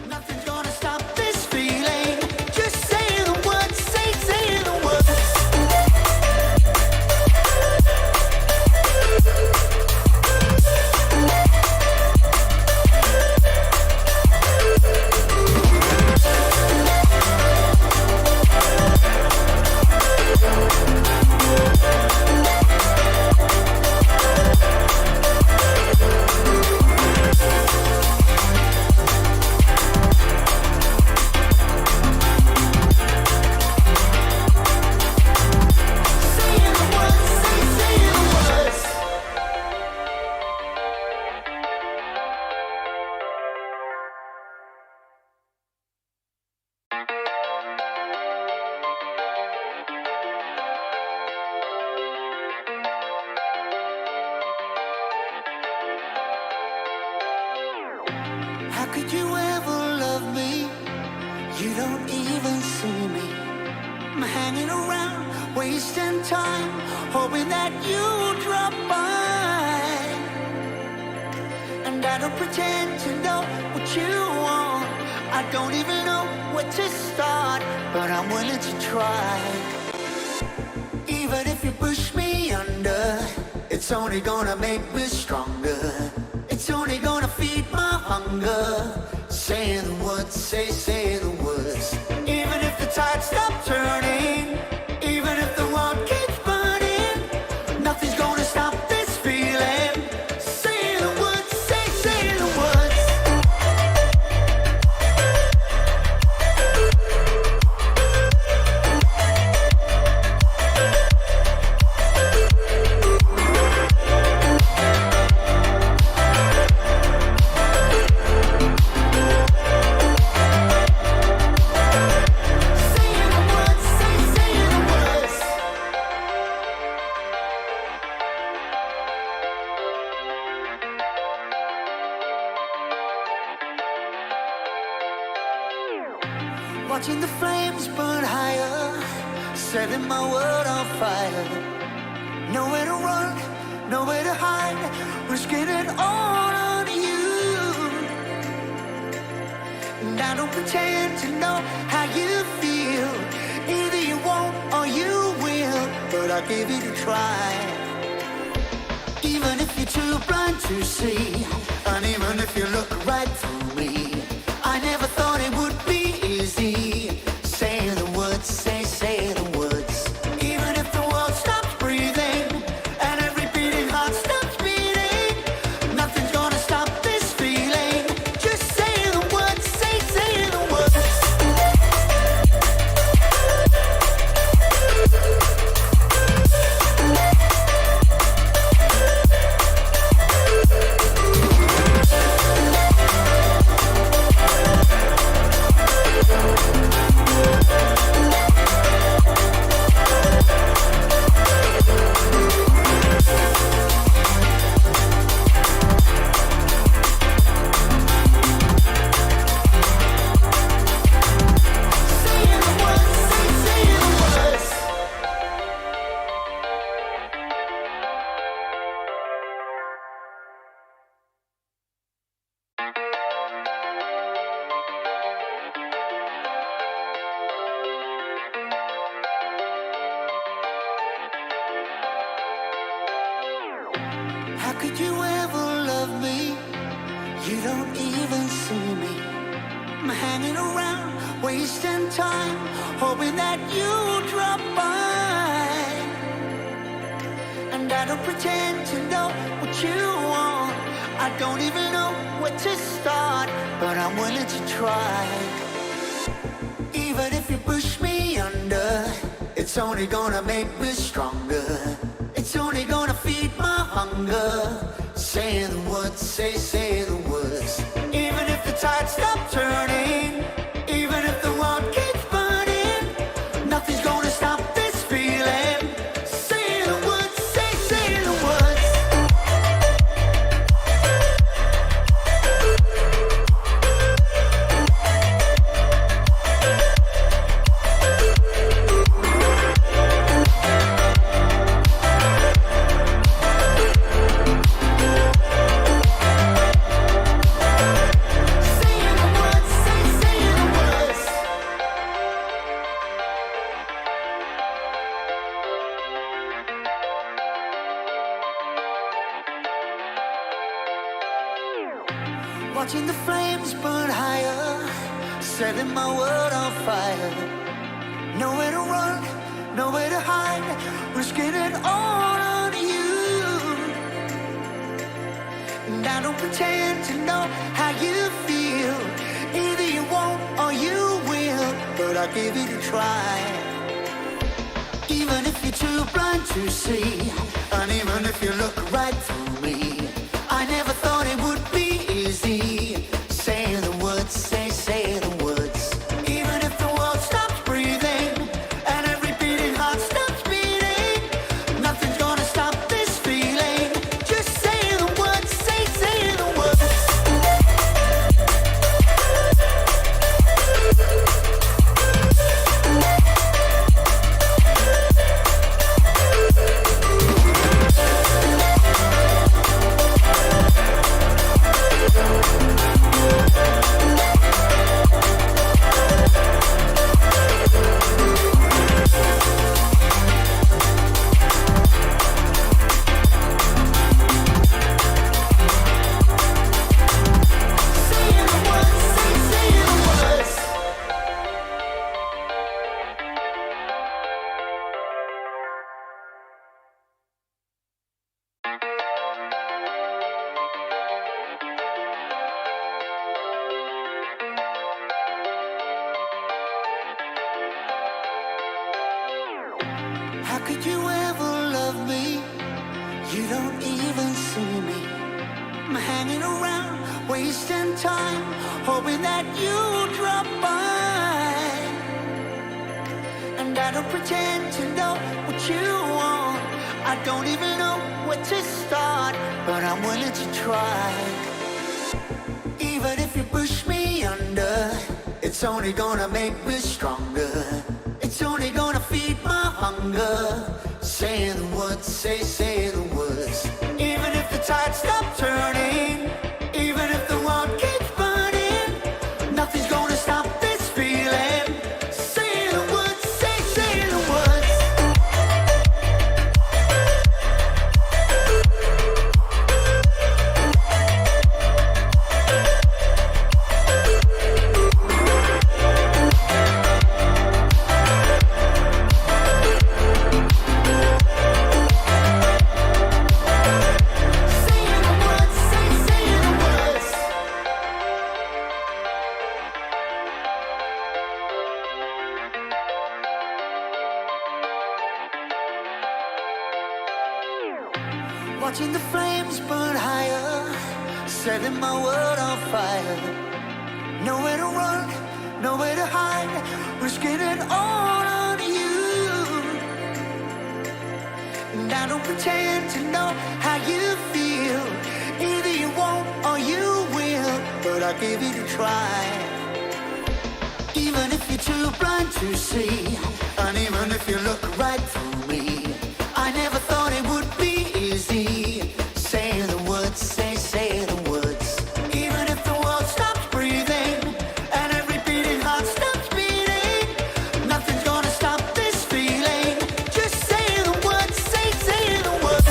Nothing's gonna stop this feeling. Just say the words, say the words. How could you ever love me? You don't even see me. I'm hanging around, wasting time, hoping that you'll drop by. And I don't pretend to know what you want. I don't even know where to start, but I'm willing to try. Even if you push me under, it's only gonna make me stronger. It's only gonna feed my hunger. Say the words, say the words. Even if the tide stops turning, even if the world keeps burning, nothing's gonna stop this feeling. Say the words, say the words. Watching the flames burn higher, setting my world on fire. Nowhere to run, nowhere to hide, risking it all on you. And I don't pretend to know how you feel. Either you won't or you will, but I'll give it a try. Even if you're too blind to see, and even if you look right through me, I never thought it would be easy. Say the words, say the words. Even if the world stops breathing and every beating heart stops beating, nothing's gonna stop this feeling. Just say the words, say the words. How could you ever love me? You don't even see me. I'm hanging around, wasting time, hoping that you'll drop by. And I don't pretend to know what you want. I don't even know where to start, but I'm willing to try. Even if you push me under, it's only gonna make me stronger. It's only gonna feed my hunger. Say the words, say the words. Even if the tide stops turning, even if the world keeps burning, nothing's gonna stop this feeling. Say the words, say the words. Watching the flames burn higher, setting my world on fire. Nowhere to run, nowhere to hide, risking it all on you. And I don't pretend to know how you feel. Either you won't or you will, but I'll give it a try. Even if you're too blind to see, and even if you look right through me, I never thought it would be easy. Say the words, say the words. Even if the world stops breathing and every beating heart stops beating, nothing's gonna stop this feeling. Just say the words, say the words. How could you ever love me? You don't even see me. I'm hanging around, wasting time, hoping that you'll drop by. And I don't pretend to know what you want. I don't even know where to start, but I'm willing to try. Even if you push me under, it's only gonna make me stronger. It's only gonna feed my hunger. Say the words, say the words. Even if the tide stops turning, even if the world keeps burning, nothing's gonna stop this feeling. Say the words, say the words. Watching the flames burn higher, setting my world on fire. Nowhere to run, nowhere to hide, risking it all on you. And I don't pretend to know how you feel. Either you won't or you will, but I'll give it a try. Even if you're too blind to see, and even if you look right through me, I never thought it would be easy. Say the words, say the words. Even if the world stops breathing and every beating heart stops beating, nothing's gonna stop this feeling. Just say the words, say the words.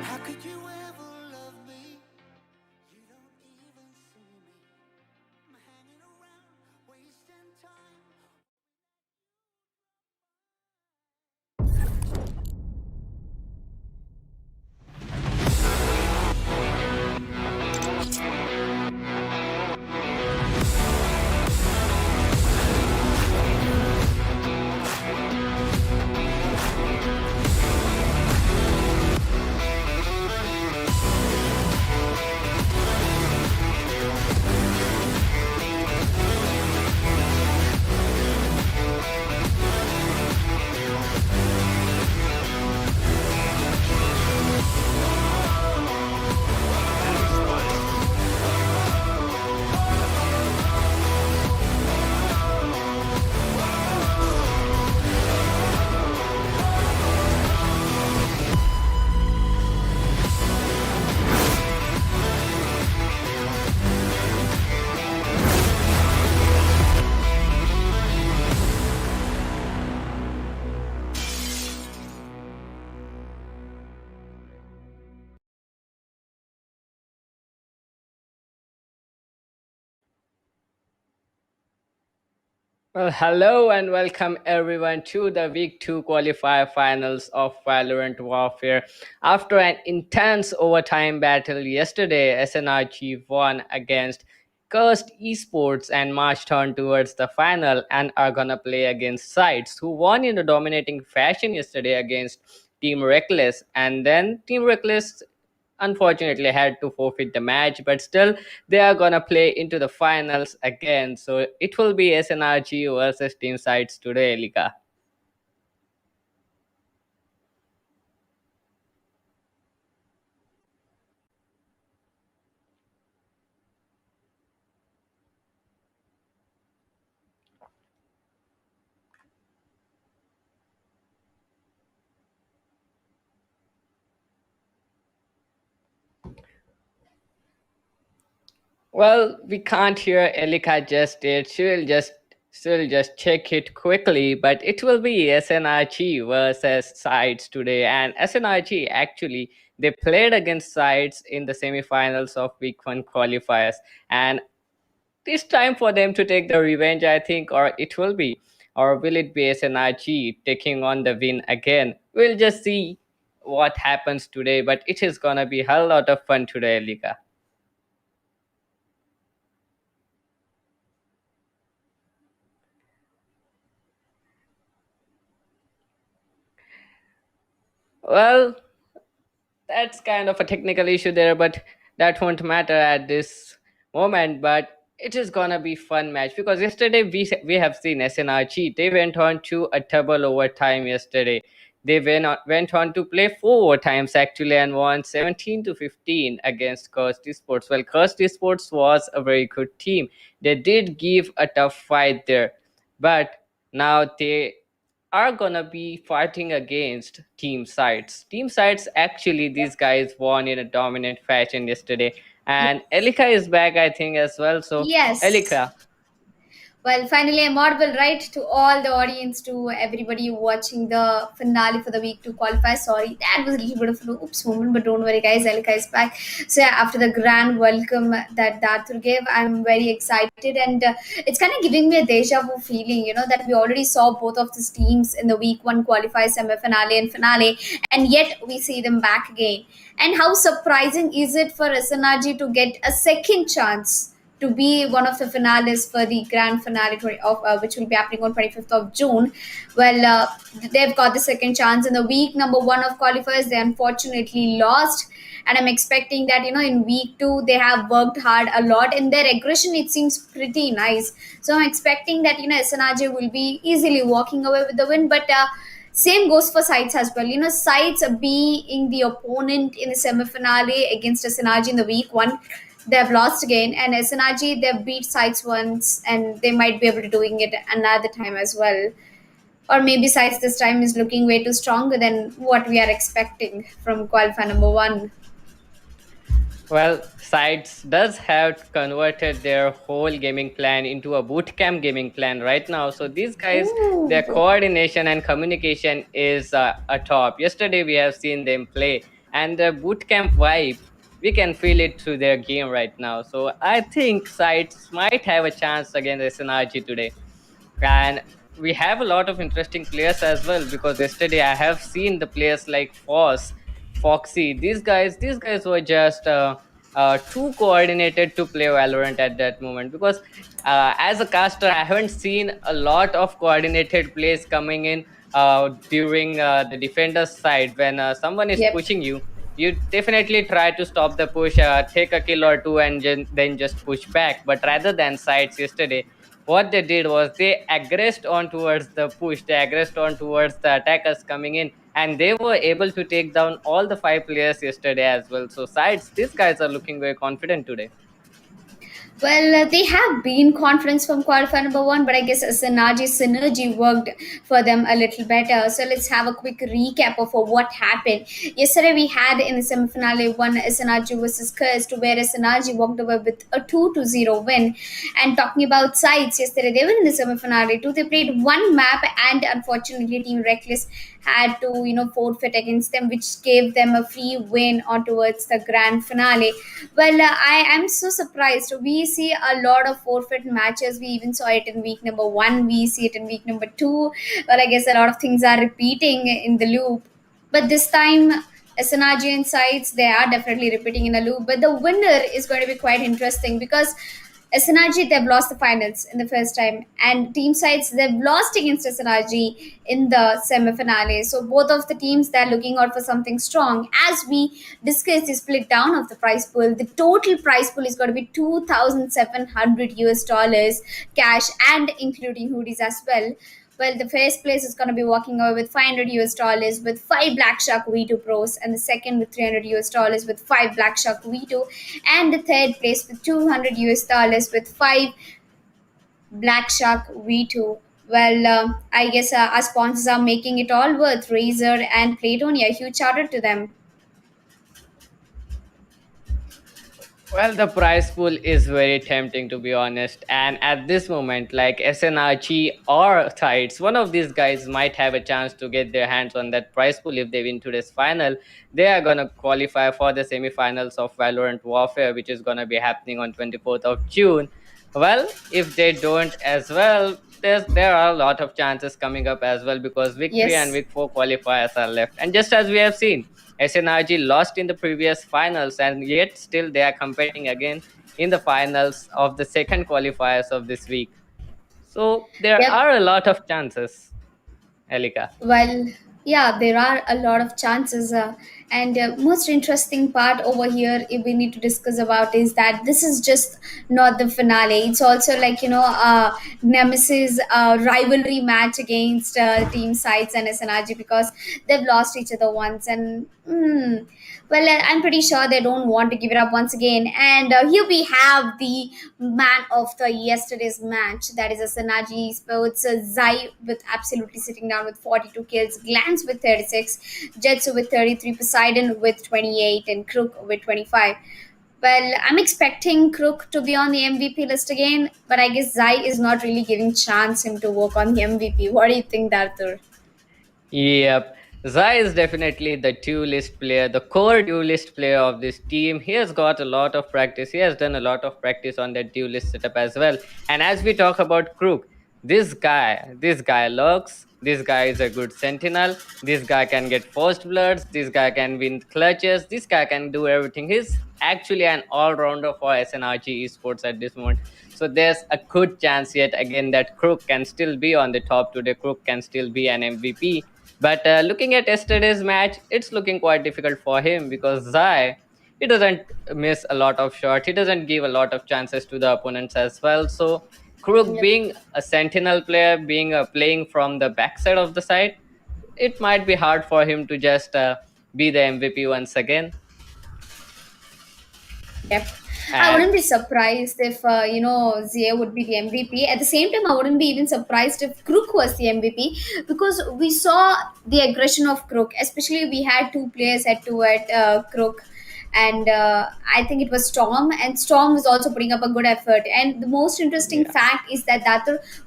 How could you ever love me? You don't even see me. I'm hanging around, wasting time. Well, hello and welcome everyone to the Week 2 qualifier finals of Valorant Warfare. After an intense overtime battle yesterday, SNRG won against Cursed Esports and marched on towards the final and are gonna play against Sides, who won in a dominating fashion yesterday against Team Reckless. And then Team Reckless unfortunately had to forfeit the match, but still they are gonna play into the finals again. So it will be SNRG versus Team Sides today, Lika. Well, we can't hear Elika just yet. She'll just check it quickly, but it will be SNRG versus Sides today. And SNRG actually they played against Sides in the semifinals of Week 1 qualifiers. And it's time for them to take the revenge, I think, or it will be, or will it be SNRG taking on the win again? We'll just see what happens today, but it is gonna be a hell lot of fun today, Lika. Well, that's kind of a technical issue there, but that won't matter at this moment. But it is gonna be fun match because yesterday we have seen SNRG. They went on to a double overtime yesterday. They went on to play four overtimes actually and won 17 to 15 against Cursed Esports. Well, Cursed Esports was a very good team. They did give a tough fight there, but now they are gonna be fighting against team sides. Team sides actually these guys won in a dominant fashion yesterday. And Elika is back, I think, as well. So Yes. Elika, Well, finally, I'm audible, right? To all the audience, to everybody watching the finale for the week to qualify. Sorry, that was a little bit of an oops moment, but don't worry, guys. Elika is back. So, yeah, after the grand welcome that Datur gave, I'm very excited. And it's kind of giving me a deja vu feeling, that we already saw both of these teams in the week one qualify semi finale and finale, and yet we see them back again. And how surprising is it for SNRG to get a second chance to be one of the finalists for the grand finale of which will be happening on 25th of June. Well, they've got the second chance in the week number one of qualifiers. They unfortunately lost. And I'm expecting that, in week two, they have worked hard a lot and their aggression, it seems pretty nice. So I'm expecting that, SNRJ will be easily walking away with the win. But same goes for Sides as well. Sides being the opponent in the semi-finale against SNRG in the week one, they've lost again, and SNRG they've beat Sides once, and they might be able to doing it another time as well. Or maybe Sides this time is looking way too stronger than what we are expecting from qualifier number one. well, Sites does have converted their whole gaming plan into a bootcamp gaming plan right now. So these guys, their Ooh. coordination and communication is a top. Yesterday we have seen them play, and the bootcamp vibe, we can feel it through their game right now. So I think Sites might have a chance against SNRG today. And we have a lot of interesting players as well because yesterday I have seen the players like Foxy. These guys were just too coordinated to play Valorant at that moment because as a caster, I haven't seen a lot of coordinated plays coming in during the defender's side. When someone is Yep. pushing you, you definitely try to stop the push, take a kill or two, and then just push back. But rather than sides yesterday, what they did was they aggressed on towards the push, they aggressed on towards the attackers coming in, and they were able to take down all the five players yesterday as well. So sides, these guys are looking very confident today. Well, they have been conference from qualifier number one, but I guess Synergy worked for them a little better. So let's have a quick recap of what happened. Yesterday we had in the semifinale one Synergy versus Cursed, where Synergy walked away with a 2-0 win. And talking about sides, yesterday they were in the semifinale too. They played one map, and unfortunately, Team Reckless had to forfeit against them, which gave them a free win on towards the grand finale. Well, I am so surprised. We see a lot of forfeit matches. We even saw it in week number one. We see it in week number two. Well, I guess a lot of things are repeating in the loop. But this time, SNRG and sides, they are definitely repeating in a loop. But the winner is going to be quite interesting because SNRG, they've lost the finals in the first time, and team sides, they've lost against SNRG in the semi-finale. So both of the teams, they're looking out for something strong. As we discussed the split down of the prize pool, the total prize pool is going to be 2,700 US dollars cash and including hoodies as well. Well, the first place is going to be walking away with 500 US dollars with 5 Black Shark V2 Pros, and the second with 300 US dollars with 5 Black Shark V2, and the third place with 200 US dollars with 5 Black Shark V2. Well, I guess our sponsors are making it all worth. Razer and Playtonia, huge shout out to them. Well, the prize pool is very tempting, to be honest. And at this moment, like SNRG or Tides, one of these guys might have a chance to get their hands on that prize pool if they win today's final. They are gonna qualify for the semifinals of Valorant Warfare, which is gonna be happening on 24th of June. Well, if they don't as well, there are a lot of chances coming up as well, because week 3 and Yes. week 4 qualifiers are left. And just as we have seen, SNRG lost in the previous finals, and yet still they are competing again in the finals of the second qualifiers of this week. So there Yep. are a lot of chances, Elika. Well, yeah, there are a lot of chances. And most interesting part over here, if we need to discuss about, is that this is just not the finale. It's also like, nemesis rivalry match against team sides and SNRG because they've lost each other once. And well, I'm pretty sure they don't want to give it up once again. And here we have the man of the yesterday's match, that is SNRG Esports. Zai with absolutely sitting down with 42 kills, Glance with 36, Jetsu with 33, Poseidon with 28, and Crook with 25. Well, I'm expecting Crook to be on the MVP list again, but I guess Zai is not really giving chance him to work on the MVP. What do you think, Darthur? Yep. Zai is definitely the duelist player, the core duelist player of this team. He has got a lot of practice. He has done a lot of practice on that duelist setup as well. And as we talk about Crook, this guy lurks. This guy is a good sentinel. This guy can get first bloods. This guy can win clutches. This guy can do everything. He's actually an all-rounder for SNRG esports at this moment. So there's a good chance yet again that Crook can still be on the top today. Crook can still be an MVP. But looking at yesterday's match, it's looking quite difficult for him because Zai, he doesn't miss a lot of shots. He doesn't give a lot of chances to the opponents as well. So Crook Yep. being a sentinel player, being playing from the backside of the side, it might be hard for him to just be the MVP once again. Yep. I And wouldn't be surprised if Zia would be the MVP. At the same time, I wouldn't be even surprised if Crook was the MVP because we saw the aggression of Crook. Especially, we had two players head to head, Crook, and I think it was Storm. And Storm was also putting up a good effort. And the most interesting yeah. fact is that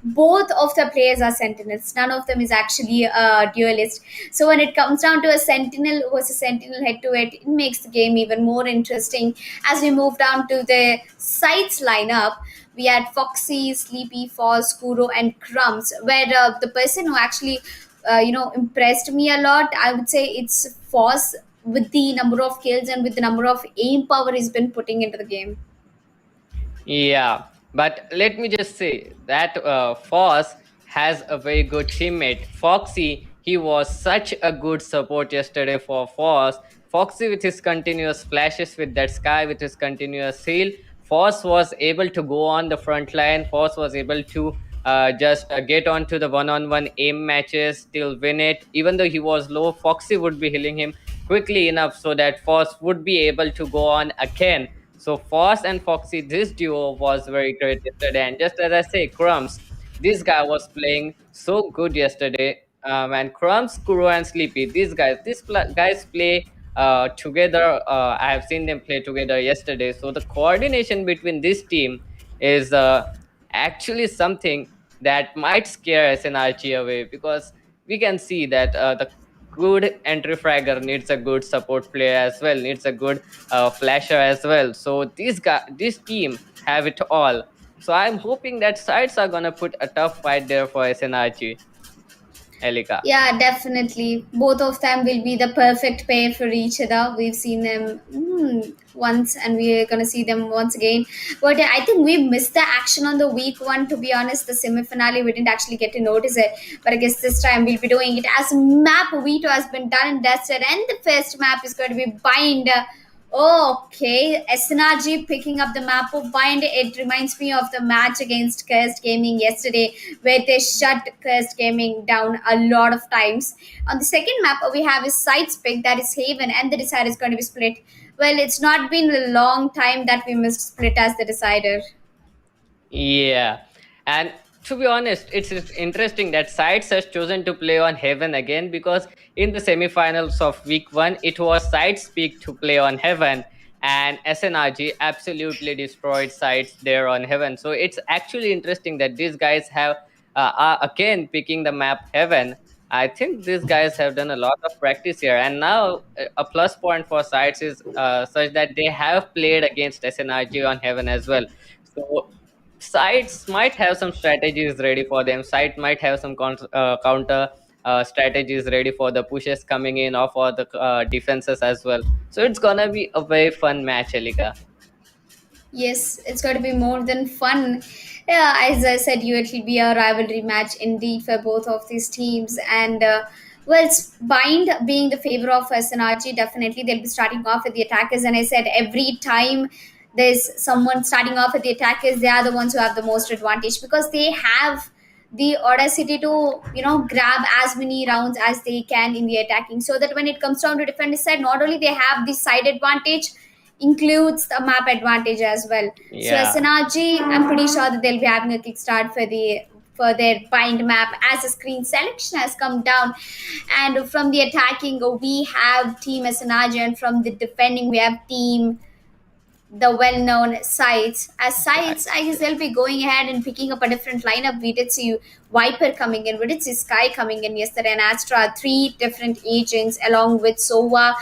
both of the players are sentinels. None of them is actually a duelist. So when it comes down to a sentinel versus sentinel head to head, it makes the game even more interesting. As we move down to the sites lineup, we had Foxy, Sleepy, Foz, Kuro, and Crumbs. Where the person who actually, impressed me a lot, I would say it's Foz with the number of kills and with the number of aim power he's been putting into the game. Yeah, but let me just say that Foss has a very good teammate. Foxy, he was such a good support yesterday for Foss. Foxy with his continuous flashes with that sky, with his continuous heal. Foss was able to go on the front line. Foss was able to just get onto the one-on-one aim matches, till win it. Even though he was low, Foxy would be healing him quickly enough so that Foss would be able to go on again. So Foss and Foxy, this duo was very great yesterday. And just as I say, Crumbs, this guy was playing so good yesterday. And Crumbs, Kuro, and Sleepy, guys play together. I have seen them play together yesterday. So the coordination between this team is actually something that might scare SNRG away, because we can see that the good entry fragger needs a good support player as well, needs a good flasher as well. So this team have it all. So I'm hoping that sides are gonna put a tough fight there for SNRG, Elika. Yeah, definitely. Both of them will be the perfect pair for each other. We've seen them once and we're going to see them once again. But I think we missed the action on the week one, to be honest. The semi finale, we didn't actually get to notice it. But I guess this time we'll be doing it as map veto has been done and dusted. And the first map is going to be Bind. Oh, okay. SNRG picking up the map of Bind. It reminds me of the match against Cursed Gaming yesterday, where they shut Cursed Gaming down a lot of times. On the second map, we have a sides pick, that is Haven, and the decider is going to be Split. Well, it's not been a long time that we missed Split as the decider. Yeah, and to be honest, it's interesting that Sides has chosen to play on Heaven again, because in the semifinals of week one, it was Sides' pick to play on Heaven, and SNRG absolutely destroyed Sides there on Heaven. So it's actually interesting that these guys are again picking the map Heaven. I think these guys have done a lot of practice here, and now a plus point for Sides is such that they have played against SNRG on Heaven as well. So sites might have some strategies ready for them. Site might have some counter strategies ready for the pushes coming in, or for the defenses as well. So it's gonna be a very fun match, Elika. Yes, it's going to be more than fun. Yeah, as I said, you it will be a rivalry match indeed for both of these teams. And well, it's Bind being the favor of SNRG. Definitely, they'll be starting off with the attackers. And I said every time there's someone starting off with the attackers, they are the ones who have the most advantage, because they have the audacity to grab as many rounds as they can in the attacking, so that when it comes down to defender side, not only they have the side advantage, includes the map advantage as well. So Yeah. SNRG, I'm pretty sure that they'll be having a kickstart for their Bind map, as the screen selection has come down. And from the attacking, we have Team SNRG, and from the defending, we have Team the well-known sites. As sites, I guess they'll be going ahead and picking up a different lineup. We did see Viper coming in, we did see Sky coming in yesterday, and Astra, three different agents along with Sova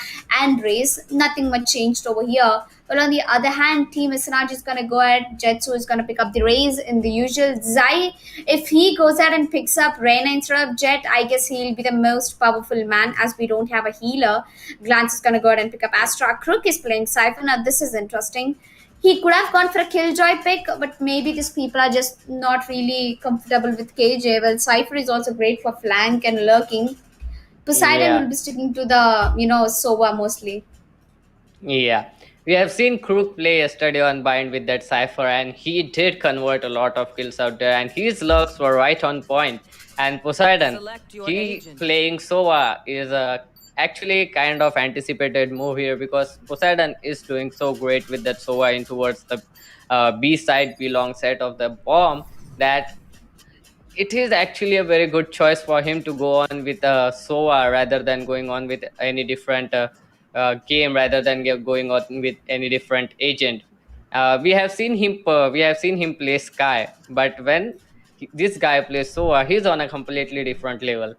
and Race. Nothing much changed over here. Well, on the other hand, Team Isanaj is going to go ahead. Jetsu is going to pick up the Rays in the usual. Zai, if he goes ahead and picks up Reyna instead of Jet, I guess he'll be the most powerful man, as we don't have a healer. Glance is going to go ahead and pick up Astra. Crook is playing Cypher. Now, this is interesting. He could have gone for a Killjoy pick, but maybe these people are just not really comfortable with KJ. Well, Cypher is also great for flank and lurking. Poseidon Yeah. will be sticking to the, Sova mostly. Yeah, we have seen Crook play yesterday on Bind with that Cypher, and he did convert a lot of kills out there, and his lurks were right on point. And Poseidon, Select your he agent. playing Sova is a actually kind of anticipated move here, because Poseidon is doing so great with that Sova in towards the B side, B long set of the bomb, that it is actually a very good choice for him to go on with Sova rather than going on with any different game, rather than going on with any different agent. We have seen him play Sky, but when this guy plays Sova, he's on a completely different level.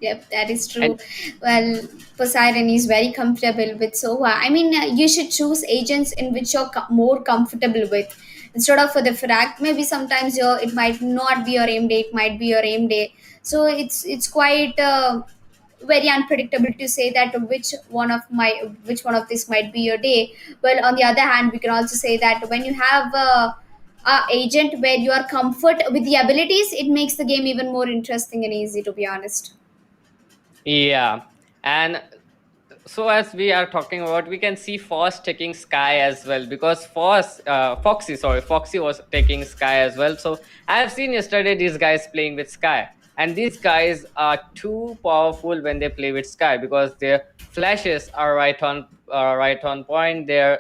Yep, that is And true. Well, Poseidon is very comfortable with Sova. I mean, you should choose agents in which you're more comfortable with. Instead of for the frag, maybe sometimes it might not be your aim day, it might be your aim day. So it's quite very unpredictable to say that which one of this might be your day. Well, on the other hand, we can also say that when you have a agent where you are comfort with the abilities, it makes the game even more interesting and easy, to be honest. yeah, and so as we are talking about, we can see Foss taking Sky as well, because Foxy was taking Sky as well. So I have seen yesterday these guys playing with Sky, and these guys are too powerful when they play with Sky, because their flashes are right on point. Their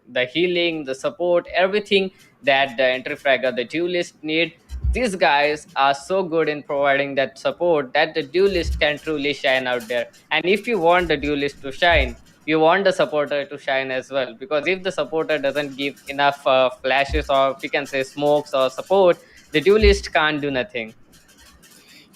the healing, the support, everything that the entry fragger, the duelist need. These guys are so good in providing that support that the duelist can truly shine out there. And if you want the duelist to shine, you want the supporter to shine as well. Because if the supporter doesn't give enough flashes, or we can say smokes or support, the duelist can't do nothing.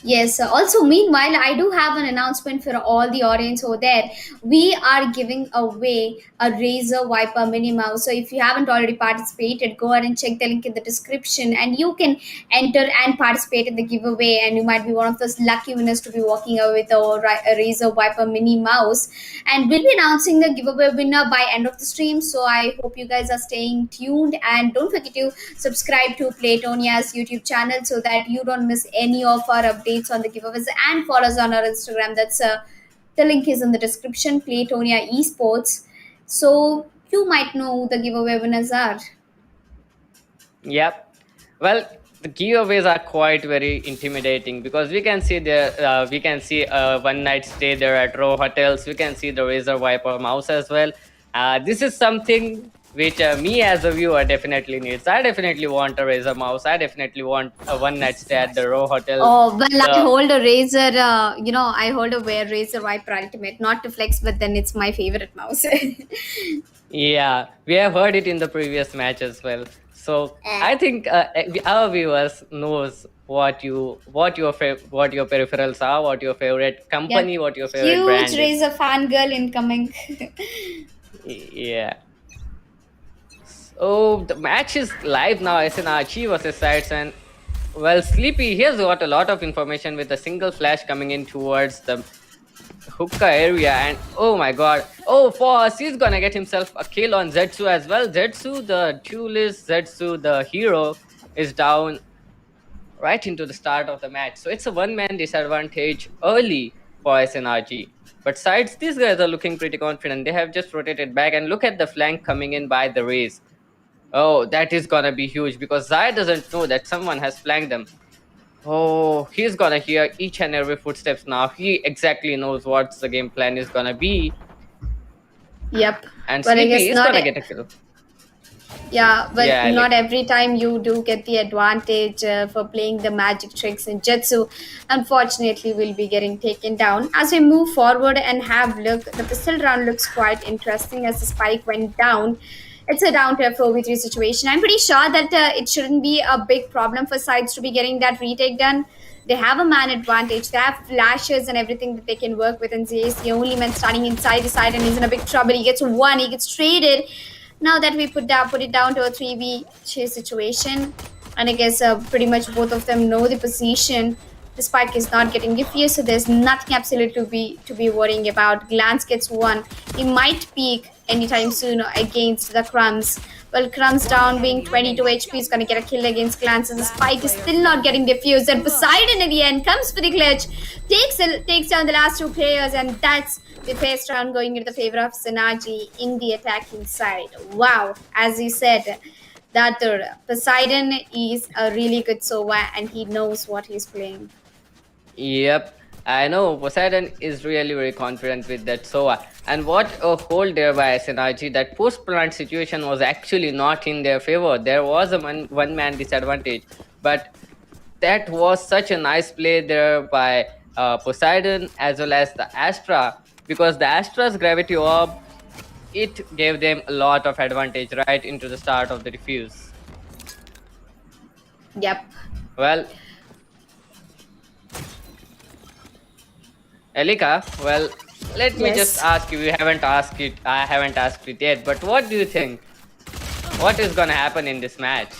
Yes. Also, meanwhile, I do have an announcement for all the audience over there. We are giving away a Razer Wiper Mini Mouse. So, if you haven't already participated, go ahead and check the link in the description, and you can enter and participate in the giveaway. And you might be one of those lucky winners to be walking away with a Razer Wiper Mini Mouse. And we'll be announcing the giveaway winner by end of the stream. So, I hope you guys are staying tuned, and don't forget to subscribe to Playtonia's YouTube channel so that you don't miss any of our updates on the giveaways, and follow us on our Instagram. That's the link is in the description. Playtonia Esports. So you might know who the giveaway winners are. Yep. Well, the giveaways are quite very intimidating because we can see there, we can see a one night stay there at Row Hotels. We can see the Razer Viper mouse as well. This is something which me as a viewer definitely needs. I definitely want a Razer mouse. I definitely want a one night stay at the Row Hotel. Oh well, I The hold a Razer. I hold a Wear Razer Viper Ultimate, not to flex, but then it's my favorite mouse. Yeah, we have heard it in the previous match as well. So I think our viewers knows what your what your peripherals are, what your favorite Yep. company, what your favorite Huge brand is. Razer fangirl incoming. Yeah. So the match is live now. SNRG versus Sides, and well, Sleepy he has got a lot of information with a single flash coming in towards the hookah area, and oh my god, oh Foss, he's gonna get himself a kill on Zetsu as well. Zetsu the duelist, Zetsu the hero is down right into the start of the match, so it's a one-man disadvantage early for SNRG. But sides, these guys are looking pretty confident. They have just rotated back, and look at the flank coming in by the Rays. Oh, that is gonna be huge because Zai doesn't know that someone has flanked them. Oh, he's gonna hear each and every footsteps now. He exactly knows what the game plan is gonna be. Yep. And But I Sleepy guess is not. gonna get a kill. Yeah, but Yeah, not like every time you do get the advantage for playing the magic tricks in Jetsu. Unfortunately, will be getting taken down. As we move forward and have look, the pistol round looks quite interesting as the spike went down. It's a down to a 4v3 situation. I'm pretty sure that it shouldn't be a big problem for sides to be getting that retake done. They have a man advantage. They have flashes and everything that they can work with. And Zay is the only man starting inside the side and he's in a big trouble. He gets one, he gets traded. Now that we put it down to a 3v chase situation, and I guess pretty much both of them know the position. The spike is not getting diffused, so there's nothing absolute to be worrying about. Glance gets one. He might peek anytime soon against the Crumbs. Well, Crumbs down, being 22 HP, is gonna get a kill against Glance. The spike is still not getting diffused, and Poseidon in the end comes for the clutch, takes down the last two players, and that's the first round going into the favor of Sanaji in the attacking side. Wow, as he said, that Poseidon is a really good Sova and he knows what he's playing. yep. I know Poseidon is really very confident with that Sova. And what a hold there by SNRG. That post plant situation was actually not in their favor. There was a one man disadvantage. But that was such a nice play there by Poseidon as well as the Astra, because the Astra's gravity orb, it gave them a lot of advantage right into the start of the defuse. Yep. Well, Elika, well, let me just Yes. ask you. You haven't asked it. I haven't asked it yet. But what do you think? What is gonna happen in this match?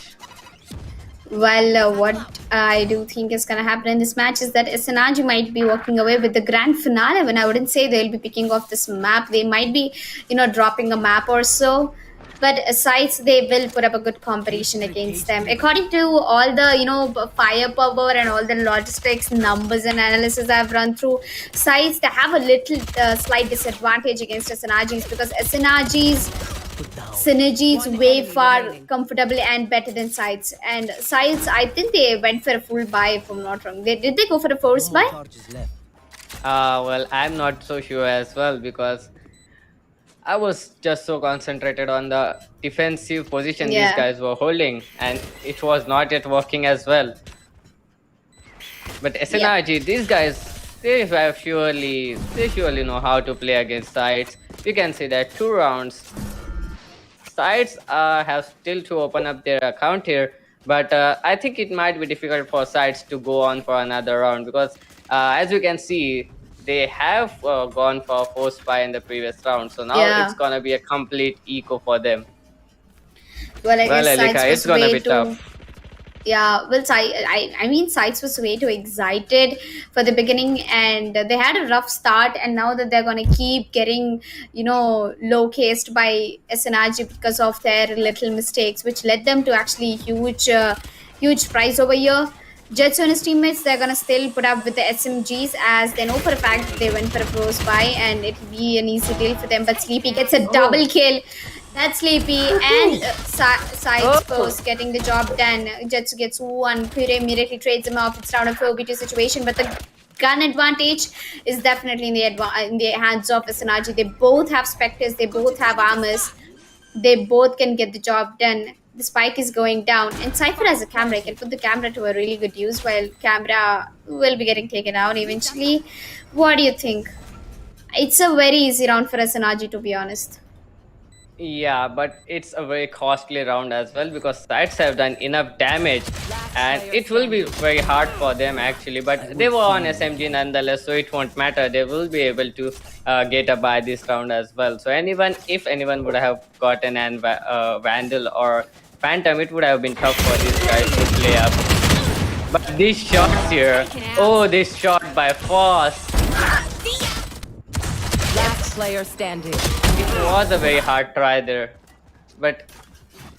Well, what I do think is going to happen in this match is that SNRG might be walking away with the grand finale. When I wouldn't say they'll be picking off this map, they might be, dropping a map or so. But aside, they will put up a good competition against them. According to all the, firepower and all the logistics, numbers, and analysis I've run through, sides they have a little slight disadvantage against SNRGs because SNRGs synergy is way far comfortable and better than sides. And sides, I think they went for a full buy if I'm not wrong. Did they go for a first buy? Well, I'm not so sure as well because I was just so concentrated on the defensive position these Yeah. guys were holding, and it was not yet working as well. But SNRG, these guys, they surely know how to play against sides. We can say that 2 rounds. Sides have still to open up their account here, But I think it might be difficult for sides to go on for another round because, as you can see, they have gone for 4 spy in the previous round. So now it's Yeah. gonna be a complete eco for them. Well, I Well, guess Sides Elika, it's was gonna way be too. tough. Yeah, well, I mean, Sides was way too excited for the beginning, and they had a rough start. And now that they're gonna keep getting, low cased by SNRG because of their little mistakes, which led them to actually huge prize over here. Jets and his teammates, they're gonna still put up with the SMGs as they know for a fact that they went for a pro spy and it'll be an easy deal for them. But Sleepy gets a double Oh, kill. That's Sleepy and Sides oh, post getting the job done. Jetsu gets one. Pure immediately trades him off. It's round of 4v2 situation, but the gun advantage is definitely in the hands of SNRG. They both have specters. They both have armors. They both can get the job done. The spike is going down, and Cypher has a camera. He can put the camera to a really good use, while camera will be getting taken out eventually. What do you think? It's a very easy round for SNRG, to be honest. yeah, but it's a very costly round as well because sides have done enough damage, and it will be very hard for them actually. But they were on SMG nonetheless, so it won't matter. They will be able to get a buy this round as well. So if anyone would have gotten an Vandal or Phantom, it would have been tough for these guys to play up. But these shots here, oh, this shot by Foss. Last player standing. It was a very hard try there, but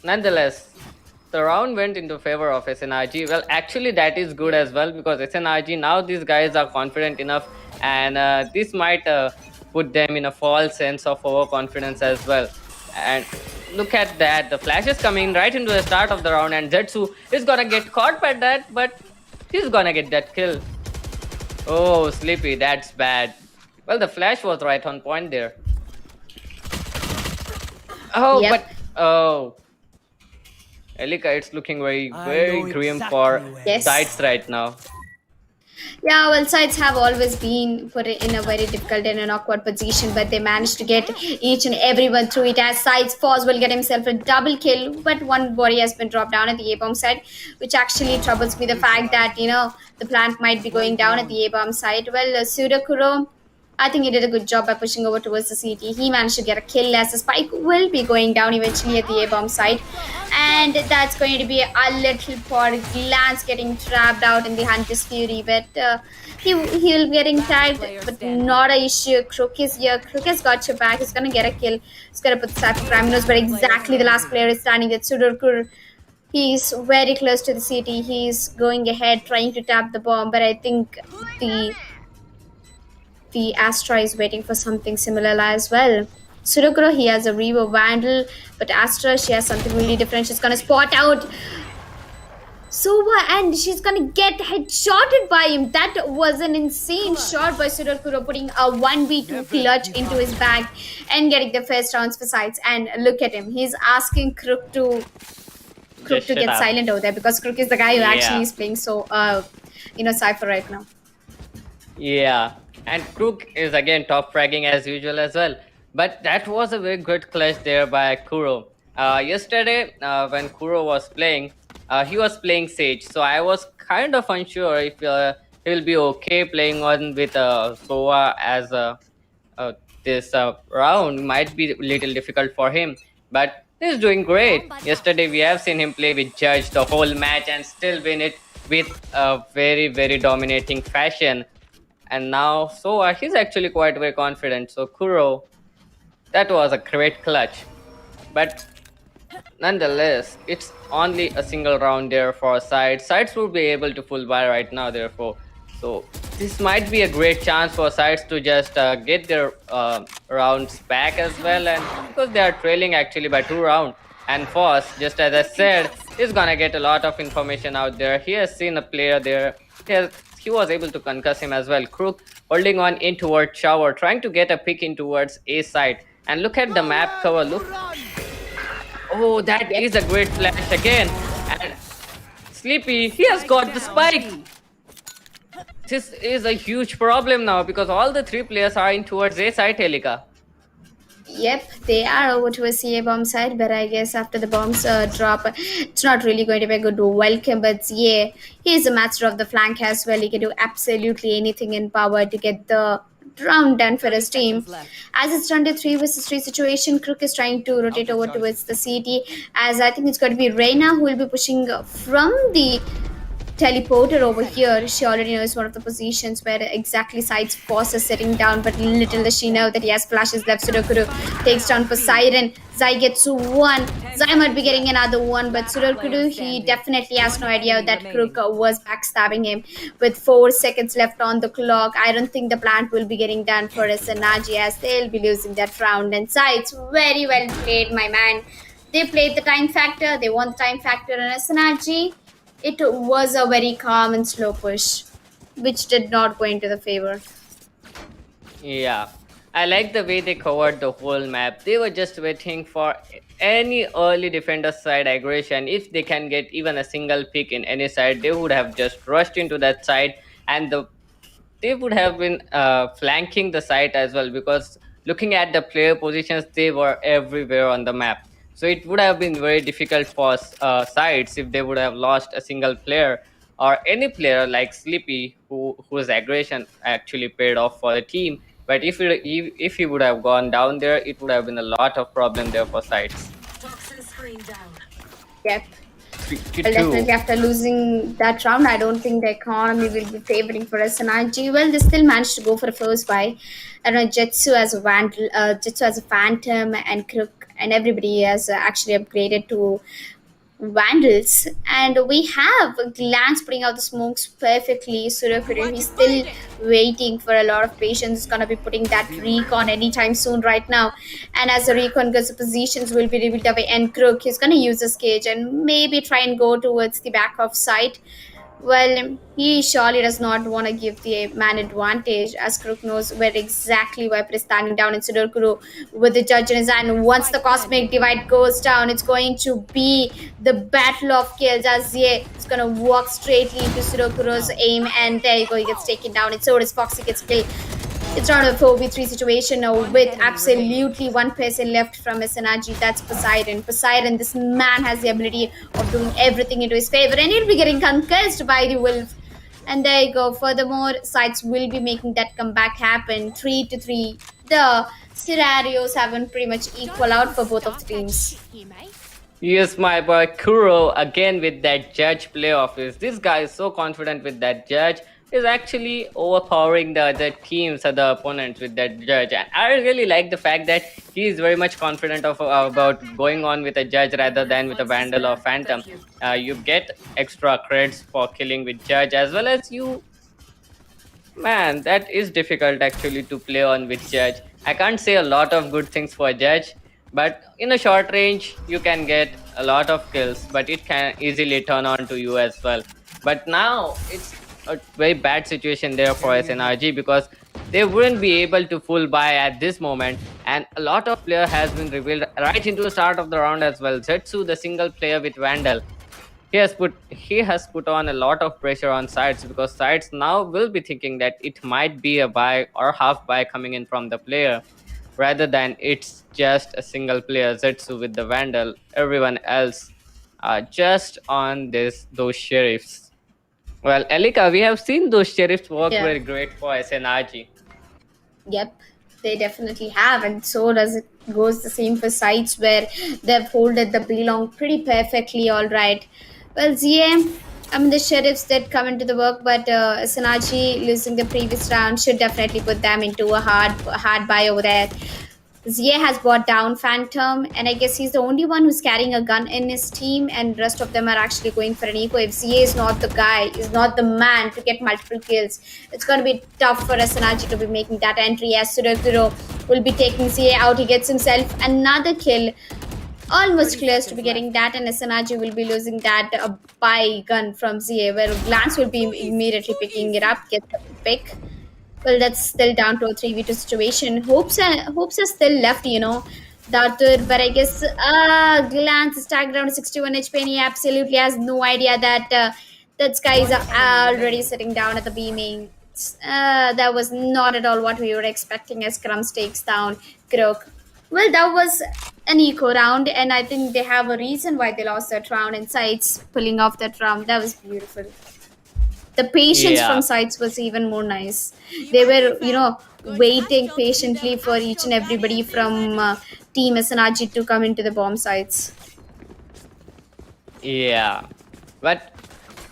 nonetheless, the round went into favor of SNRG. Well, actually, that is good as well because SNRG now these guys are confident enough, and this might put them in a false sense of overconfidence as well. And look at that, the flash is coming right into the start of the round, and Zetsu is gonna get caught by that, but he's gonna get that kill. Oh, Sleepy, that's bad. Well, the flash was right on point there. Oh, Yep. but oh, Elika, it's looking very grim for Yes. sides right now. Yeah, well, sides have always been put in a very difficult and an awkward position, but they managed to get each and everyone through it. As sides, Foz will get himself a double kill, but one body has been dropped down at the A bomb side, which actually troubles me the fact that the plant might be going down at the A bomb side. Well, Sudakuro, I think he did a good job by pushing over towards the CT. He managed to get a kill as the spike will be going down eventually at the A bomb side. And that's going to be a little for Glance getting trapped out in the Hunter's Fury. But he'll be getting tagged, but not a issue. Crook is here. Crook has got your back. He's going to get a kill. He's going to put the type of Raminos, but exactly the last player is standing at Sudurkur. He's very close to the CT. He's going ahead trying to tap the bomb, but I think the Astra is waiting for something similar as well. Surukuro, he has a Revo Vandal, but Astra, she has something really different. She's gonna spot out Sova and she's gonna get headshotted by him. That was an insane shot by Surukuro, putting a 1v2 clutch into his bag and getting the first rounds for sides. And look at him, he's asking Crook to Just shut get up. silent over there because Crook is the guy who Yeah. actually is playing so Cypher right now. Yeah, and Crook is again top fragging as usual as well. But that was a very good clutch there by Kuro. Yesterday, when Kuro was playing, he was playing Sage, so I was kind of unsure if he'll be okay playing on with Sova as this round might be a little difficult for him. But he's doing great. Yesterday, we have seen him play with Judge the whole match and still win it with a very dominating fashion. And now Soa, he's actually quite very confident. So Kuro, that was a great clutch. But nonetheless, it's only a single round there for sides. Sides will be able to full buy right now, therefore. So this might be a great chance for sides to just get their rounds back as well. And because they are trailing actually by 2 rounds. And Foss, just as I said, is gonna get a lot of information out there. He has seen a player there. He was able to concuss him as well. Crook holding on in towards Shower, trying to get a pick in towards A side. And look at the map cover. Look. Oh, that is a great flash again. And Sleepy, he has got the spike. This is a huge problem now because all the 3 players are in towards A side, Helika. Yep, they are over to a CA bomb side, but I guess after the bombs drop, it's not really going to be a good welcome. But yeah, he's a master of the flank as well. He can do absolutely anything in power to get the round done for 30 his team. seconds left. As it's turned to 3 versus 3 situation, Crook is trying to rotate over towards the CT. As I think it's going to be Reina who will be pushing from the teleporter over here. She already knows one of the positions where exactly sides boss is sitting down, but little does she know that he has flashes left. Sudokuru takes down Poseidon. Zai gets one. Zai might be getting another one, but Sudokuru, he definitely has no idea that Crook was backstabbing him with 4 seconds left on the clock. I don't think the plant will be getting done for Sanaji as they'll be losing that round. And Zai, it's very well played, my man. They played the time factor, they won the time factor, and Sanaji, it was a very calm and slow push, which did not go into the favor. Yeah, I like the way they covered the whole map. They were just waiting for any early defender side aggression. If they can get even a single pick in any side, they would have just rushed into that side, and they would have been flanking the site as well, because looking at the player positions, they were everywhere on the map. So it would have been very difficult for sides if they would have lost a single player, or any player like Sleepy, whose aggression actually paid off for the team. But if he would have gone down there, it would have been a lot of problem there for sides. Yep. 3-2. Definitely after losing that round, I don't think the economy will be favoring for SNRG. Well, they still managed to go for a first buy. I don't know, Jetsu as a Vandal, Jetsu as a Phantom, and Crook, and everybody has actually upgraded to Vandals. And we have Glance putting out the smokes perfectly. Surafiri, he's still waiting for a lot of patience. He's gonna be putting that recon anytime soon right now. And as the recon goes, the positions will be revealed away. And Crook, he's gonna use his cage and maybe try and go towards the back of site. Well, he surely does not want to give the man advantage, as Crook knows where exactly Viper is standing down in Sudokuru with the judge in his hand. Once the cosmic divide goes down, it's going to be the battle of kills, as Ye is going to walk straightly into Sudokuru's aim, and there you go, he gets taken down. And so does Foxy gets killed. It's not a 4v3 situation now with absolutely one person left from SNRG. That's Poseidon. Poseidon, this man has the ability of doing everything into his favor, and he'll be getting concussed by the Wolf. And there you go. Furthermore, sides will be making that comeback happen. 3-3. The scenarios haven't pretty much equal out for both of the teams. Yes, my boy Kuro again with that judge play of his. This guy is so confident with that judge. Is actually overpowering the other teams, other opponents with that judge. And I really like the fact that he is very much confident of about going on with a judge rather than with a vandal or phantom. You get extra credits for killing with judge, as well as you. Man, that is difficult actually to play on with Judge. I can't say a lot of good things for Judge, but in a short range, you can get a lot of kills, but it can easily turn on to you as well. But now it's a very bad situation there for SNRG, because they wouldn't be able to full buy at this moment, and a lot of player has been revealed right into the start of the round as well. Zetsu, the single player with Vandal, he has put on a lot of pressure on sides, because sides now will be thinking that it might be a buy or half buy coming in from the player, rather than it's just a single player Zetsu with the Vandal. Everyone else are just on those sheriffs. Well, Elika, we have seen those sheriffs work Yeah. very great for SNRG. Yep, they definitely have, and so does it goes the same for sites where they've holded the belong pretty perfectly. All right. Well, ZA, I mean the sheriffs did come into the work, but Sanachi losing the previous round should definitely put them into a hard buy over there. Zia has brought down Phantom, and I guess he's the only one who's carrying a gun in his team, and rest of them are actually going for an eco. If Zia is not the guy, is not the man to get multiple kills, it's going to be tough for SNRG to be making that entry, as Sudokuro will be taking Zia out. He gets himself another kill. Almost close to be getting that, and SNRG will be losing that by gun from Zia, where Glance will be immediately picking it up, gets the pick. Well, that's still down to a 3v2 situation. Hopes are still left, Dartur, but I guess Glance is tagged down to 61 HP, and he absolutely has no idea that that guy is already sitting down at the beaming. That was not at all what we were expecting, as Crumbs takes down Croak. Well, that was an eco round, and I think they have a reason why they lost that round. And Sides pulling off that round, that was beautiful. The patience from Yeah, Sides was even more nice. They were, waiting patiently for each and everybody from Team SNRG to come into the bomb sites. yeah. But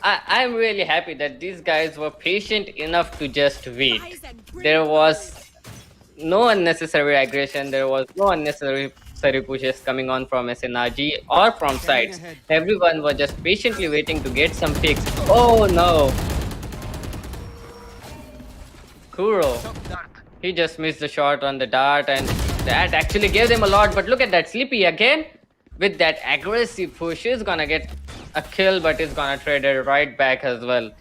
I'm really happy that these guys were patient enough to just wait. There was no unnecessary aggression, there was no unnecessary pushes coming on from SNRG or from sides. Everyone was just patiently waiting to get some picks. Oh no, Kuro. He just missed the shot on the dart, and that actually gave them a lot. But look at that, Sleepy again with that aggressive push. He's gonna get a kill, but he's gonna trade it right back as well.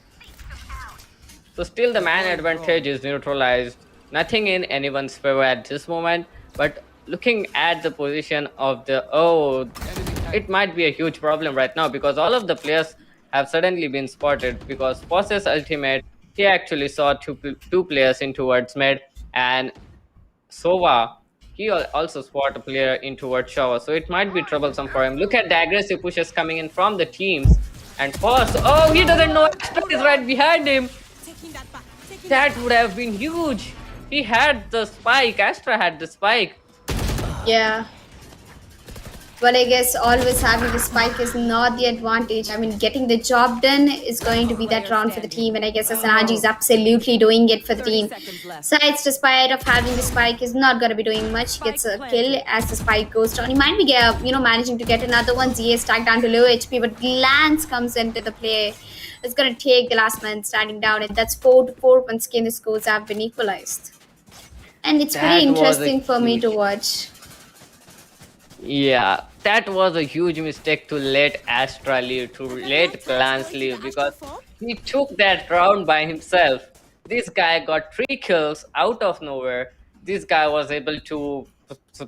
So still the man advantage is neutralized. Nothing in anyone's favor at this moment. But looking at the position of the it might be a huge problem right now because all of the players have suddenly been spotted because Foss's ultimate, he actually saw two players in towards mid, and Sova, he also spot a player in towards shower. So it might be troublesome for him. Look at the aggressive pushes coming in from the teams. And Foss, oh, he doesn't know Astra is right behind him. That would have been huge. He had the spike. Astra had the spike. Yeah. But I guess always having the spike is not the advantage. I mean, getting the job done is going to be that round for the team, and I guess SNRG is absolutely doing it for the team. Sides, despite of having the spike, is not going to be doing much. He gets a kill as the spike goes down. He might be, managing to get another one. ZA is tagged down to low HP, but Glance comes into the play. It's going to take the last man standing down, and that's 4-4 once again the scores have been equalized. And it's pretty That was a interesting for me to huge. watch. Yeah, that was a huge mistake to let Astra leave, to let Glance leave because he took that round by himself. This guy got 3 kills out of nowhere. This guy was able to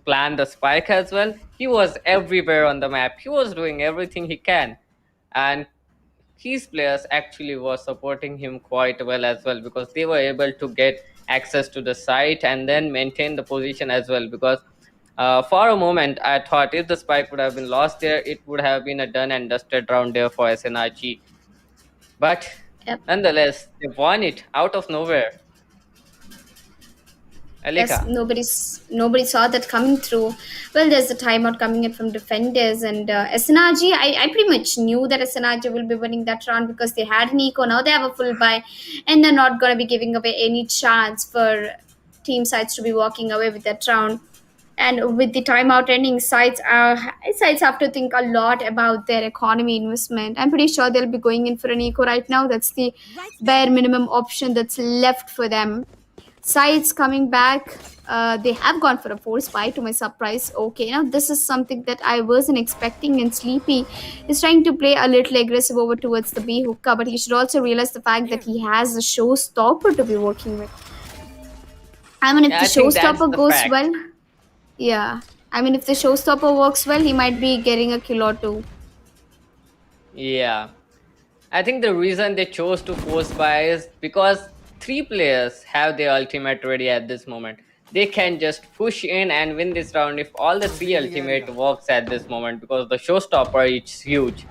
plan the spike as well. He was everywhere on the map. He was doing everything he can. And his players actually were supporting him quite well as well because they were able to get access to the site and then maintain the position as well because for a moment I thought if the spike would have been lost there, it would have been a done and dusted round there for SNRG, but Yep. nonetheless they won it out of nowhere. Yes, Alika. nobody saw that coming through. Well, there's a timeout coming in from defenders and SNRG. I pretty much knew that SNRG will be winning that round because they had an eco. Now they have a full buy, and they're not going to be giving away any chance for team sides to be walking away with that round. And with the timeout ending, sides have to think a lot about their economy investment. I'm pretty sure they'll be going in for an eco right now. That's the bare minimum option that's left for them. Sides coming back, they have gone for a force buy to my surprise. Okay, now this is something that I wasn't expecting, and Sleepy is trying to play a little aggressive over towards the B hookah, but he should also realize the fact that he has a showstopper to be working with. I mean, if Yeah, the I think that's showstopper the goes fact. well, yeah. I mean, if the showstopper works well, he might be getting a kill or two. Yeah, I think the reason they chose to force buy is because 3 players have their ultimate ready at this moment. They can just push in and win this round if all the 3 ultimate works at this moment because the showstopper is huge.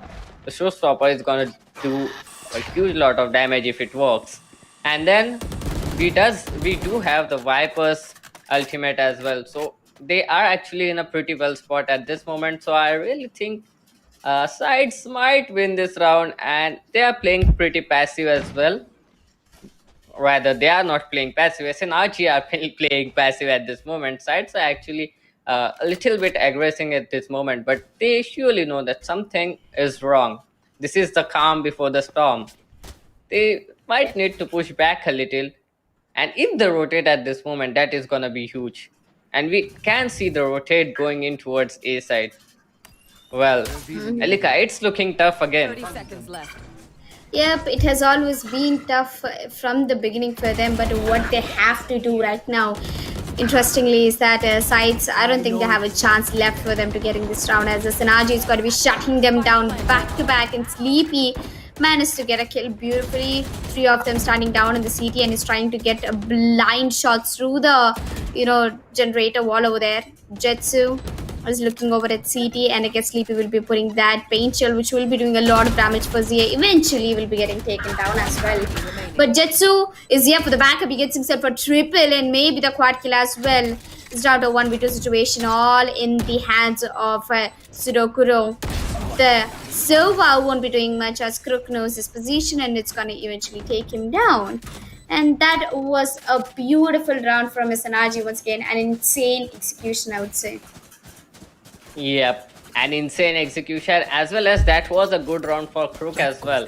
The showstopper is gonna do a huge lot of damage if it works. And then we do have the Viper's ultimate as well. So they are actually in a pretty well spot at this moment. So I really think sides might win this round, and they are playing pretty passive as well. Rather, they are not playing passive. SNRG are playing passive at this moment. Sides are actually a little bit aggressing at this moment, but they surely know that something is wrong. This is the calm before the storm. They might need to push back a little, and if they rotate at this moment, that is gonna be huge. And we can see the rotate going in towards A side. Well, Elika, it's looking tough again. 30 seconds left. Yep, it has always been tough from the beginning for them, but what they have to do right now, interestingly, is that sides, I don't think they have a chance left for them to get in this round, as the Synergy is going to be shutting them down back to back, and Sleepy managed to get a kill beautifully. 3 of them standing down in the CT and is trying to get a blind shot through the, generator wall over there. Jetsu is looking over at CT, and I guess Sleepy will be putting that paint shell, which will be doing a lot of damage for Zia. Eventually, will be getting taken down as well. But Jetsu is here for the backup. He gets himself a triple and maybe the quad kill as well. It's down to a 1v2 situation, all in the hands of Sudokuro. The Sova won't be doing much as Crook knows his position and it's gonna eventually take him down. And that was a beautiful round from SNRG once again, an insane execution, I would say. Yep, an insane execution, as well as that was a good round for Crook as well,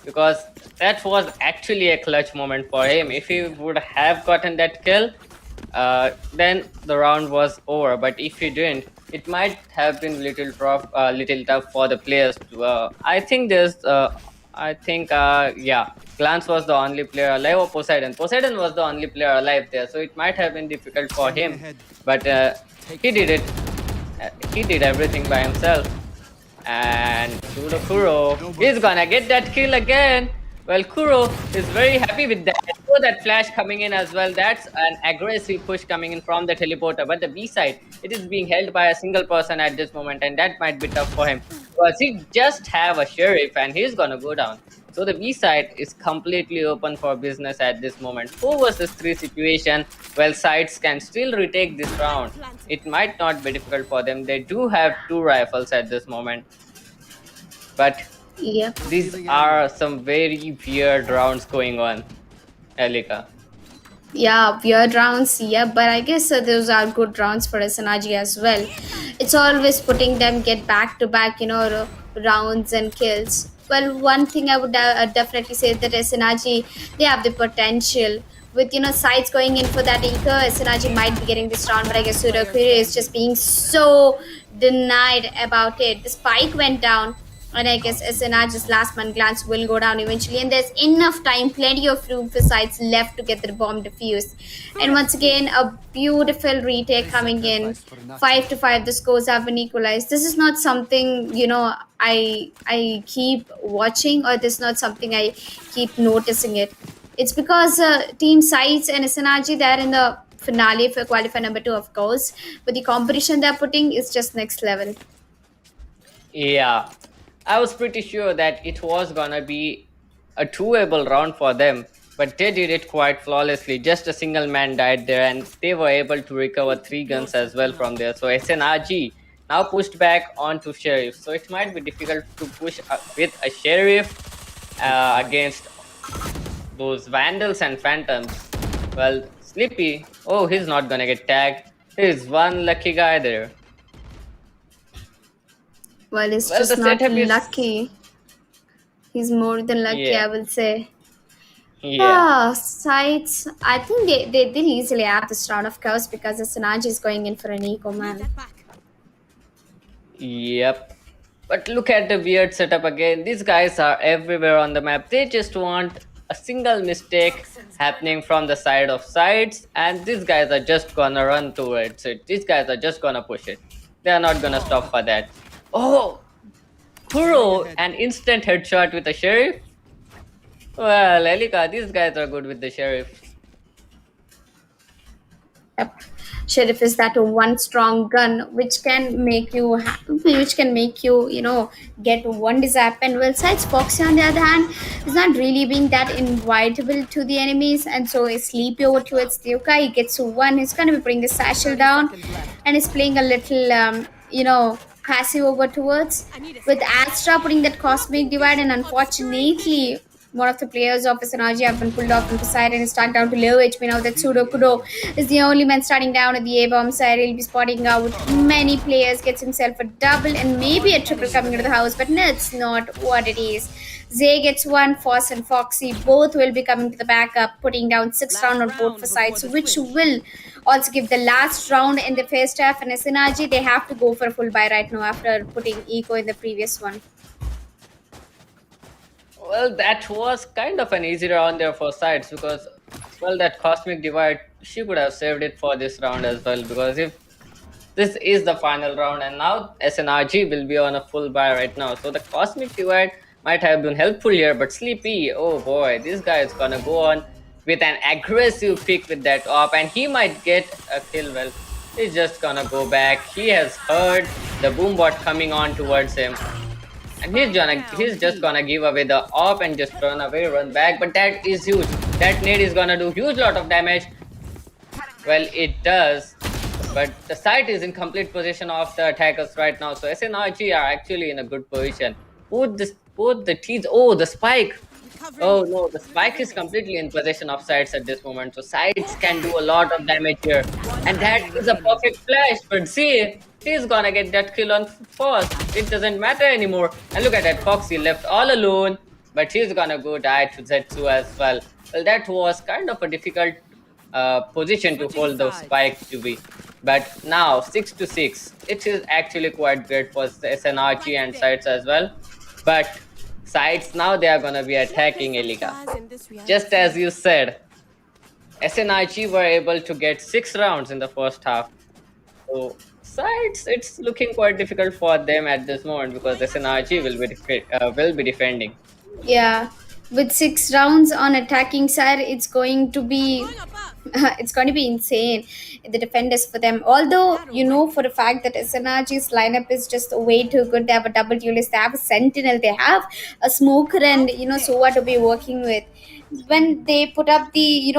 because that was actually a clutch moment for him. If he would have gotten that kill, then the round was over. But if he didn't, it might have been little tough for the players. I think Glance was the only player alive, or Poseidon. Poseidon was the only player alive there, so it might have been difficult for him. But he did it. He did everything by himself. And Kuro is gonna get that kill again. Well, Kuro is very happy with that. So that flash coming in as well. That's an aggressive push coming in from the teleporter. But the B side, it is being held by a single person at this moment, and that might be tough for him. Because he just have a sheriff and he's gonna go down. So the B side is completely open for business at this moment. 4 versus 3 situation. Well, sides can still retake this round. It might not be difficult for them. They do have 2 rifles at this moment. But Yep. these are some very weird rounds going on, Elika. Yeah, weird rounds, yeah, but I guess those are good rounds for SNRG as well. It's always putting them get back to back, rounds and kills. Well, one thing I would definitely say that SNRG, they have the potential. With sides going in for that eco, SNRG might be getting this round, but I guess Sudokuri is just being so denied about it. The spike went down, and I guess SNRG's last man glance will go down eventually. And there's enough time, plenty of room for sides left to get the bomb defused. And once again, a beautiful retake coming in. 5 to 5, the scores have been equalized. This is not something, I keep watching, or this is not something I keep noticing it. It's because Team Sides and SNRG, they're in the finale for qualifier number 2, of course. But the competition they're putting is just next level. Yeah, I was pretty sure that it was gonna be a two-able round for them, but they did it quite flawlessly. Just a single man died there, and they were able to recover 3 guns as well from there. So SNRG now pushed back onto Sheriff. So it might be difficult to push with a Sheriff against those Vandals and Phantoms. Well, Sleepy, oh, he's not gonna get tagged. He's one lucky guy there. Well, it's Well, just the not setup is- lucky. He's more than lucky, Yeah. I will say. Yeah. Sides. I think they'll easily have this round, of course, because SNRG is going in for an eco, man. Yep. But look at the weird setup again. These guys are everywhere on the map. They just want a single mistake happening from the side of sides, and these guys are just gonna run towards it. These guys are just gonna push it. They are not gonna stop for that. Oh! Kuro, an instant headshot with a Sheriff? Well, Elika, these guys are good with the Sheriff. Yep. Sheriff is that one strong gun which can make you get one zap. And well, sides Foxy on the other hand is not really being that invitable to the enemies, and so is Sleepy over towards Dyuka. He gets one. He's gonna be putting the satchel down, and is playing a little passive over towards, with Astra putting that cosmic divide, and unfortunately one of the players of SNRG have been pulled off from the side and is stuck down to low HP now. That Sudokuro is the only man starting down at the A-bomb side. He'll be spotting out many players, gets himself a double and maybe a triple coming into the house, but that's not what it is. Zay gets one, Foss and Foxy both will be coming to the backup, putting down 6 round on both for sides, which will also give the last round in the first half. And SNRG, they have to go for a full buy right now after putting eco in the previous one. Well, that was kind of an easy round there for sides, because, well, that Cosmic Divide, she could have saved it for this round as well, because if this is the final round and now SNRG will be on a full buy right now. So the Cosmic Divide might have been helpful here, but Sleepy, oh boy, this guy is gonna go on with an aggressive pick with that op, and he might get a kill. Well, he's just gonna go back. He has heard the boom bot coming on towards him, and he's just gonna give away the op and just run away, run back. But that is huge. That nade is gonna do huge lot of damage. Well, it does, but the site is in complete possession of the attackers right now. So SNRG are actually in a good position. Both the teams. Oh, the spike. Oh no, the spike is completely in possession of sides at this moment. So sides can do a lot of damage here, and that is a perfect flash. But see, he's gonna get that kill on first. It doesn't matter anymore. And look at that, Foxy left all alone, but he's gonna go die to Zetsu as well. Well, that was kind of a difficult position to hold the spike to be. But now 6 to 6, it is actually quite great for the SNRG and sides as well. But sides now they are gonna be attacking Elika. Just as you said, SNRG were able to get 6 rounds in the first half. So sides, it's looking quite difficult for them at this moment because SNRG will be defending. Yeah, with 6 rounds on attacking side, it's going to be it's going to be insane, the defenders for them. Although you know for a fact that SNRG's lineup is just way too good. They have a double duelist, they have a sentinel, they have a smoker, and Sova to be working with. When they put up the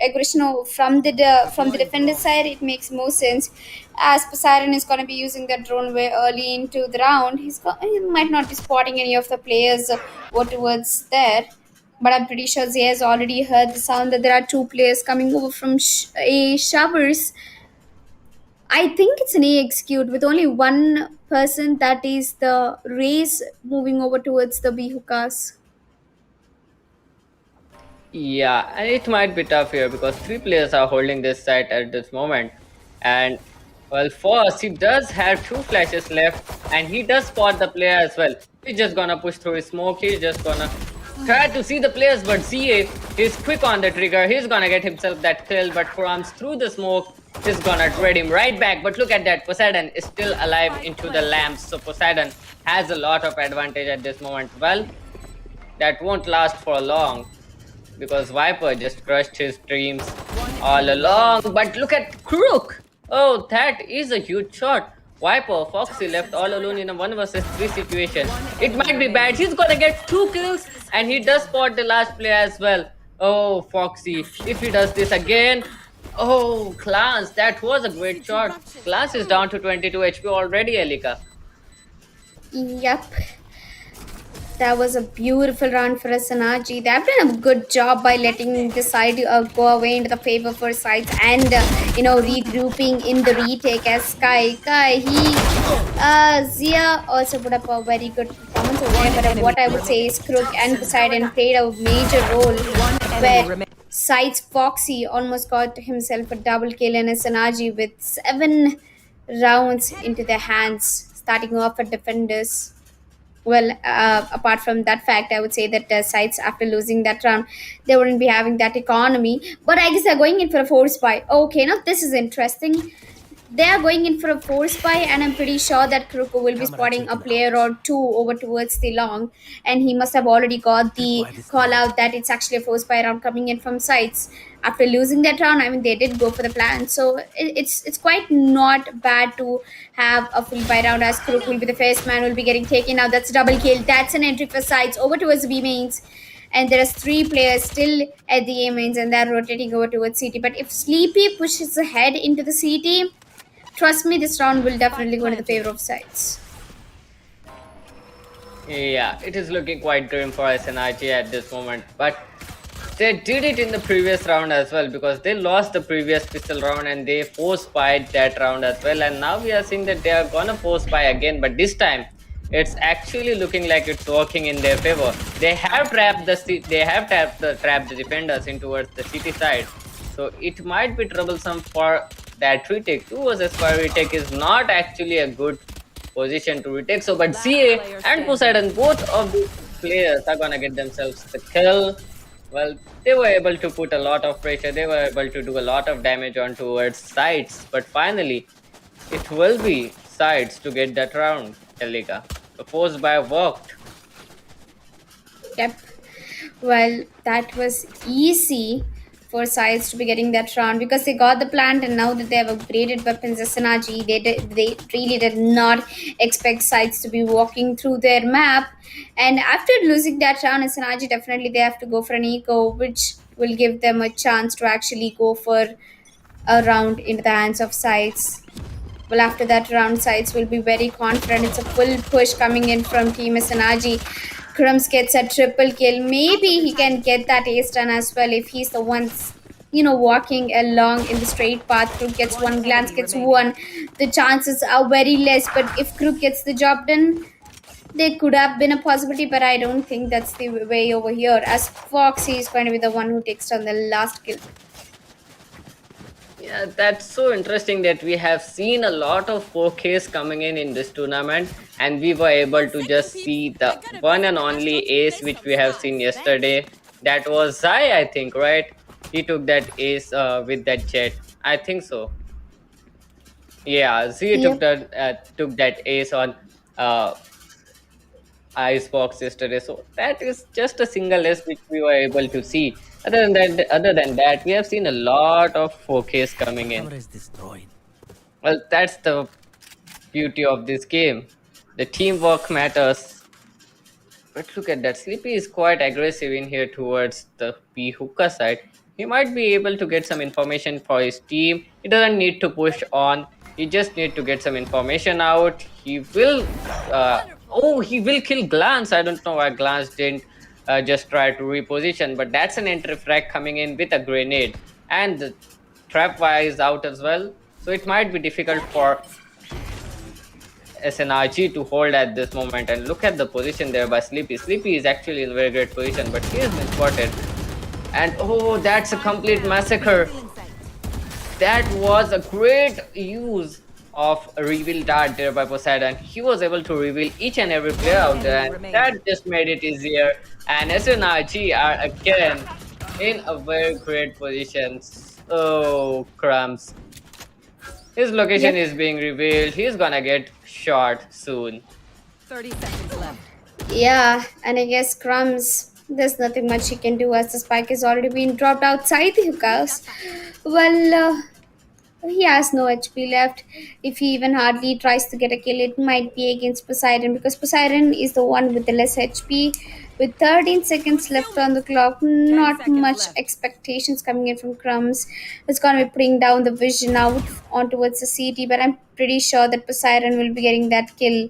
aggression from the defender side, it makes more sense. As Poseidon is going to be using that drone way early into the round, he might not be spotting any of the players go towards there. But I'm pretty sure Zia has already heard the sound that there are 2 players coming over from A showers. I think it's an A execute with only one person, that is the race moving over towards the B hookahs. Yeah, and it might be tough here because 3 players are holding this site at this moment. And well, first he does have 2 flashes left, and he does spot the player as well. He's just gonna push through his smoke. He's just gonna try to see the players, but CA is quick on the trigger. He's gonna get himself that kill, but Kurams through the smoke is gonna trade him right back. But look at that, Poseidon is still alive into the lamps, so Poseidon has a lot of advantage at this moment. Well, that won't last for long, because Viper just crushed his dreams all along. But look at Crook! Oh, that is a huge shot. Viper, Foxy left all alone in a 1 versus 3 situation. It might be bad. He's gonna get 2 kills, and he does spot the last player as well. Oh, Foxy, if he does this again. Oh, Clans, that was a great shot. Clans is down to 22 HP already, Elika. Yep. That was a beautiful round for SNRG. They have done a good job by letting the side go away into the favor for sides, and regrouping in the retake as Zia also put up a very good performance over there. But what I would say is Crook and Poseidon played a major role where sides Foxy almost got himself a double kill in SNRG with 7 rounds into their hands, starting off at defenders. Well, apart from that fact, I would say that sides after losing that round, they wouldn't be having that economy. But I guess they're going in for a force buy. Okay, now this is interesting. They are going in for a force buy, and I'm pretty sure that Kruko will be spotting a player or 2 over towards the long, and he must have already got the call out that it's actually a force buy round coming in from sides. After losing that round, I mean, they did go for the plan, so it's quite not bad to have a full buy round, as Kruk will be the first man, will be getting taken out. That's a double kill. That's an entry for sides over towards B mains. And there are 3 players still at the A mains, and they're rotating over towards CT. But if Sleepy pushes ahead into the CT, trust me, this round will definitely go in the favor of sides. Yeah, it is looking quite grim for SNRG at this moment, but they did it in the previous round as well, because they lost the previous pistol round and they force spied that round as well, and now we are seeing that they are gonna force spy again, but this time it's actually looking like it's working in their favor. They have trapped the defenders in towards the city side, so it might be troublesome for that retake. 2 versus 5 retake is not actually a good position to retake. So, but CA and Poseidon, both of these players are gonna get themselves the kill. Well, they were able to put a lot of pressure. They were able to do a lot of damage on towards sides. But finally, it will be sides to get that round, Elika. The force buy worked. Yep. Well, that was easy for sides to be getting that round because they got the plant, and now that they have upgraded weapons as synergy, they really did not expect sides to be walking through their map. And after losing that round as synergy, definitely they have to go for an eco, which will give them a chance to actually go for a round into the hands of sides. Well, after that round, sides will be very confident. It's a full push coming in from Team Sanaji. Crumbs gets a triple kill. Maybe he can get that ace done as well if he's the one, walking along in the straight path. Crook gets one glance, Enemy gets remaining. one. The chances are very less, but if Crook gets the job done, there could have been a possibility, but I don't think that's the way over here. As Foxy is going to be the one who takes down the last kill. Yeah, that's so interesting that we have seen a lot of 4Ks coming in this tournament, and we were able to just see the one and only ace which we have seen yesterday. That was Zai, I think, right? He took that ace with that jet. I think so. Yeah, Z Yep. took that ace on uh, Icebox yesterday. So that is just a single ace which we were able to see. Other than that, we have seen a lot of 4Ks coming in. Camera is destroyed. Well, that's the beauty of this game. The teamwork matters. But look at that. Sleepy is quite aggressive in here towards the P hookah side. He might be able to get some information for his team. He doesn't need to push on. He just need to get some information out. He will. He will kill Glance. I don't know why Glance didn't just try to reposition, but that's an entry frag coming in with a grenade. And the trap wire is out as well. So it might be difficult for SNRG to hold at this moment. And look at the position there by Sleepy. Sleepy is actually in a very great position, but he has been spotted. And oh, that's a complete massacre. That was a great use of a reveal dart there by Poseidon. He was able to reveal each and every player out there, and that just made it easier. And SNRG are again in a very great position. Oh, crumbs. His location Yep. is being revealed. He's gonna get shot soon. 30 seconds left. Yeah, and I guess Crumbs, there's nothing much he can do as the spike has already been dropped outside the hookahs. Well, he has no HP left. If he even hardly tries to get a kill, it might be against Poseidon because Poseidon is the one with the less HP. With 13 seconds left on the clock, not seconds much left. expectations coming in from Crumbs. It's gonna be putting down the vision out on towards the CT, but I'm pretty sure that Poseidon will be getting that kill.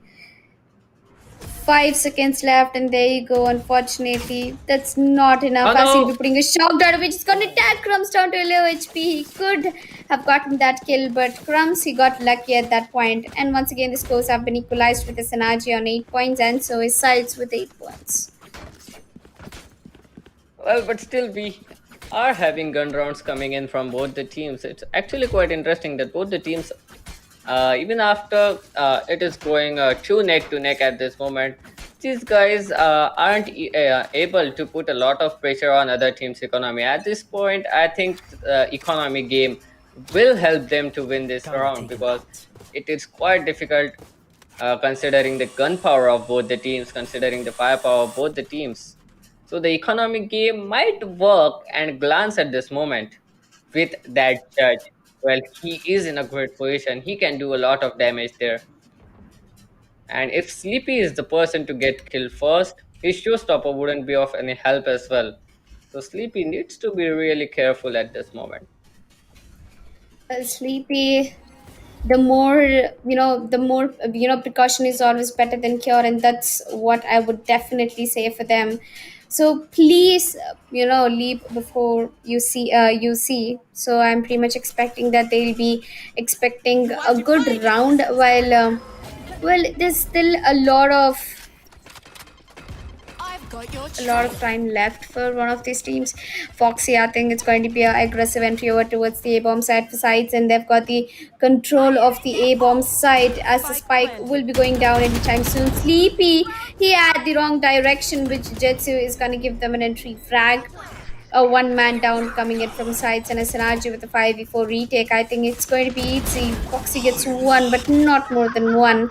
5 seconds left, and there you go. Unfortunately, that's not enough. Oh As he'll be no! putting a shock dart, which is going to tag Crumbs down to low HP. He could have gotten that kill, but Crumbs, he got lucky at that point. And once again, the scores have been equalized with the Synergy on 8 points, and so is Sides with 8 points. Well, but still, we are having gun rounds coming in from both the teams. It's actually quite interesting that both the teams, even after it is going two neck to neck at this moment, these guys aren't able to put a lot of pressure on other teams' economy. At this point, I think the economy game will help them to win this round because it is quite difficult considering the gunpowder of both the teams, considering the firepower of both the teams. So the economic game might work and glance at this moment with that judge. Well, he is in a great position. He can do a lot of damage there. And if Sleepy is the person to get killed first, his showstopper wouldn't be of any help as well. So Sleepy needs to be really careful at this moment. Well, Sleepy, the more precaution is always better than cure, and that's what I would definitely say for them. So please, leap before you see. So I'm pretty much expecting that they'll be expecting a good round. While well, there's still a lot of time left for one of these teams. Foxy, I think it's going to be an aggressive entry over towards the A bomb side for sides, and they've got the control of the A bomb side as the spike will be going down anytime soon. Sleepy, he had the wrong direction, which Jetsu is going to give them an entry frag. A one man down coming in from sides, and a Sanaji with a 5v4 retake. I think it's going to be easy. Foxy gets one, but not more than one.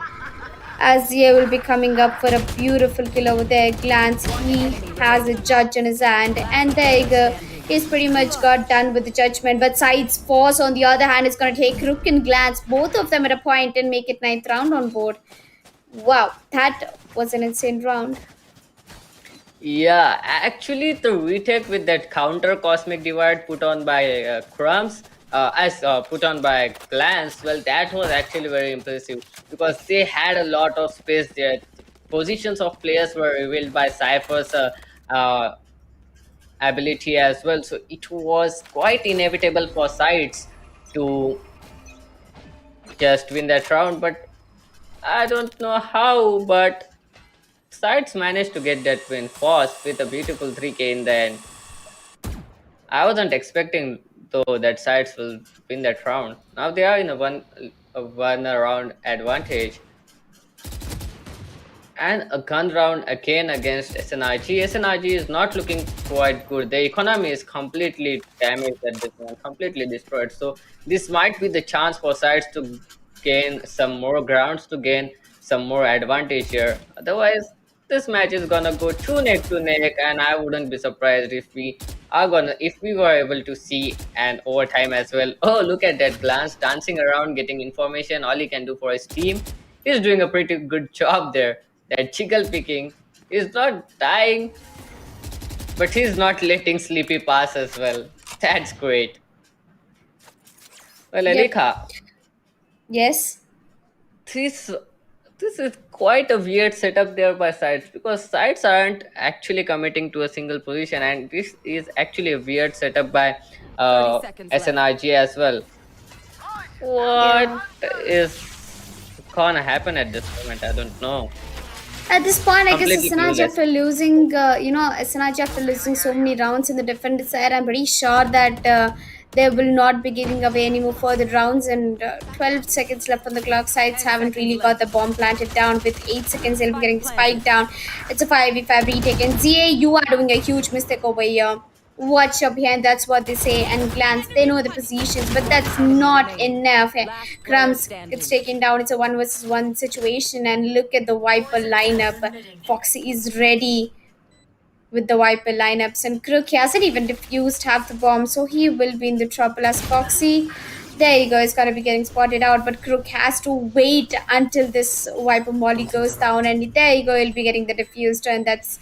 As Zia will be coming up for a beautiful kill over there. Glance, he has a judge in his hand, and there you go. He's pretty much got done with the judgment. But Sides Force, on the other hand, is going to take Rook and Glance, both of them at a point, and make it ninth round on board. Wow, that was an insane round. Yeah, actually, the retake with that counter cosmic divide put on by Crumbs, as put on by Glance, well, that was actually very impressive because they had a lot of space there. Positions of players were revealed by Cypher's uh, ability as well, so it was quite inevitable for sides to just win that round. But I don't know how, but sides managed to get that win fast with a beautiful 3K in the end. I wasn't expecting though that sides will win that round. Now they are in a one round advantage. And a gun round again against SNRG. SNRG is not looking quite good. The economy is completely damaged at this moment, completely destroyed. So this might be the chance for sides to gain some more grounds, to gain some more advantage here. Otherwise, this match is gonna go to neck, and I wouldn't be surprised if we were able to see an overtime as well. Oh, look at that Glance dancing around, getting information. All he can do for his team. He's doing a pretty good job there. That chickle picking is not dying, but he's not letting Sleepy pass as well. That's great. Well, Yep. Alika, Yes. this this is quite a weird setup there by sides because sides aren't actually committing to a single position, and this is actually a weird setup by 30 seconds left. SNRG as well. What Yeah. is gonna happen at this moment? I don't know. At this point, I guess Completely SNRG clueless. after losing, SNRG after losing so many rounds in the defender side, I'm pretty sure that they will not be giving away any more further rounds. And 12 seconds left on the clock. Sides 10 haven't seconds really got left. the bomb planted down. With 8 seconds, they'll be getting Spike the spike planted. down. It's a 5v5 retake. And ZA, you are doing a huge mistake over here. Watch your behind, that's what they say. And Glance, they know the positions, but 40 that's seconds not remaining. enough. Last player Crumbs gets standing. taken down. It's a one versus one situation. And look at the Viper lineup. Foxy is ready with the Viper lineups, and Crook hasn't even defused half the bomb, so he will be in the trouble as Foxy. There you go, he's gonna be getting spotted out, but Crook has to wait until this Viper Molly goes down, and there you go, he'll be getting the defused, and that's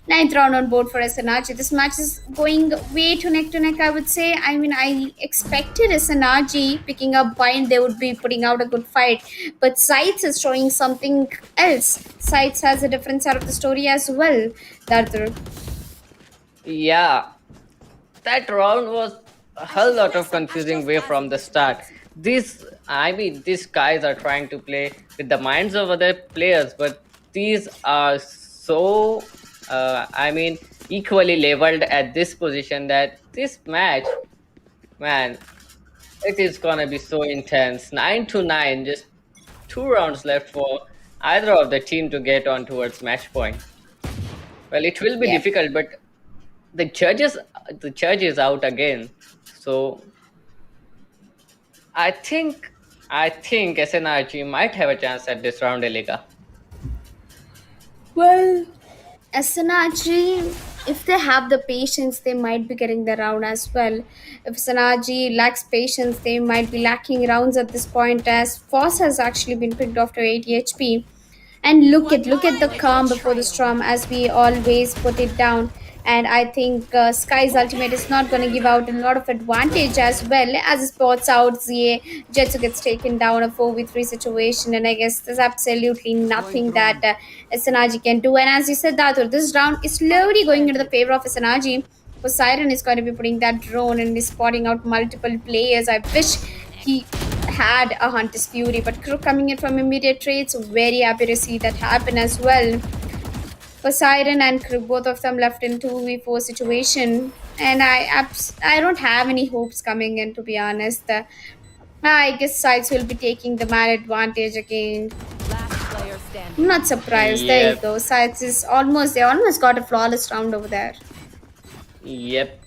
ninth round on board for SNRG. This match is going way to neck, I would say. I mean, I expected SNRG picking up Bind, they would be putting out a good fight. But Sides is showing something else. Sides has a different side of the story as well. Dardur. Yeah, that round was a hell lot of confusing way from the start. These guys are trying to play with the minds of other players, but these are so, equally leveled at this position that this match, man, it is gonna be so intense. 9-9, just 2 rounds left for either of the team to get on towards match point. Well, it will be Yeah. difficult, but the judges the judge is out again, so I think SNRG might have a chance at this round, Eliga. Well, SNRG, if they have the patience, they might be getting the round as well. If SNRG lacks patience, they might be lacking rounds at this point, as Foss has actually been picked after 80 HP. And look at the calm before the storm, as we always put it down. And I think Sky's ultimate is not going to give out a lot of advantage, as well as it spots out ZA. Jetsu gets taken down, a 4v3 situation, and I guess there's absolutely nothing that SNRG can do. And as you said, Datur, this round is Spike slowly going into the planted. favor of SNRG. Poseidon is going to be putting that drone and is spotting out multiple players. I wish he had a Hunter's Fury, but Crook coming in from immediate trades, very happy to see that happen as well. Poseidon and Crook, both of them left in 2v4 situation, and I don't have any hopes coming in, to be honest. I guess sides will be taking the man advantage again. Last player I'm standing. not surprised. There you Yep, go. Sides is almost, they almost got a flawless round over there. yep.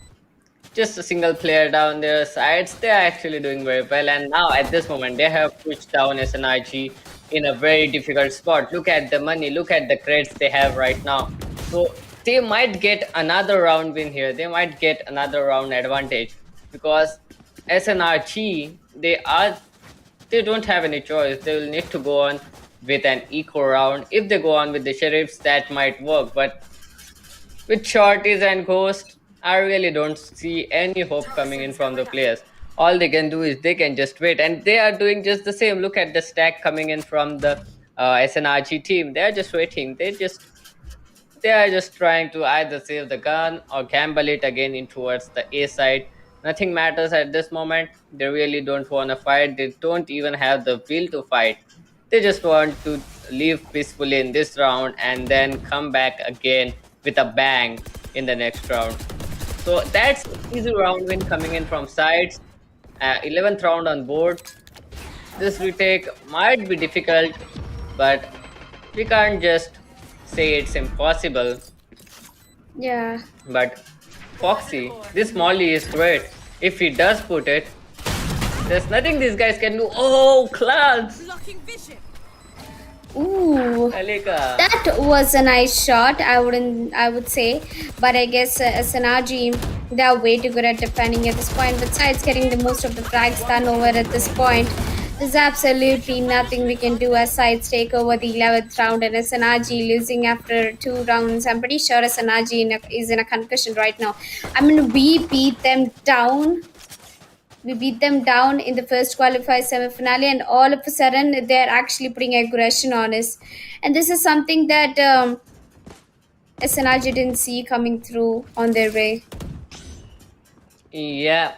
Just a single player down their sides. They're actually doing very well, and now at this moment they have pushed down SNRG in a very difficult spot. Look at the money, look at the credits they have right now. So they might get another round win here. They might get another round advantage because SNRG, they don't have any choice. They will need to go on with an eco round. If they go on with the sheriffs, that might work. But with shorties and ghosts, I really don't see any hope coming in from the players. All they can do is they can just wait, and they are doing just the same. Look at the stack coming in from the SNRG team. They are just waiting. They are just trying to either save the gun or gamble it again in towards the A side. Nothing matters at this moment. They really don't want to fight. They don't even have the will to fight. They just want to live peacefully in this round and then come back again with a bang in the next round. So that's easy round win coming in from sides. 11th round on board. This retake might be difficult, but we can't just say it's impossible. Yeah. But Foxy, this Molly is great. If he does put it, there's nothing these guys can do. Oh, Clouds! Blocking vision. Ooh. Alika. That was a nice shot, I would say. But I guess SNRG, they are way too good at defending at this point. Besides getting the most of the frags done over at this point, there's absolutely nothing we can do as sides take over the 11th round and SNRG losing after 2 rounds. I'm pretty sure SNRG is in a concussion right now. I mean, we beat them down in the first qualifier semi-finale, and all of a sudden they're actually putting aggression on us, and this is something that SNRG didn't see coming through on their way. Yeah.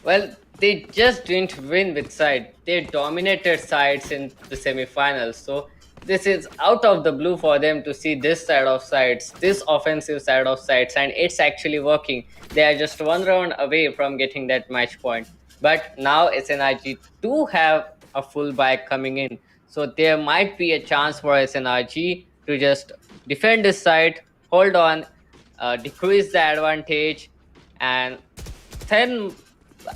Well, they just didn't win with side. They dominated sides in the semifinals. So this is out of the blue for them to see this side of sides, this offensive side of sides, and it's actually working. They are just 1 round away from getting that match point. But now SNRG do have a full bike coming in. So there might be a chance for SNRG to just defend this side, hold on, decrease the advantage, and then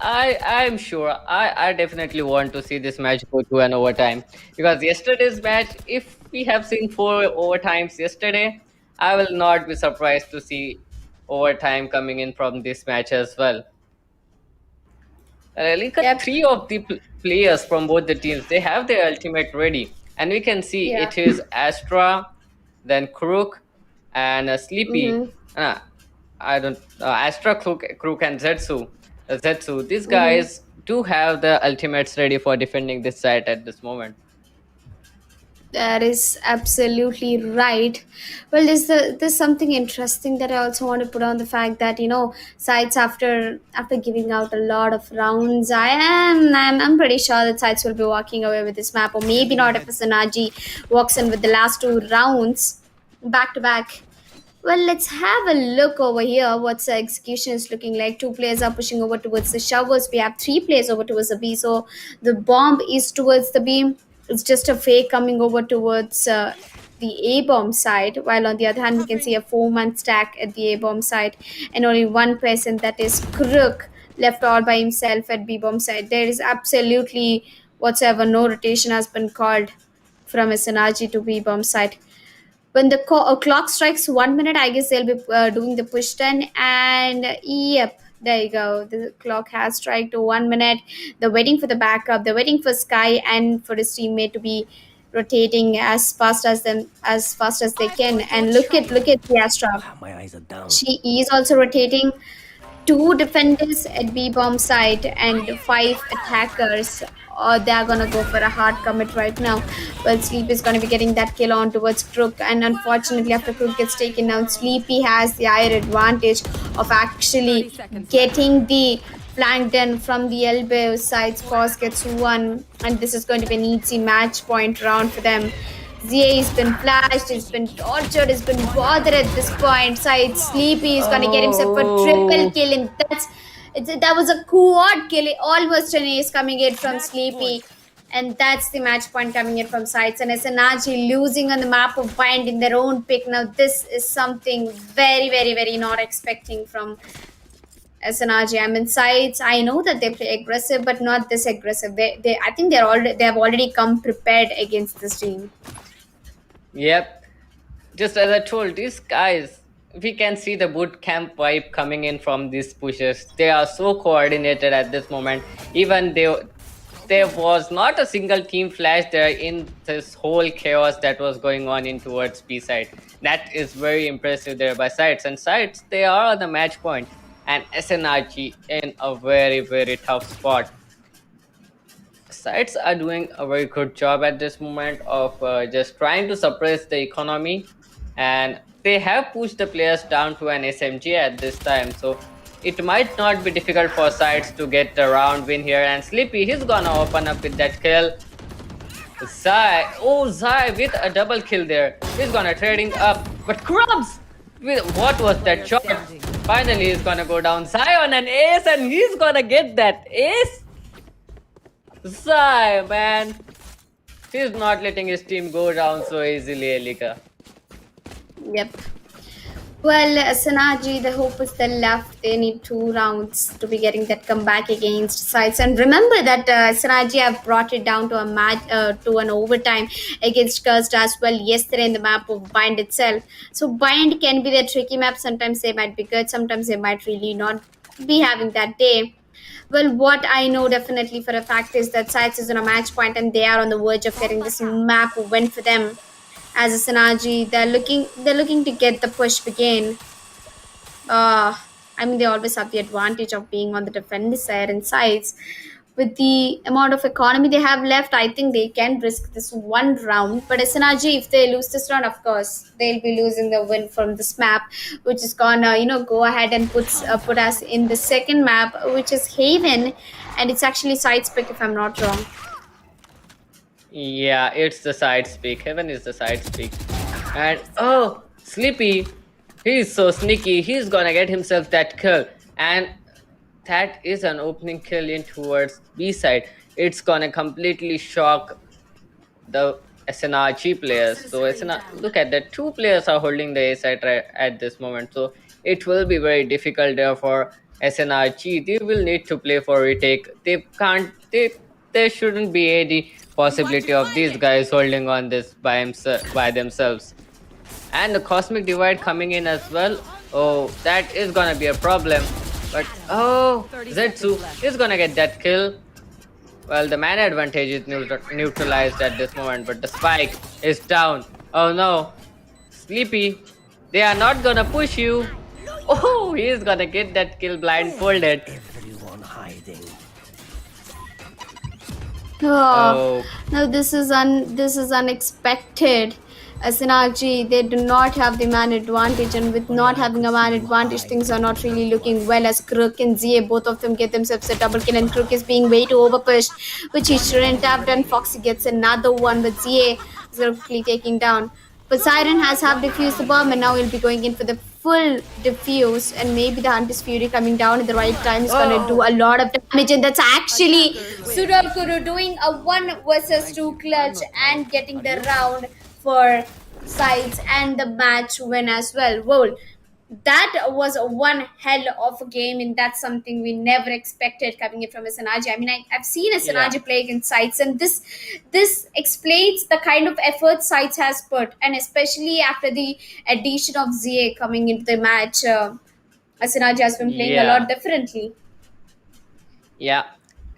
I'm sure I definitely want to see this match go to an overtime, because yesterday's match, if we have seen 4 overtimes yesterday, I will not be surprised to see overtime coming in from this match as well. Look at Yep. 3 of the players from both the teams. They have their ultimate ready, and we can see Yeah. it is Astra, then Crook, and Sleepy. Mhm. I don't Astra, Crook, and Zetsu. Zetsu. These guys do have the ultimates ready for defending this site at this moment. That is absolutely right. Well, there's something interesting that I also want to put on the fact that sites after giving out a lot of rounds, I'm pretty sure that sites will be walking away with this map, or maybe not if Sanaji walks in with the last 2 rounds back to back. Well, let's have a look over here. What's the execution is looking like? 2 players are pushing over towards the showers. We have 3 players over towards the B. So the bomb is towards the B. It's just a fake coming over towards the A bomb side. While on the other hand, we can see a 4-man stack at the A bomb side, and only one person, that is Crook, left all by himself at B bomb side. There is absolutely whatsoever no rotation has been called from SNRG to B bomb side. When the clock strikes 1 minute, I guess they'll be doing the push 10, and yep, there you go, the clock has struck to 1 minute. They're waiting for the backup, they're waiting for Sky and for his teammate to be rotating as fast as they can. And look at the Astra, My eyes are down. she is also rotating. 2 defenders at B bomb side and 5 attackers. They're gonna go for a hard commit right now. Well, Sleep is gonna be getting that kill on towards Crook, and unfortunately, after Crook gets taken out, Sleepy has the higher advantage of actually 30 seconds getting the flank done from the elbow side. Force gets 1, and this is going to be an easy match point round for them. ZA has been flashed, he's been tortured, he's been bothered at this point. Side Sleepy is gonna get himself a triple kill, and that was a quad kill. Almost an ace coming in from Sleepy. And that's the match point coming in from sides. And SNRG losing on the map of Bind in their own pick. Now, this is something very, very, very not expecting from SNRG. I mean, sides. I know that they play aggressive, but not this aggressive. I think they have already come prepared against this team. Yep. Just as I told these guys, we can see the boot camp vibe coming in from these pushers. They are so coordinated at this moment. Even there was not a single team flash there in this whole chaos that was going on in towards B side. That is very impressive there by Sides. And Sides, they are on the match point, and SNRG in a very, very tough spot. Sites are doing a very good job at this moment of just trying to suppress the economy, and they have pushed the players down to an SMG at this time, so it might not be difficult for Sides to get the round win here. And Sleepy, he's gonna open up with that kill. Zai with a double kill there. He's gonna trading up, but Krubs with what was that shot? Finally, he's gonna go down. Zai on an ace, and he's gonna get that ace. Zai, man. He's not letting his team go down so easily, Elika. Yep. Well, SNRG, the hope is still left. They need 2 rounds to be getting that comeback against Sides. And remember that SNRG have brought it down to a match, to an overtime against Cursed as well yesterday in the map of Bind itself. So Bind can be the tricky map. Sometimes they might be good, sometimes they might really not be having that day. Well, what I know definitely for a fact is that Sides is on a match point and they are on the verge of getting this map win for them. As a synergy, they're looking to get the push begin. I mean, they always have the advantage of being on the defensive side and Sides. With the amount of economy they have left, I think they can risk this 1 round. But SNRG, if they lose this round, of course, they'll be losing the win from this map, which is gonna, go ahead and put us in the second map, which is Haven, and it's actually Sides pick if I'm not wrong. Yeah, it's the side speak. Heaven is the side speak. And oh, Sleepy, he's so sneaky. He's gonna get himself that kill. And that is an opening kill in towards B side. It's gonna completely shock the SNRG players. So look at that, 2 players are holding the A side right at this moment. So it will be very difficult there for SNRG. They will need to play for retake. They can't. There shouldn't be any possibility of these guys holding on this by themselves. And the cosmic divide coming in as well. Oh, that is gonna be a problem. But oh, Zetsu is gonna get that kill. Well, the mana advantage is neutralized at this moment, but the spike is down. Oh no, Sleepy, they are not gonna push you. Oh, he is gonna get that kill blindfolded. Everyone hiding. Oh, no, this is unexpected. SNRG, they do not have the man advantage, and with not having a man advantage, things are not really looking well. As Crook and ZA, both of them get themselves a double kill, and Crook is being way too overpushed, which he shouldn't have done. Foxy gets another one, but ZA is quickly taking down. Poseidon has half defused the bomb, and now he'll be going in for the full defuse, and maybe the Hunter's Fury coming down at the right time is gonna do a lot of damage, and that's actually Sudokuru doing a 1 versus 2 clutch and getting the round for Sides and the match win as well. Whoa, that was one hell of a game, and that's something we never expected coming in from SNRG. I mean, I've seen SNRG play against Sides, and this explains the kind of effort Sides has put, and especially after the addition of ZA coming into the match, SNRG has been playing a lot differently. Yeah.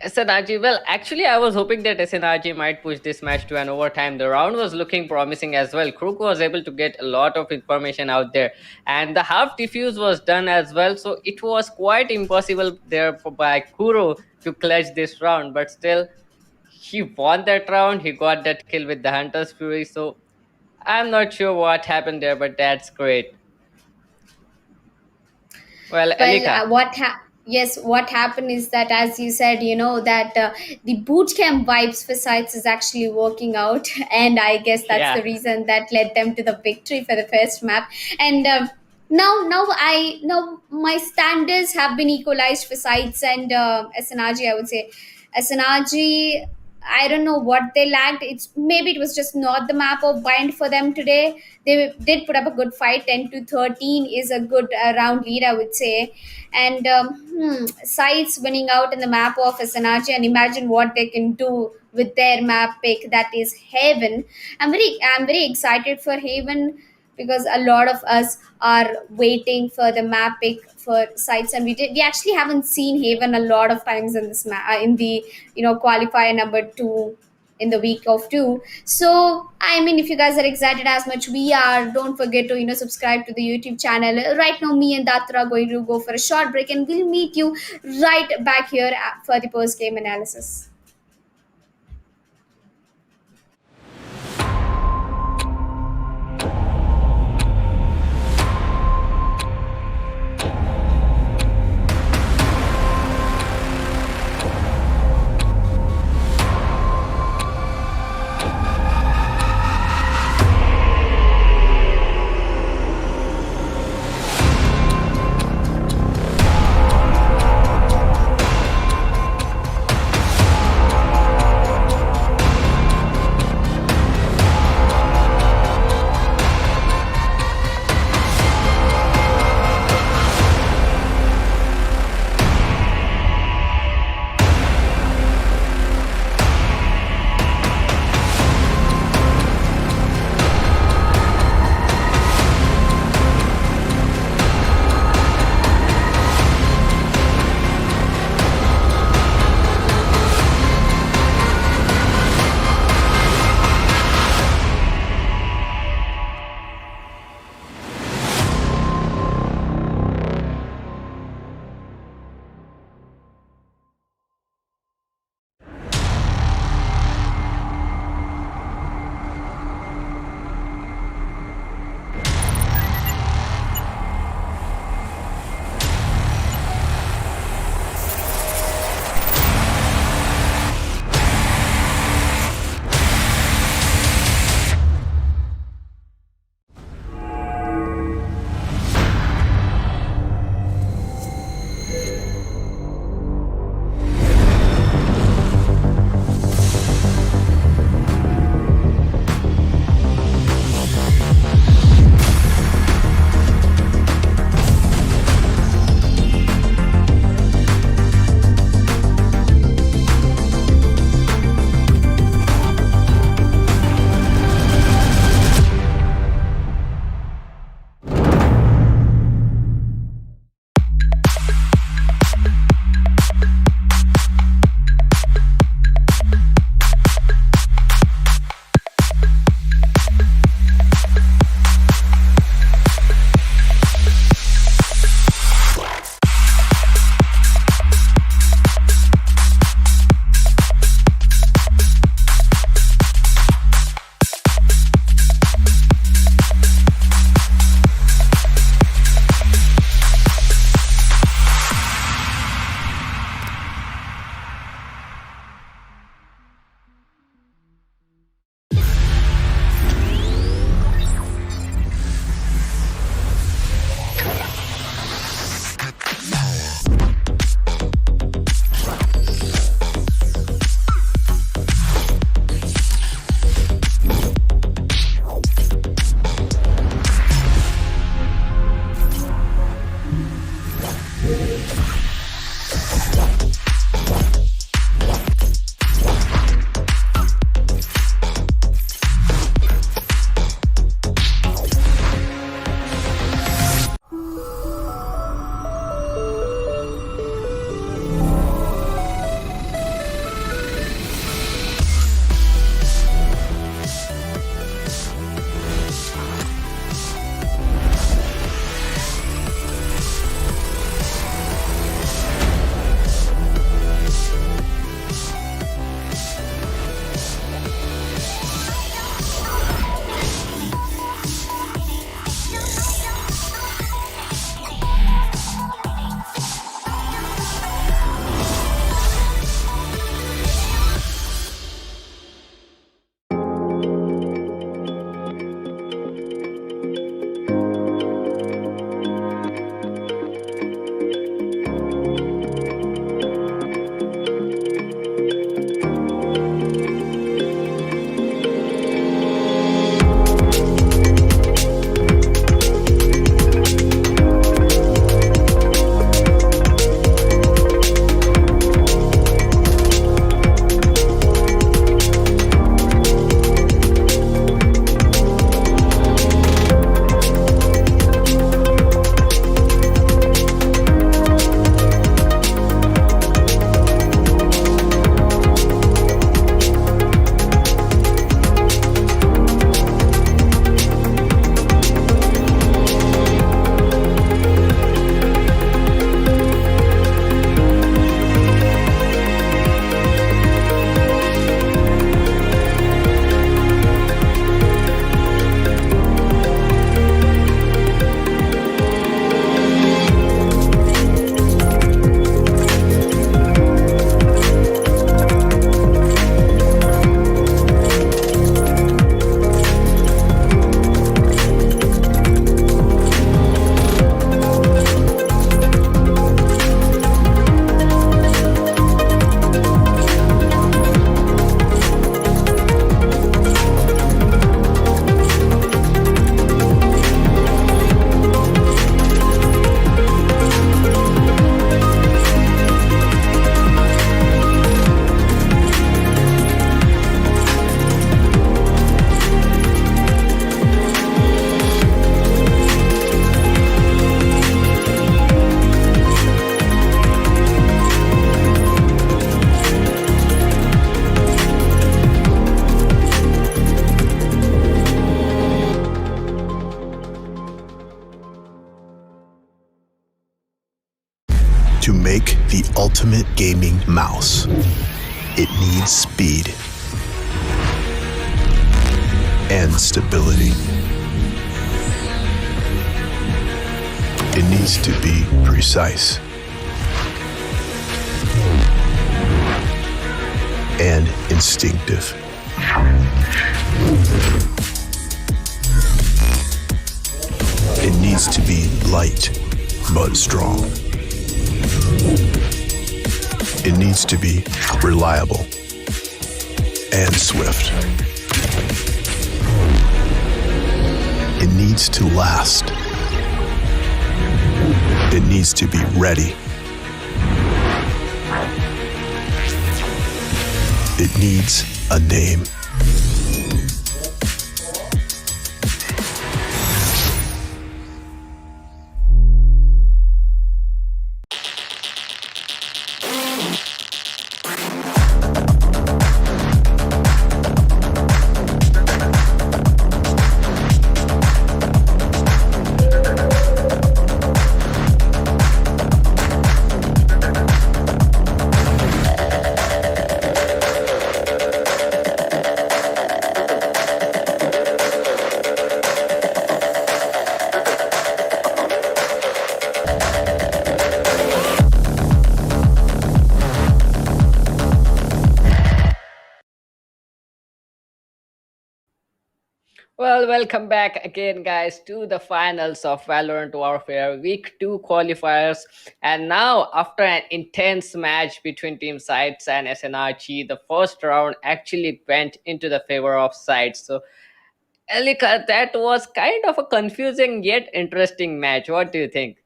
SNRG, well, actually, I was hoping that SNRG might push this match to an overtime. The round was looking promising as well. Crook was able to get a lot of information out there, and the half defuse was done as well. So it was quite impossible there by Kuro to clutch this round, but still, he won that round. He got that kill with the Hunter's Fury. So I'm not sure what happened there, but that's great. Well, Alika. What happened is that, as you said, that the boot camp vibes for Sides is actually working out, and I guess that's the reason that led them to the victory for the first map. And now my standards have been equalized for Sides and SNRG. I would say SNRG I don't know what they lacked. It's maybe it was just not the map of bind for them today. They did put up a good fight. 10-13 is a good round lead, I would say. And Sides winning out in the map of SNRG, and imagine what they can do with their map pick, that is Haven. I'm very excited for Haven because a lot of us are waiting for the map pick for sites, and we actually haven't seen Haven a lot of times in this in the qualifier number 2 in the week of 2. So I mean, if you guys are excited as much we are, don't forget to subscribe to the YouTube channel. Right now me and Datra are going to go for a short break, and we'll meet you right back here for the post game analysis. ultimate gaming mouse. It needs speed and stability. It needs to be precise and instinctive. It needs to be light but strong. It needs to be reliable and swift. It needs to last. It needs to be ready. It needs a name. Well, welcome back again, guys, to the finals of Valorant Warfare Week 2 qualifiers. And now, after an intense match between Team Sides and SNRG, the first round actually went into the favor of Sides. So, Elika, that was kind of a confusing yet interesting match. What do you think?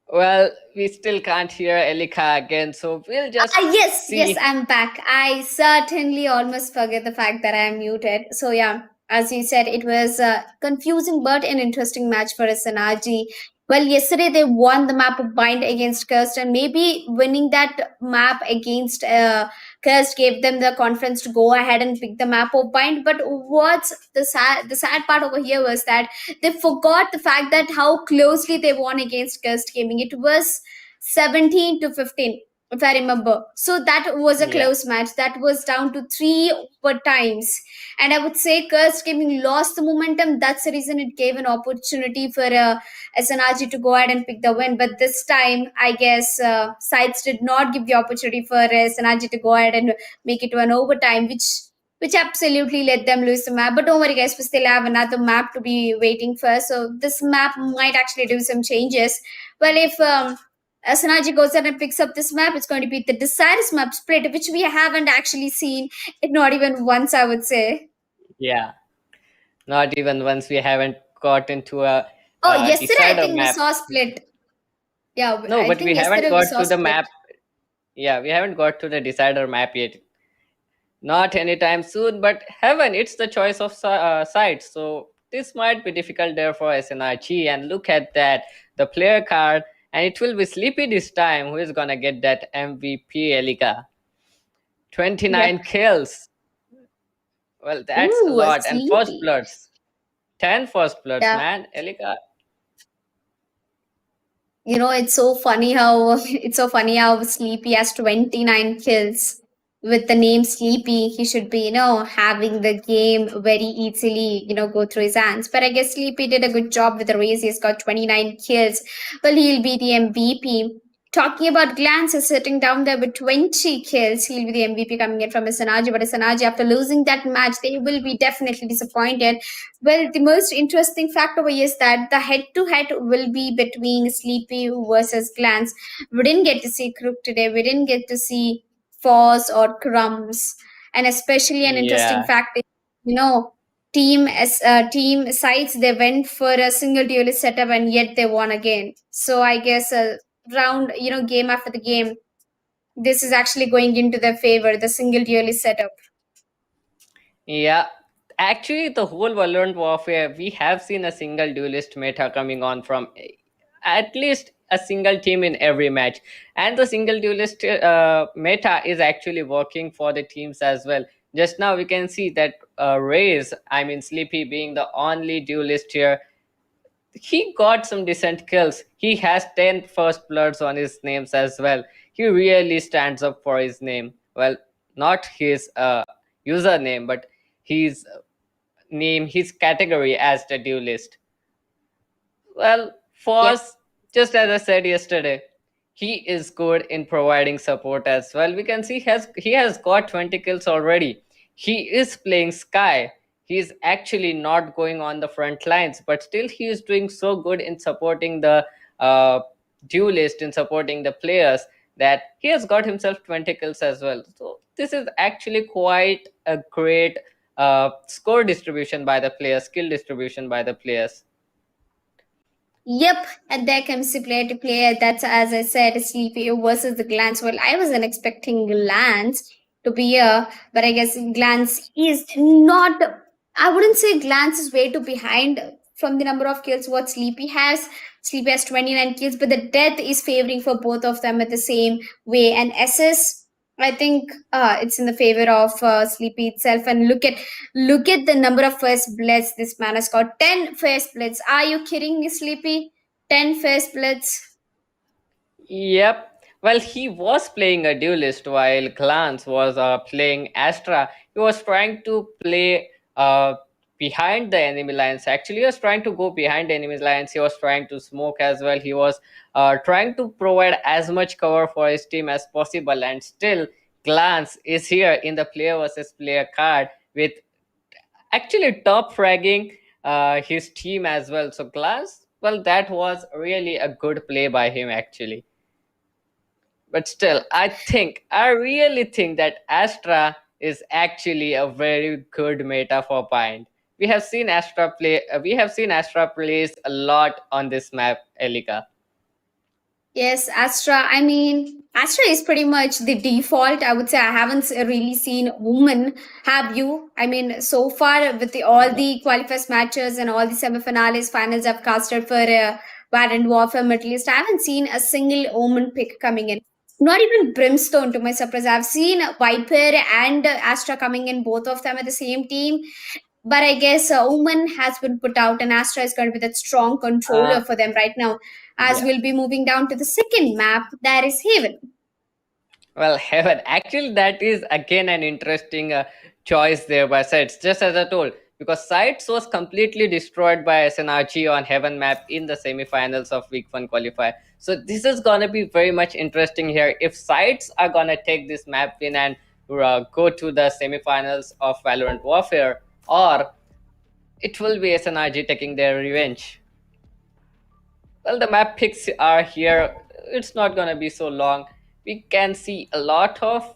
Well, we still can't hear Elika again, so we'll just Yes, see. yes, I'm back. I certainly almost forget the fact that I'm muted. So yeah, as you said, it was a confusing but an interesting match for SNRG. Well, yesterday they won the map of Bind against Cursed, and maybe winning that map against Cursed gave them the confidence to go ahead and pick the map of Bind. But what's the sad part over here was that they forgot the fact that how closely they won against Cursed Gaming. It was 17 to 15, if I remember. So that was a Yeah. close match. That was down to 3 overtimes. And I would say Cursed Gaming lost the momentum. That's the reason it gave an opportunity for SNRG to go ahead and pick the win. But this time, I guess Sides did not give the opportunity for SNRG to go ahead and make it to an overtime, which absolutely let them lose the map. But don't worry, guys, we still have another map to be waiting for. So this map might actually do some changes. Well, if SNRG goes ahead and picks up this map, it's going to be the Deciris map split, which we haven't actually seen it not even once, I would say. Yeah. Not even once we haven't got into a Yesterday I decider think we map. saw split. Yeah, No, I but think we haven't yesterday we got saw to the split. map. Yeah, we haven't got to the decider map yet. Not anytime soon, but heaven, it's the choice of sides. So this might be difficult there for SNRG. And look at that, the player card, and it will be Sleepy this time. Who is gonna get that MVP, Elika? 29 Yep. kills. Well, that's a Ooh, lot. And first Sleepy. bloods. 10 first bloods, Yeah. man. Elika. You know, it's so funny how Sleepy has 29 kills. With the name Sleepy, he should be, having the game very easily, go through his hands. But I guess Sleepy did a good job with the race. He's got 29 kills. Well, he'll be the MVP. Talking about Glance is sitting down there with 20 kills. He'll be the MVP coming in from SNRG. But SNRG, after losing that match, they will be definitely disappointed. Well, the most interesting fact over here is that the head-to-head will be between Sleepy versus Glance. We didn't get to see Crook today. We didn't get to see Foz or Crumbs. And especially an interesting Yeah. fact is, team sides, they went for a single duelist setup and yet they won again. So I guess round, game after the game, this is actually going into their favor, the single duelist setup. Yeah, actually, the whole Valorant Warfare, we have seen a single duelist meta coming on from at least a single team in every match. And the single duelist meta is actually working for the teams as well. Just now we can see that Sleepy being the only duelist here, he got some decent kills. He has 10 first bloods on his names as well. He really stands up for his name. Well, not his username, but his name, his category as the duelist. Well, Foss, just as I said yesterday, he is good in providing support as well. We can see he has got 20 kills already. He is playing Sky. He is actually not going on the front lines, but still he is doing so good in supporting the duelist, in supporting the players, that he has got himself 20 kills as well. So this is actually quite a great score distribution by the players, skill distribution by the players. Yep, and there comes the player to player. That's, as I said, Sleepy versus the Glance. Well, I wasn't expecting Glance to be here, but I guess Glance is not. I wouldn't say Glance is way too behind from the number of kills what Sleepy has. Sleepy has 29 kills, but the death is favoring for both of them at the same way. And SS, I think it's in the favor of Sleepy itself. And look at the number of first bloods this man has got. 10 first bloods. Are you kidding me, Sleepy? 10 first bloods. Yep. Well, he was playing a duelist while Glance was playing Astra. He was trying to play behind the enemy lines. Actually, he was trying to go behind the enemy lines. He was trying to smoke as well. He was trying to provide as much cover for his team as possible. And still, Glance is here in the player versus player card with actually top fragging his team as well. So Glance, well, that was really a good play by him actually. But still, I really think that Astra is actually a very good meta for Bind. We have seen Astra plays a lot on this map, Elika. Yes, Astra. I mean, Astra is pretty much the default. I would say I haven't really seen women. Have you? I mean, so far with all the qualifiers matches and all the semifinals, finals I've casted for Valorant Warfare Middle East, I haven't seen a single Omen pick coming in. Not even Brimstone, to my surprise. I've seen Viper and Astra coming in, both of them at the same team. But I guess Omen has been put out, and Astra is going to be that strong controller for them right now. As we'll be moving down to the second map, that is Haven. Well, Heaven, actually, that is again an interesting choice there by Sites, just as I told, because Sites was completely destroyed by SNRG on Heaven map in the semifinals of Week 1 qualifier. So this is gonna be very much interesting here. If Sites are gonna take this map win and go to the semifinals of Valorant Warfare, or it will be SNRG taking their revenge. Well, the map picks are here. It's not gonna be so long. We can see a lot of,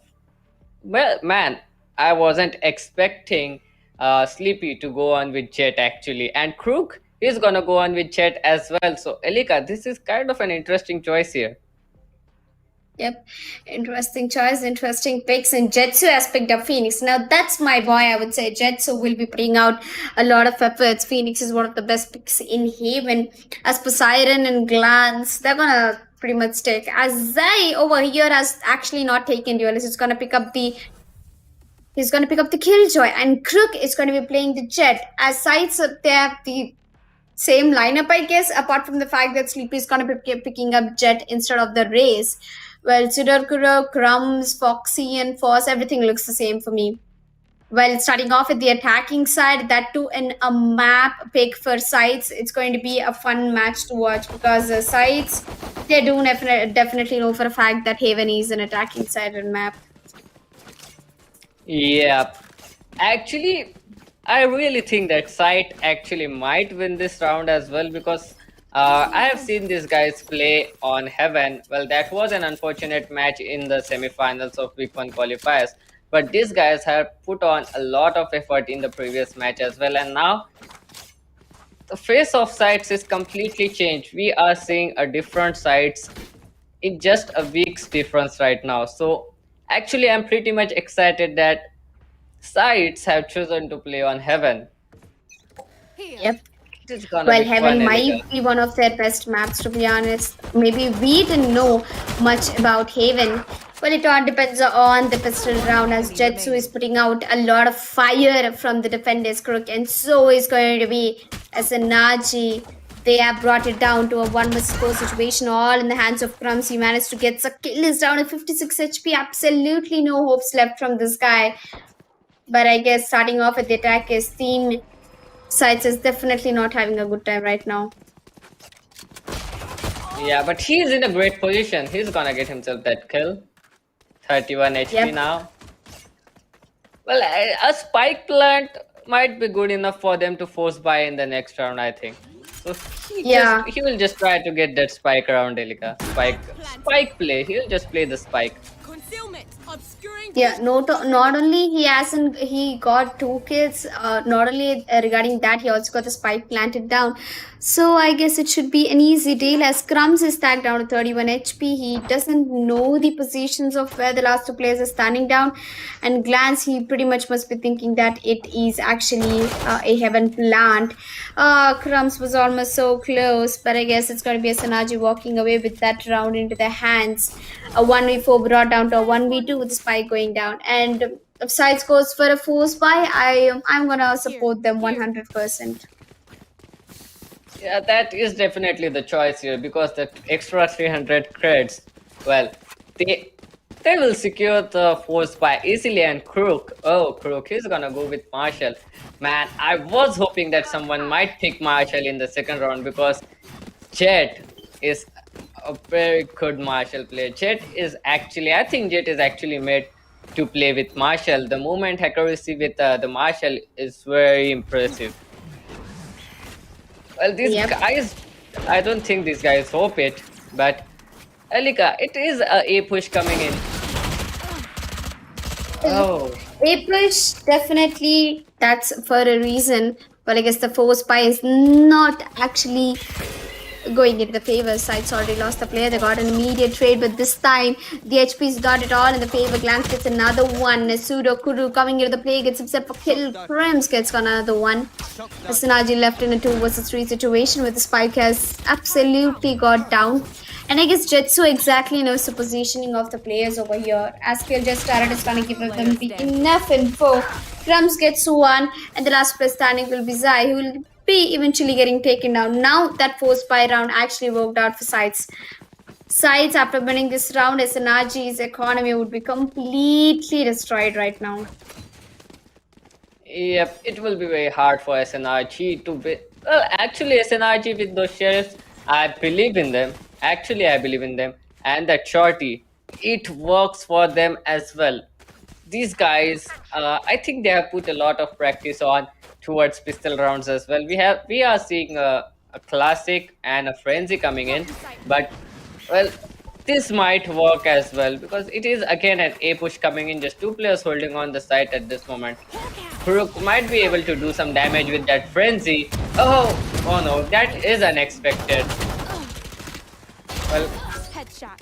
well, man, I wasn't expecting Sleepy to go on with Jet actually, and Crook is gonna go on with Jet as well. So Elika, this is kind of an interesting choice here. Yep, interesting choice, interesting picks. And Jetsu has picked up Phoenix. Now that's my boy, I would say. Jetsu will be putting out a lot of efforts. Phoenix is one of the best picks in Haven. As Poseidon and Glance, they're gonna pretty much take. Azai over here has actually not taken duelist. He's gonna pick up the Killjoy, and Crook is going to be playing the Jet. As sides, they have the same lineup, I guess, apart from the fact that Sleepy is going to be picking up Jet instead of the Rays. Well, Sudorkuro, Crumbs, Foxy, and Foss, everything looks the same for me. Well, starting off at the attacking side, that too in a map pick for sides, it's going to be a fun match to watch, because the sides, they do definitely know for a fact that Haven is an attacking side and map. Yeah, actually, I really think that Sight actually might win this round as well, because I have seen these guys play on Heaven. Well, that was an unfortunate match in the semifinals of Week 1 qualifiers, but these guys have put on a lot of effort in the previous match as well, and now the face of Sights is completely changed. We are seeing a different Sights in just a week's difference right now. So actually, I'm pretty much excited that Sides have chosen to play on Heaven. Yep. It's gonna Well, be Heaven fun, might Elika. be one of their best maps, to be honest. Maybe we didn't know much about Haven. Well, it all depends on the pistol round, as Jetsu is putting out a lot of fire from the defender's crook, and so is going to be Asanaji. They have brought it down to a 1 vs 4 situation, all in the hands of Crumbs. He managed to get a kill. Is down at 56 HP. Absolutely no hopes left from this guy. But I guess starting off at the attack, his team Sides is definitely not having a good time right now. Yeah, but he's in a great position. He's gonna get himself that kill. 31 HP Yep. now. Well, a spike plant might be good enough for them to force buy in the next round, I think. So he will just try to get that spike around Delica. Spike play. He'll just play the spike. Concealment, obscuring. Yeah, not only he got 2 kills. Not only regarding that, he also got the spike planted down. So I guess it should be an easy deal, as Crumbs is tagged down to 31 HP. He doesn't know the positions of where the last 2 players are standing down, and glance, he pretty much must be thinking that it is actually a heaven plant. Crumbs was almost so close, but I guess it's going to be a Sanaji walking away with that round into their hands. A 1v4 brought down to a 1v2 with the spike going down, and if Sides goes for a force buy, I'm gonna support them 100%. Yeah, that is definitely the choice here, because the extra 300 creds, well, they will secure the force buy easily. And Crook, he's gonna go with Marshall. Man, I was hoping that someone might pick Marshall in the second round, because Jet is a very good Marshall player. I think Jet is actually made to play with Marshall. The movement accuracy with the Marshall is very impressive. Well, these guys, I don't think these guys hope it, but Alika, it is a push coming in. Oh. A push, definitely, that's for a reason. But I guess the force buy is not actually going in the favor. Sides already lost the player. They got an immediate trade, but this time the HP's not at all in the favor. Glance gets another one. Pseudo Kuru coming into the play, gets himself a kill. Prims gets another one. Asanaji left in a 2 vs 3 situation where the spike has absolutely got down. And I guess Jetsu exactly knows the positioning of the players over here. As Kill just started, is going to give them enough info. Crumbs gets 1, and the last player standing will be Zai, who will be eventually getting taken down. Now that force buy round actually worked out for Sides. Sides, after winning this round, SNRG's economy would be completely destroyed right now. Yep, it will be very hard for SNRG to be. Well, actually, SNRG with those sheriffs, I believe in them. Actually, I believe in them. And that shorty, it works for them as well. These guys, I think they have put a lot of practice on towards pistol rounds as well. We are seeing a classic and a frenzy coming in, but well, this might work as well, because it is again an A push coming in. Just 2 players holding on the site at this moment. Crook might be able to do some damage with that frenzy. Oh no, that is unexpected.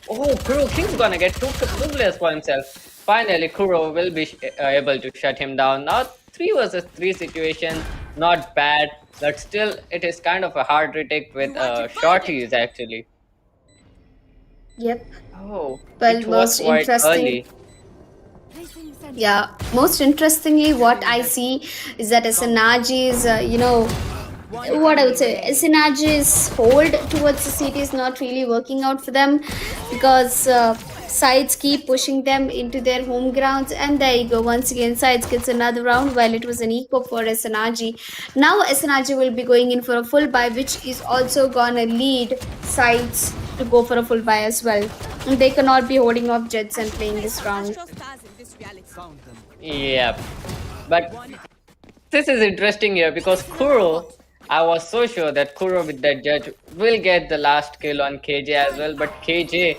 Well, Crook, he's gonna get 2 players for himself. Finally, Kuro will be able to shut him down. Now 3 vs 3 situation, not bad, but still it is kind of a hard retake with shorties actually. Yep. Oh, well, it was most quite interesting. early. Yeah, most interestingly, what I see is that SNRG's, what I would say, SNRG's hold towards the city is not really working out for them, because Sides keep pushing them into their home grounds, and there you go. Once again, Sides gets another round, while it was an eco for SNRG. Now SNRG will be going in for a full buy, which is also gonna lead Sides to go for a full buy as well. And they cannot be holding off Jets and playing this round. Yeah, but this is interesting here, because Kuro, I was so sure that Kuro with that judge will get the last kill on KJ as well, but KJ,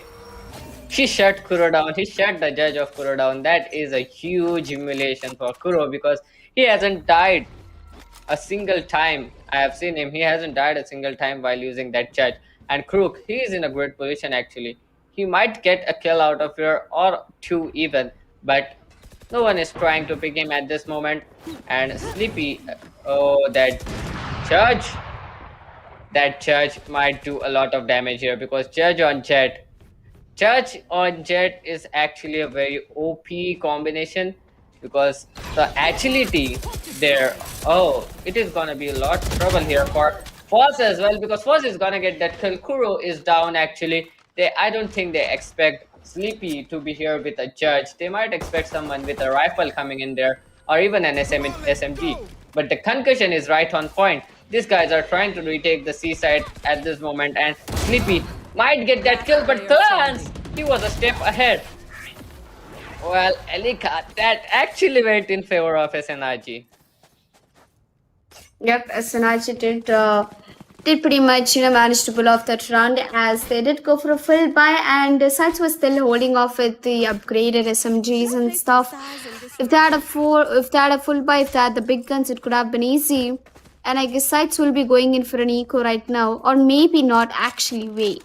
he shut Kuro down. He shut the judge of Kuro down. That is a huge humiliation for Kuro, because he hasn't died a single time. I have seen him. He hasn't died a single time while using that judge. And Crook, he is in a great position actually. He might get a kill out of here, or 2 even, but no one is trying to pick him at this moment. And Sleepy, that judge might do a lot of damage here, because judge on Jet, Judge on Jet is actually a very OP combination because the agility there. Oh, it is gonna be a lot of trouble here for Foz as well because Foz is gonna get that kill. Kuro is down actually. I don't think they expect Sleepy to be here with a Judge. They might expect someone with a rifle coming in there or even an SMG. But the concussion is right on point. These guys are trying to retake the seaside at this moment, and Sleepy might get that kill, but Clans, he was a step ahead. Well, Elika, that actually went in favor of SNRG. Yep, SNRG did pretty much manage to pull off that round, as they did go for a full buy, and Sights was still holding off with the upgraded SMGs and stuff. If they had a full buy, if they had the big guns, it could have been easy. And I guess Sights will be going in for an eco right now, or maybe not. Actually, wait.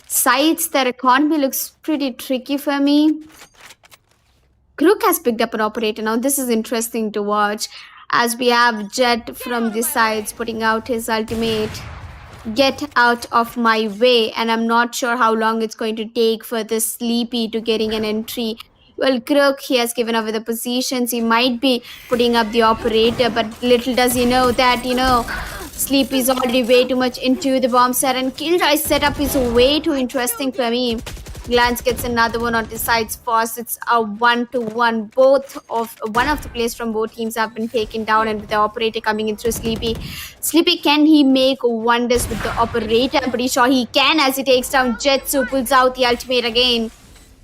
Sights, their economy looks pretty tricky for me. Crook has picked up an operator now. This is interesting to watch, as we have Jet from the sides putting out his ultimate, get out of my way, and I'm not sure how long it's going to take for this Sleepy to getting an entry. Well, Crook, he has given away the positions. He might be putting up the operator, but little does he know that, Sleepy is already way too much into the bomb set, and Killjoy's setup is way too interesting for me. Glance gets another one on the sides first. It's a 1-1. One of the players from both teams have been taken down, and with the operator coming in through Sleepy. Sleepy, can he make wonders with the operator? I'm pretty sure he can, as he takes down Jetsu, pulls out the ultimate again.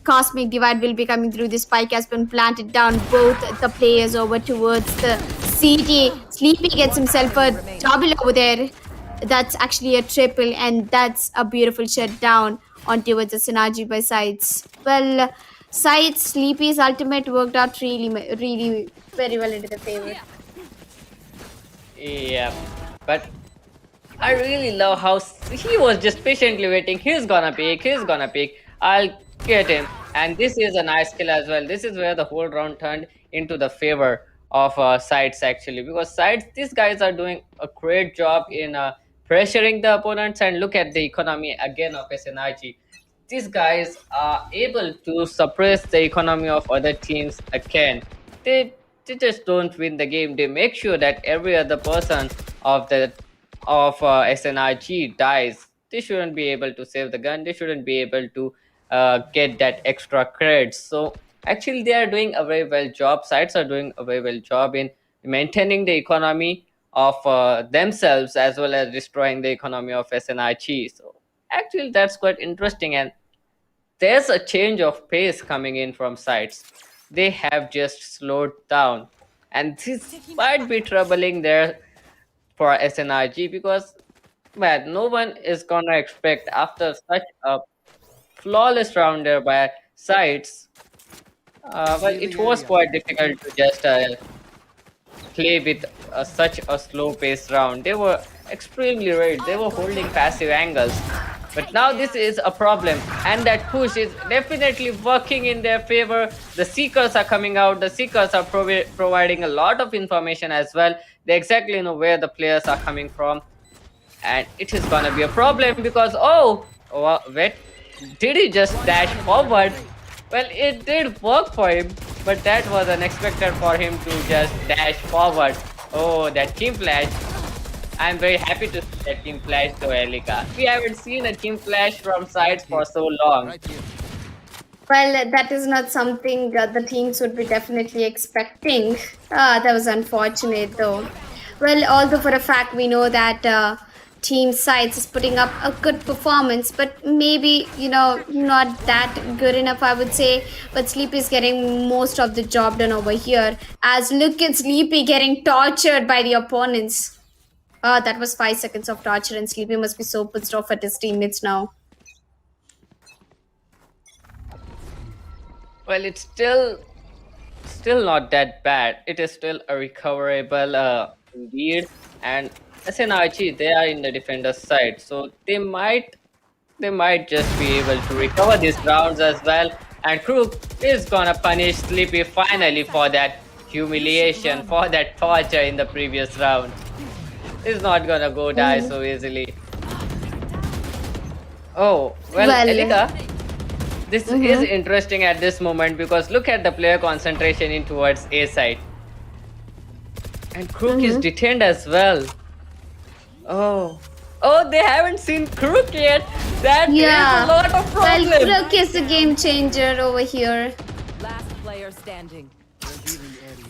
Cosmic Divide will be coming through. The spike has been planted down both the players over towards the CT. Sleepy gets himself a double over there. That's actually a triple, and that's a beautiful shutdown on towards the synergy by Sides. Well, Sides, Sleepy's ultimate worked out really very well into the favor. Yeah, but I really love how he was just patiently waiting. He's gonna pick. I'll get him. And this is a nice kill as well. This is where the whole round turned into the favor of Sides actually, because Sides, these guys are doing a great job in pressuring the opponents. And look at the economy again of SNRG. These guys are able to suppress the economy of other teams again. They just don't win the game. They make sure that every other person of SNRG dies. They shouldn't be able to save the gun. They shouldn't be able to get that extra credits. So actually, they are doing a very well job. Sides are doing a very well job in maintaining the economy of themselves, as well as destroying the economy of SNRG. So actually, that's quite interesting, and there's a change of pace coming in from Sides. They have just slowed down, and this might be troubling there for SNRG, because man, no one is gonna expect after such a flawless round there by Sides. Well, it was quite difficult to just play with such a slow-paced round. They were extremely right. They were holding passive angles. But now this is a problem, and that push is definitely working in their favor. The Seekers are coming out. The Seekers are providing a lot of information as well. They exactly know where the players are coming from. And it is gonna be a problem because, wait, did he just dash forward? Well, it did work for him, but that was unexpected for him to just dash forward. Oh, that team flash. I'm very happy to see that team flash to Elika. We haven't seen a team flash from Sides for so long. Well, that is not something the teams would be definitely expecting. That was unfortunate though. Well, although for a fact we know that Team Sides is putting up a good performance, but maybe, not that good enough, I would say. But Sleepy is getting most of the job done over here. As look at Sleepy getting tortured by the opponents. That was 5 seconds of torture, and Sleepy must be so pissed off at his teammates now. Well, it's still not that bad. It is still a recoverable lead, and SNRG, they are in the defender's side, so they might just be able to recover these rounds as well. And Crook is gonna punish Sleepy finally for that humiliation, for that torture in the previous round. He's not gonna go die so easily. Oh, well, Elika, This is interesting at this moment because look at the player concentration in towards A side. And Crook is detained as well. Oh. Oh, they haven't seen Crook yet. That is a lot of problem. Well, Crook is the game changer over here. Last player standing.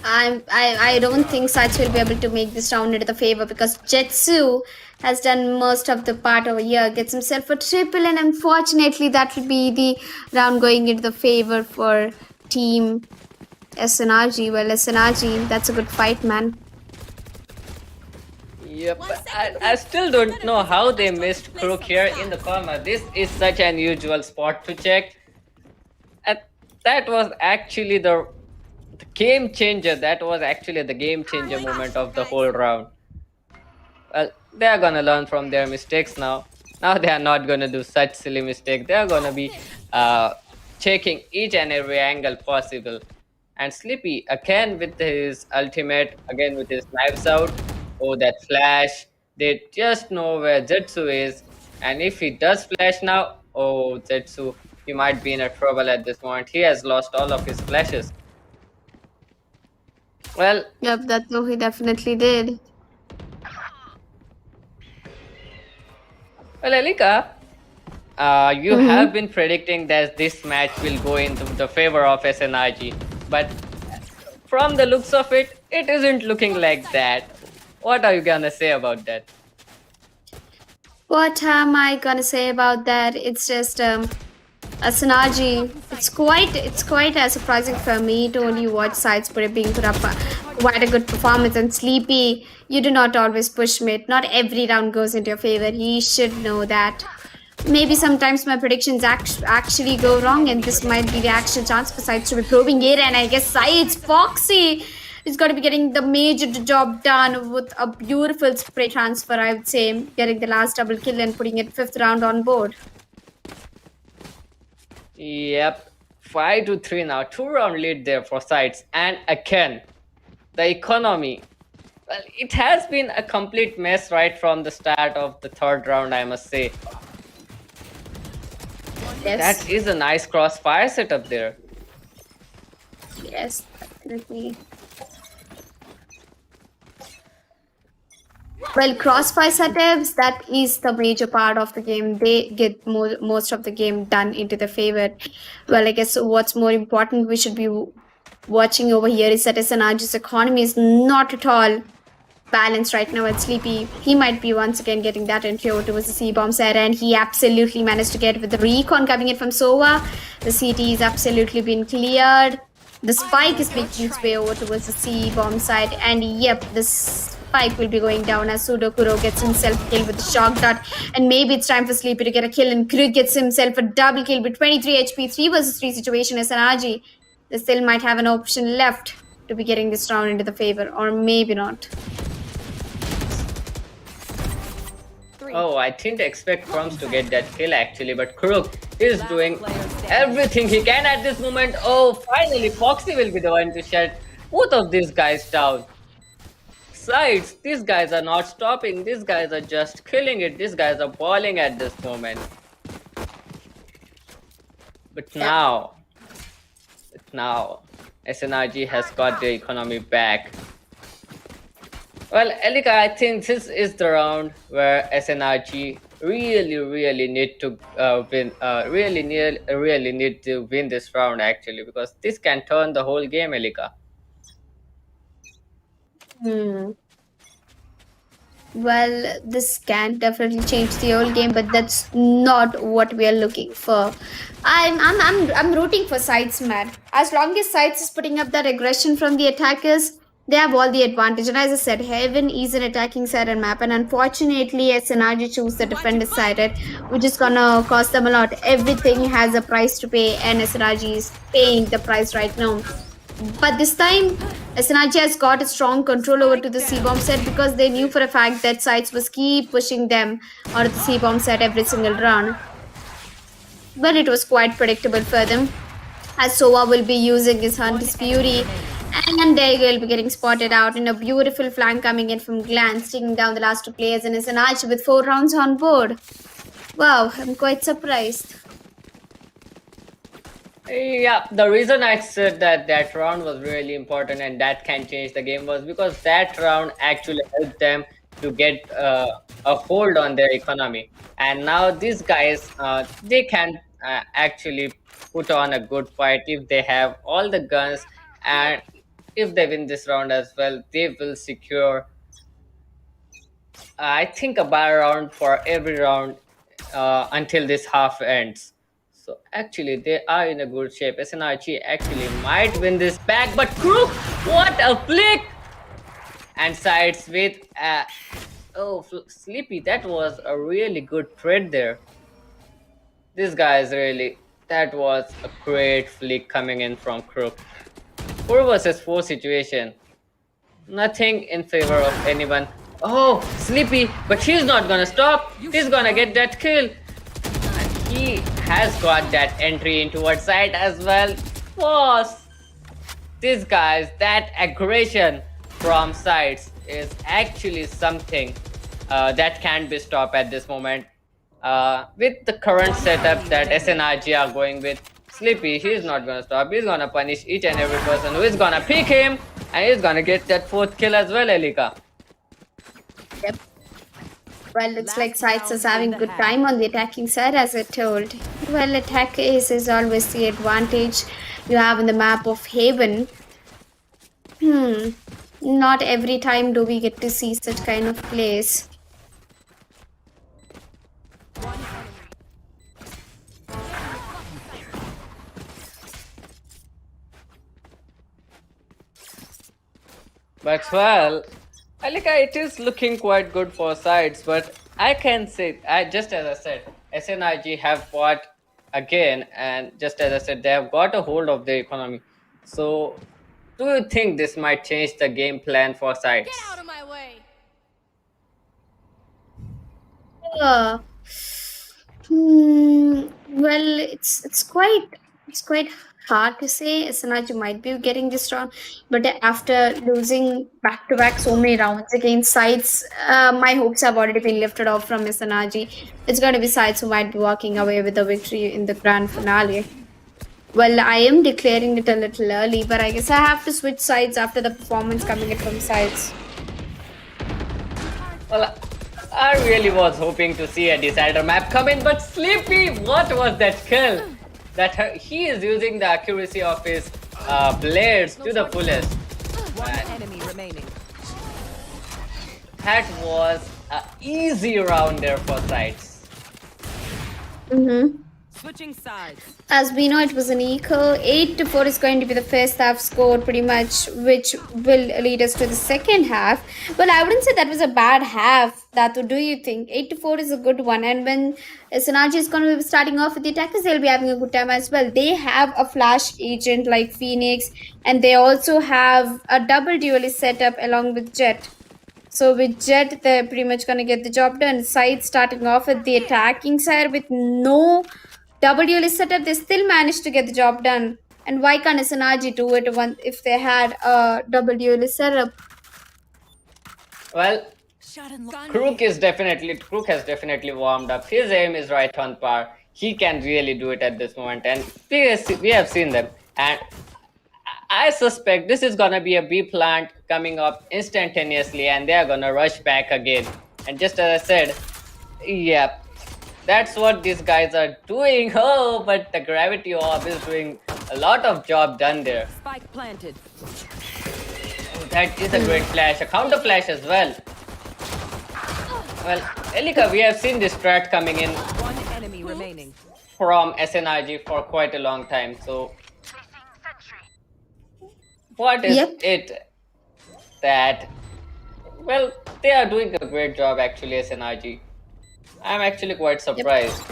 I don't think Sides will be able to make this round into the favor because Jetsu has done most of the part over here, gets himself a triple, and unfortunately that will be the round going into the favor for team SNRG. Well, SNRG, that's a good fight, man. Yep, I still don't know how they missed Crook here in the corner. This is such an unusual spot to check. And that was actually the game changer. That was actually the game changer moment of the whole round. Well, they are gonna learn from their mistakes now. Now they are not gonna do such silly mistakes. They are gonna be checking each and every angle possible. And Sleepy again with his ultimate, again with his knives out. Oh, that flash. They just know where Zetsu is. And if he does flash now, oh, Zetsu, he might be in a trouble at this moment. He has lost all of his flashes. Well, Yep, that's what he definitely did. well, Elika, you have been predicting that this match will go into the favor of SNRG. But from the looks of it, it isn't looking like that. What are you gonna say about that? What am I gonna say about that? It's just SNRG. It's quite surprising for me to only watch Sides being put up quite a good performance. And Sleepy, you do not always push mid. Not every round goes into your favor. He should know that. Maybe sometimes my predictions actually go wrong, and this might be the actual chance for Sides to be proving it. And I guess Sides, Foxy is going to be getting the major job done with a beautiful spray transfer, I would say, getting the last double kill and putting it 5th round on board. Yep, 5-3 now. 2-round lead there for Sides. And again, the economy. Well, it has been a complete mess right from the start of the 3rd round, I must say. Yes. That is a nice crossfire setup there. Yes, definitely. Well, crossfire setups, that is the major part of the game. They get most of the game done into the favor. Well, I guess what's more important we should be watching over here is that SNRG's economy is not at all balanced right now at Sleepy. He might be once again getting that entry over towards the C-bomb side, and he absolutely managed to get with the recon coming in from Sova. The CT is absolutely been cleared. The spike is making its way over towards the C-bomb side, and yep, this spike will be going down as Sudokuro gets himself a kill with the shock dart, and maybe it's time for Sleepy to get a kill, and Krug gets himself a double kill with 23 HP, 3 versus 3 situation as SNRG. They still might have an option left to be getting this round into the favor, or maybe not. Oh, I didn't expect Crumbs to get that kill actually, but Crook is doing everything he can at this moment. Oh, finally, Foxy will be the one to shut both of these guys down. Sides, these guys are not stopping. These guys are just killing it. These guys are balling at this moment. But now, SNRG has got the economy back. Well, Elika, I think this is the round where SNRG really need to win. Really need to win this round actually, because this can turn the whole game, Elika. Well, this can definitely change the whole game, but that's not what we are looking for. I'm rooting for Sides, man. As long as Sides is putting up that aggression from the attackers, they have all the advantage. And as I said, Heaven is an attacking sided map, and unfortunately SNRG choose the defender sided, which is gonna cost them a lot. Everything has a price to pay, and SNRG is paying the price right now. But this time SNRG has got a strong control over to the C-bomb set, because they knew for a fact that Sides was keep pushing them out of the C-bomb set every single round. But it was quite predictable for them, as Sova will be using his Hunter's Fury, and they will be getting spotted out in a beautiful flank coming in from Glance, taking down the last 2 players, and SNRG with 4 rounds on board. Wow, I'm quite surprised. Yeah, the reason I said that that round was really important and that can change the game was because that round actually helped them to get a hold on their economy. And now these guys, they can actually put on a good fight if they have all the guns, and if they win this round as well, they will secure, I think, a buy round for every round until this half ends. So actually, they are in a good shape. SNRG actually might win this back, but Crook, what a flick! And sides with Sleepy. That was a really good trade there. This guy is really. That was a great flick coming in from Crook. 4 versus 4 situation. Nothing in favor of anyone. Oh, Sleepy, but he's not gonna stop. He's gonna get that kill. And he has got that entry into our side as well. Boss, this guy's that aggression from sides is actually something that can't be stopped at this moment. With the current setup that SNRG are going with, Sleepy, he's not gonna stop. He's gonna punish each and every person who is gonna pick him, and he's gonna get that 4th kill as well, Elika. Yep. Well, looks Last like Sides is round having in the good half. time on the attacking side, as I told. Well, attack is always the advantage you have in the map of Haven. Not every time do we get to see such kind of plays. But well, Elika, it is looking quite good for sides, but I can say, just as I said, SNIG have fought again, and just as I said, they have got a hold of the economy. So, do you think this might change the game plan for sides? Get out of my way. Uh, well, it's quite hard to say. SNRG might be getting this round, but after losing back to back so many rounds against Sides, my hopes have already been lifted off from SNRG. It's going to be Sides who might be walking away with the victory in the grand finale. Well, I am declaring it a little early, but I guess I have to switch sides after the performance coming in from Sides. Well, I really was hoping to see a decider map come in, but Sleepy, what was that kill? He is using the accuracy of his blades to the fullest. One enemy remaining. That was an easy round there for sides. Switching sides. As we know, it was an equal. 8-4 is going to be the first half score, pretty much, which will lead us to the second half. Well, I wouldn't say that was a bad half. Datu, do you think 8-4 is a good one? And when Synergy is going to be starting off with the attackers, they'll be having a good time as well. They have a flash agent like Phoenix, and they also have a double duelist setup along with Jet. So with Jet, they're pretty much going to get the job done. Side starting off with the attacking side with no double duelist setup, they still managed to get the job done. And why can't SNRG do it if they had a double duelist setup? Well, Crook has definitely warmed up. His aim is right on par. He can really do it at this moment, and we have seen them. And I suspect this is gonna be a B plant coming up instantaneously, and they are gonna rush back again. And just as I said, yeah, that's what these guys are doing. Oh, but the gravity orb is doing a lot of job done there. Spike planted. Oh, that is a great flash, a counter flash as well. Well, Elika, we have seen this strat coming in One enemy remaining. from SNRG for quite a long time. So, what is it that? Well, they are doing a great job actually, SNRG. I'm actually quite surprised.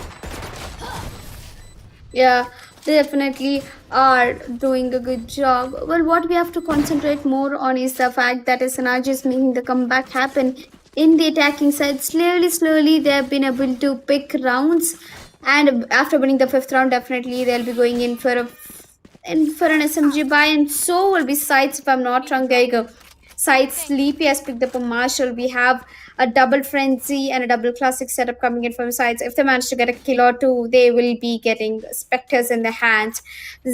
Yeah, they definitely are doing a good job. Well, what we have to concentrate more on is the fact that SNRG is making the comeback happen in the attacking side. Slowly, they have been able to pick rounds, and after winning the 5th round, definitely they'll be going in for an SMG buy, and so will be Sides, if I'm not wrong. There you go. Sides Sleepy has picked up a Marshall. We have a double frenzy and a double classic setup coming in from sides. If they manage to get a kill or two, they will be getting specters in their hands.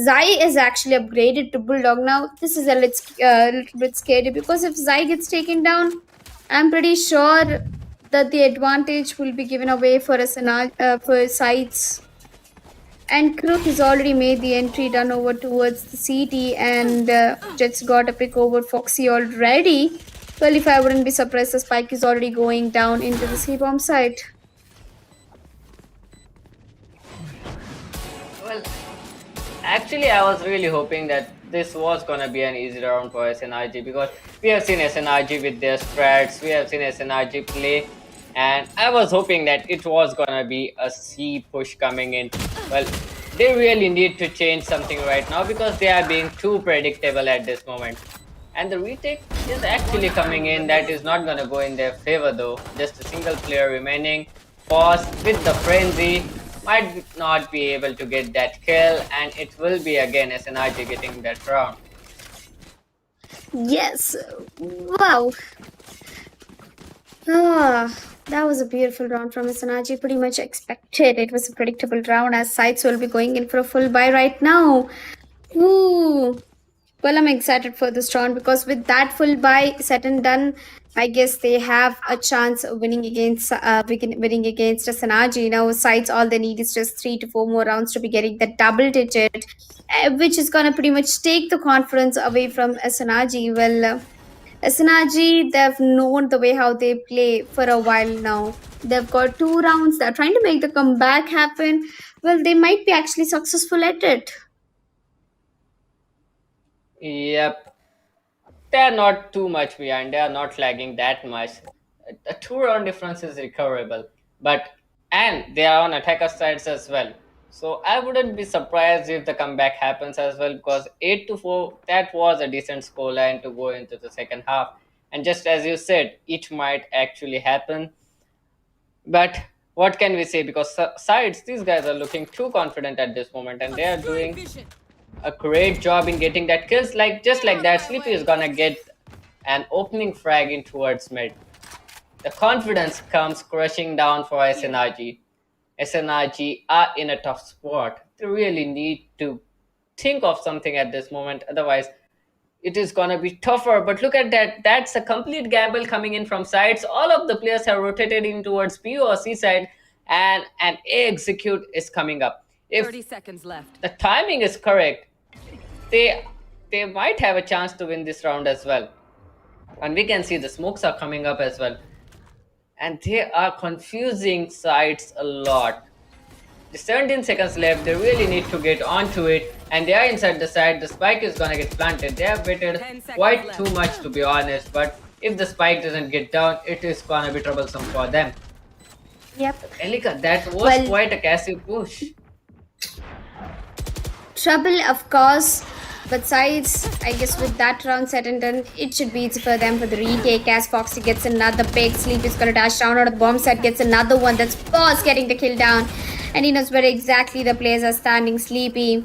Zai is actually upgraded to Bulldog. Now, this is a little bit scary because if Zai gets taken down, I'm pretty sure that the advantage will be given away for for sides. And Crook has already made the entry done over towards the CT, and Jets got a pick over Foxy already. Well, if I wouldn't be surprised, the spike is already going down into the C bomb site. Well, actually, I was really hoping that this was gonna be an easy round for SNRG because we have seen SNRG with their strats, we have seen SNRG play, and I was hoping that it was gonna be a C push coming in. Well, they really need to change something right now because they are being too predictable at this moment. And the retake is actually coming in. That is not gonna go in their favor though. Just a single player remaining. Pause with the frenzy. Might not be able to get that kill, and it will be again SNRG getting that round. Yes. Wow. Ah, that was a beautiful round from SNRG. Pretty much expected. It was a predictable round as sides will be going in for a full buy right now. Ooh. Well, I'm excited for this round because with that full buy set and done, I guess they have a chance of winning against SNRG. Now, sides all they need is just 3 to 4 more rounds to be getting the double digit, which is gonna pretty much take the confidence away from SNRG. Well, SNRG, they've known the way how they play for a while now. They've got 2 rounds. They're trying to make the comeback happen. Well, they might be actually successful at it. Yep, they are not too much behind. They are not lagging that much. A 2 round difference is recoverable, but and they are on attacker sides as well. So I wouldn't be surprised if the comeback happens as well because 8-4 that was a decent scoreline to go into the second half. And just as you said, it might actually happen. But what can we say? Because sides, these guys are looking too confident at this moment, and they are doing a great job in getting that kills. Like just like that, Sleepy is gonna get an opening frag in towards mid. The confidence comes crushing down for SNRG. SNRG are in a tough spot. They really need to think of something at this moment. Otherwise, it is gonna be tougher. But look at that. That's a complete gamble coming in from sides. All of the players have rotated in towards B or C side, and an A execute is coming up. If 30 seconds left. the timing is correct, they they might have a chance to win this round as well. And we can see the smokes are coming up as well. And they are confusing sides a lot. The 17 seconds left, they really need to get onto it, and they are inside the side. The spike is gonna get planted. They have waited 10 seconds quite left. too much to be honest, but if the spike doesn't get down, it is gonna be troublesome for them. Yep. Elika, that was Well- quite a Cassie push. Trouble, of course. But sides, I guess with that round set and done, it should be easy for them for the retake as Foxy gets another pick. Sleep is gonna dash down out of the bomb set, gets another one. That's Boss getting the kill down. And he knows where exactly the players are standing. Sleepy,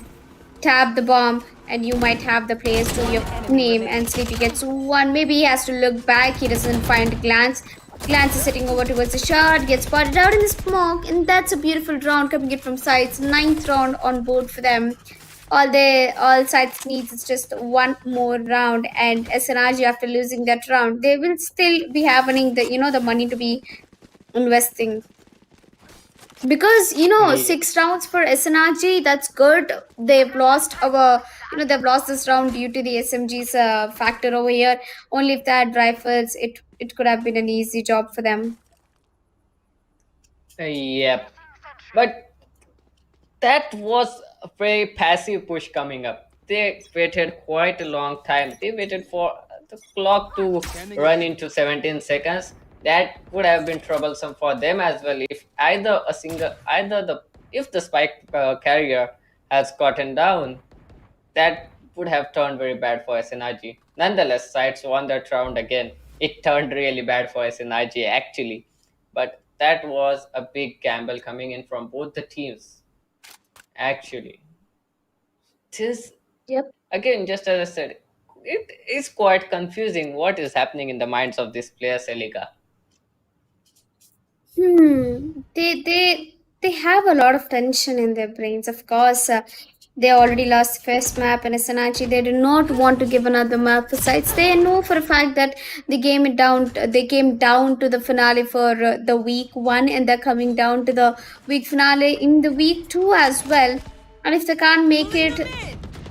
tap the bomb, and you might have the players to your name. And Sleepy gets one. Maybe he has to look back. He doesn't find Glance. Glance is sitting over towards the shot, gets spotted out in the smoke, and that's a beautiful round coming in from sides. 9th round on board for them. All sides needs is just one more round, and SNRG after losing that round, they will still be having the money to be investing. Because Yeah. 6 rounds for SNRG, that's good. They've lost this round due to the SMG's factor over here. Only if they had rifles, it could have been an easy job for them. Yep. But that was a very passive push coming up. They waited quite a long time. They waited for the clock to run into 17 seconds. That would have been troublesome for them as well if if the spike carrier has gotten down. That would have turned very bad for SNRG. Nonetheless, sides won that round again. It turned really bad for SNRG actually, but that was a big gamble coming in from both the teams. Actually, this Yep. again, just as I said, it is quite confusing what is happening in the minds of these players, Elika. They have a lot of tension in their brains. Of course, they already lost first map in Asanachi. They do not want to give another map. Besides, they know for a fact that they came down to the finale for the week 1, and they're coming down to the week finale in the week 2 as well. And if they can't make it,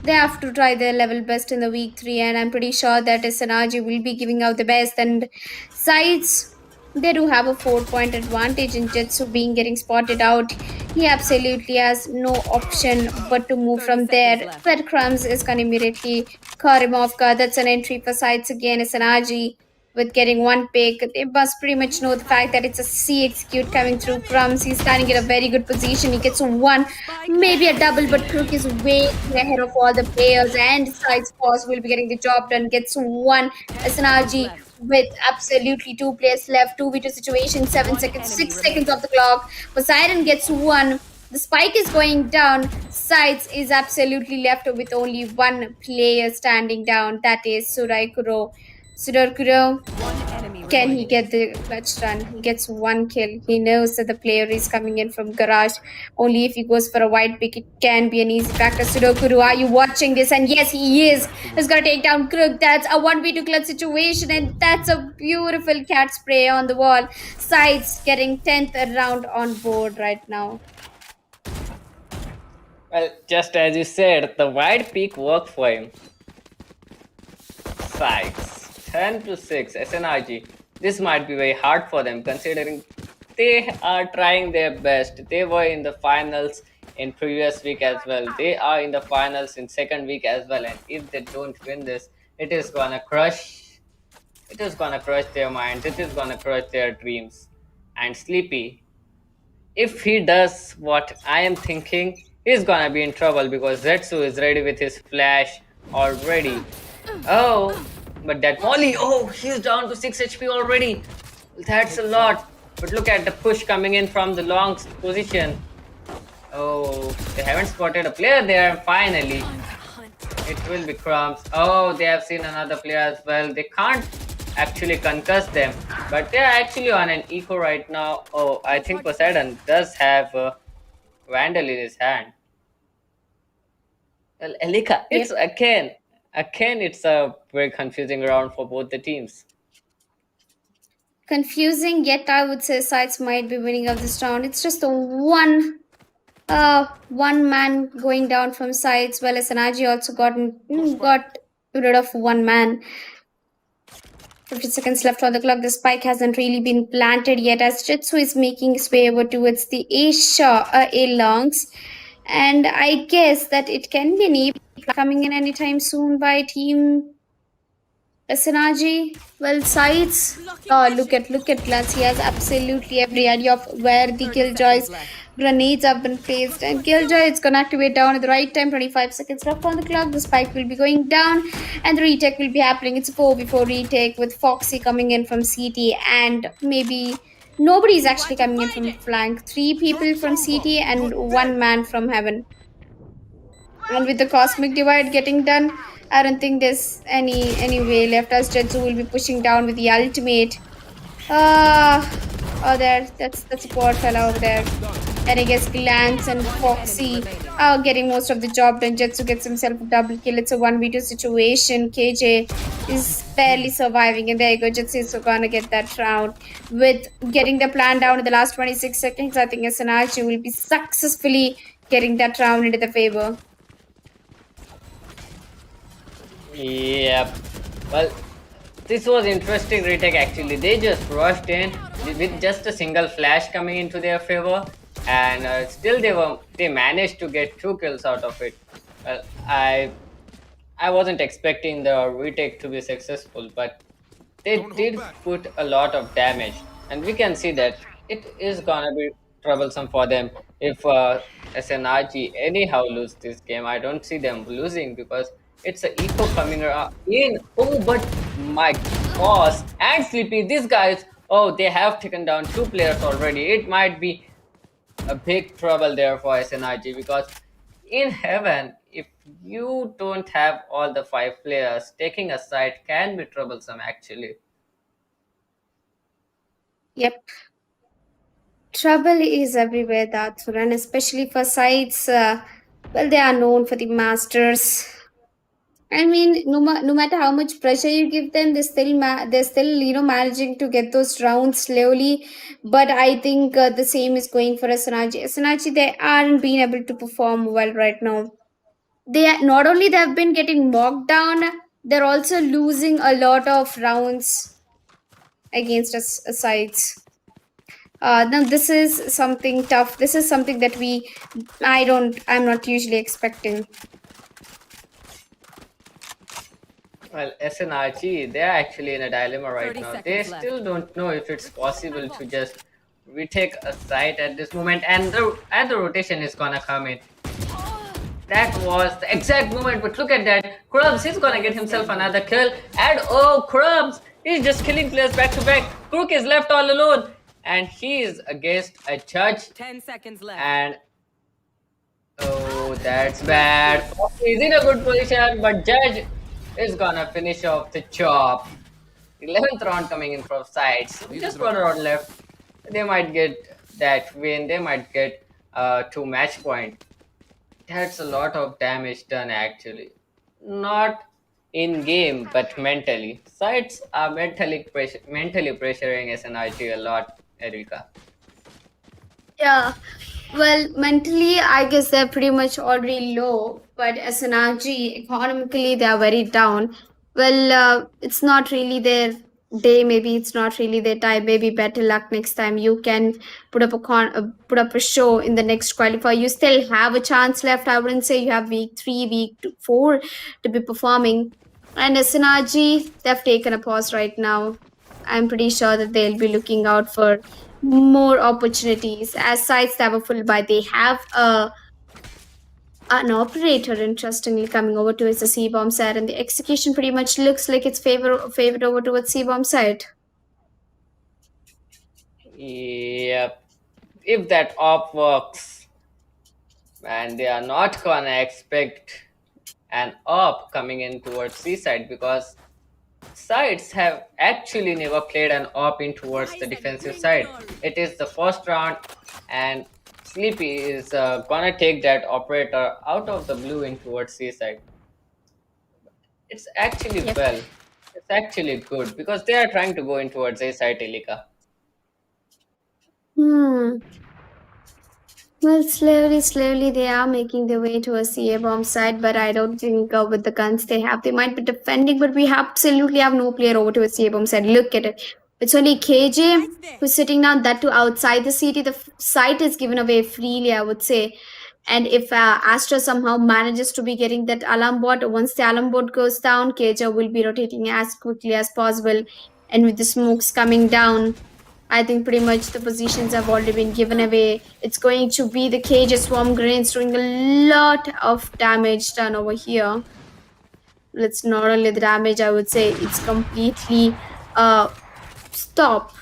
they have to try their level best in the week 3, and I'm pretty sure that Sanaji will be giving out the best. And sides, they do have a 4 point advantage in Jetsu being getting spotted out. He absolutely has no option but to move 30 from seconds there. left. But Crumbs is gonna immediately caught him off guard. That's an entry for sides again. Sanaji with getting one pick. They must pretty much know the fact that it's a C execute coming through Crumbs. He's standing in a very good position. He gets one, Spike maybe a double, down. but Crook is way ahead of all the players, and Sides Force will be getting the job done. Gets one. 10 seconds SNRG left. with absolutely 2 players left, 2v2 situation, 7 One seconds, enemy 6 seconds of remaining. the clock. Poseidon gets one. The spike is going down. Sides is absolutely left with only one player standing down. That is Suraikuro. Suraikuro, One enemy can he remaining. get the clutch run? He gets one kill. He knows that the player is coming in from garage. Only if he goes for a wide pick, it can be an easy factor. Sudokuru, are you watching this? And yes, he is. He's gonna take down Crook. That's a 1v2 clutch situation, and that's a beautiful cat spray on the wall. Sides getting 10th round on board right now. Well, just as you said, the wide peak worked for him. Sykes, 10 to 6, SNRG. This might be very hard for them considering they are trying their best. They were in the finals in previous week as well. They are in the finals in second week as well. And if they don't win this, it is gonna crush. It is gonna crush their minds. It is gonna crush their dreams. And Sleepy, if he does what I am thinking, he's gonna be in trouble because Zetsu is ready with his flash already. Oh, but that Molly, oh, he's down to 6 HP already. That's a lot. But look at the push coming in from the long position. Oh, they haven't spotted a player there. Finally, it will be Crumbs. Oh, they have seen another player as well. They can't actually concuss them, but they're actually on an eco right now. Oh, I think Poseidon does have a Vandal in his hand. Well, Elika, it's Yep. again, it's a very confusing round for both the teams. Confusing, yet I would say Sides might be winning of this round. It's just the one man going down from sides, well as Sanaji also got rid of one man. 50 seconds left on the clock. The spike hasn't really been planted yet as Jitsu is making his way over towards the A longs. And I guess that it can be an A coming in anytime soon by Team Asanaji. Well, sides. Oh, look at Glance. He has absolutely every idea of where the 30 Killjoy's seconds left. grenades have been placed. And Killjoy is gonna activate down at the right time. 25 seconds left on the clock. The spike will be going down, and the retake will be happening. It's a 4v4 retake with Foxy coming in from CT, and maybe nobody is actually coming in from flank. 3 people from CT and one man from heaven. And with the cosmic divide getting done, I don't think there's any way left as Jetsu will be pushing down with the ultimate. Oh, there, that's a poor fella over there. And I guess Glance and One enemy Foxy remaining. are getting most of the job done. Jetsu gets himself a double kill. It's a 1v2 situation. KJ is barely surviving, and there you go. Jetsu is gonna get that round with getting the plan down in the last 26 seconds. I think SNRG will be successfully getting that round into the favor. Yep. Well, this was interesting retake actually. They just rushed in with just a single flash coming into their favor, and still they managed to get 2 kills out of it. Well, I wasn't expecting the retake to be successful, but they did put a lot of damage, and we can see that it is gonna be troublesome for them if SNRG anyhow lose this game. I don't see them losing because it's an eco coming around in. Oh, but my gosh, and Sleepy, these guys. Oh, they have taken down 2 players already. It might be a big trouble there for SNRG because in heaven, if you don't have all the 5 players, taking a side can be troublesome actually. Yep. Trouble is everywhere, Dathur, and especially for sites. Well, they are known for the masters. I mean, no matter how much pressure you give them, they're still managing to get those rounds slowly. But I think the same is going for SNRG. SNRG, they aren't being able to perform well right now. Not only they have been getting mocked down, they're also losing a lot of rounds against us sides. Now this is something tough. This is something that I'm not usually expecting. Well, SNRG, they're actually in a dilemma right 30 now. seconds They left. still don't know if it's possible to just retake a site at this moment, and the rotation is gonna come in. That was the exact moment, but look at that. Krubs, he's gonna get himself another kill. And oh, Krubs, he's just killing players back to back. Crook is left all alone, and he is against a judge. 10 seconds left. And oh, that's bad. He's in a good position, but judge is gonna finish off the job. 11th round coming in from sides. Just one round left. They might get that win. They might get 2 match point. That's a lot of damage done actually. Not in game, but mentally. Sides are mentally pressuring SNRG a lot, Erika. Yeah. Well, mentally, I guess they're pretty much already low, but as an RG, economically, they are very down. Well, it's not really their day. Maybe it's not really their time. Maybe better luck next time. You can put up a show in the next qualifier. You still have a chance left. I wouldn't say you have week 3, week 4 to be performing. And SNRG, they've taken a pause right now. I'm pretty sure that they'll be looking out for more opportunities. As sites that were full by, they have an operator interestingly coming over towards the C bomb side, and the execution pretty much looks like it's favored over towards C bomb side. Yep. If that op works, and they are not gonna expect an op coming in towards seaside because sides have actually never played an op in towards the defensive side. It is the first round, and Sleepy is gonna take that operator out of the blue in towards seaside. It's actually Yep. well. It's actually good because they are trying to go in towards A side Elika. Hmm. Well, slowly, they are making their way to a CA bomb side, but I don't think with the guns they have, they might be defending, but we absolutely have no player over to a CA bomb side. Look at it. It's only KJ who's sitting down, that too outside the city. The site is given away freely, I would say. And if Astra somehow manages to be getting that alarm bot, once the alarm bot goes down, KJ will be rotating as quickly as possible. And with the smokes coming down, I think pretty much the positions have already been given away. It's going to be the cage swarm grenades doing a lot of damage done over here. It's not only the damage, I would say it's completely stop.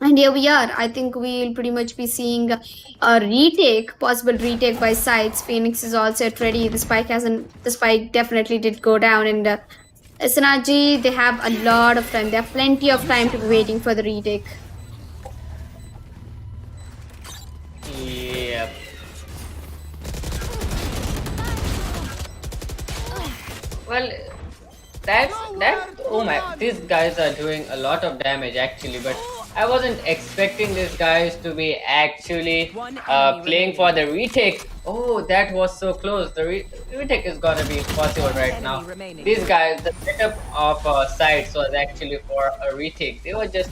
And here we are. I think we'll pretty much be seeing a retake, possible retake by sides. Phoenix is all set ready. The spike definitely did go down, and SNRG, they have a lot of time. They have plenty of time to be waiting for the retake. Yep. Well, that. Oh my! These guys are doing a lot of damage actually, but I wasn't expecting these guys to be actually playing for the retake. Oh, that was so close. The retake is gonna be possible right now. These guys, the setup of sites was actually for a retake. They were just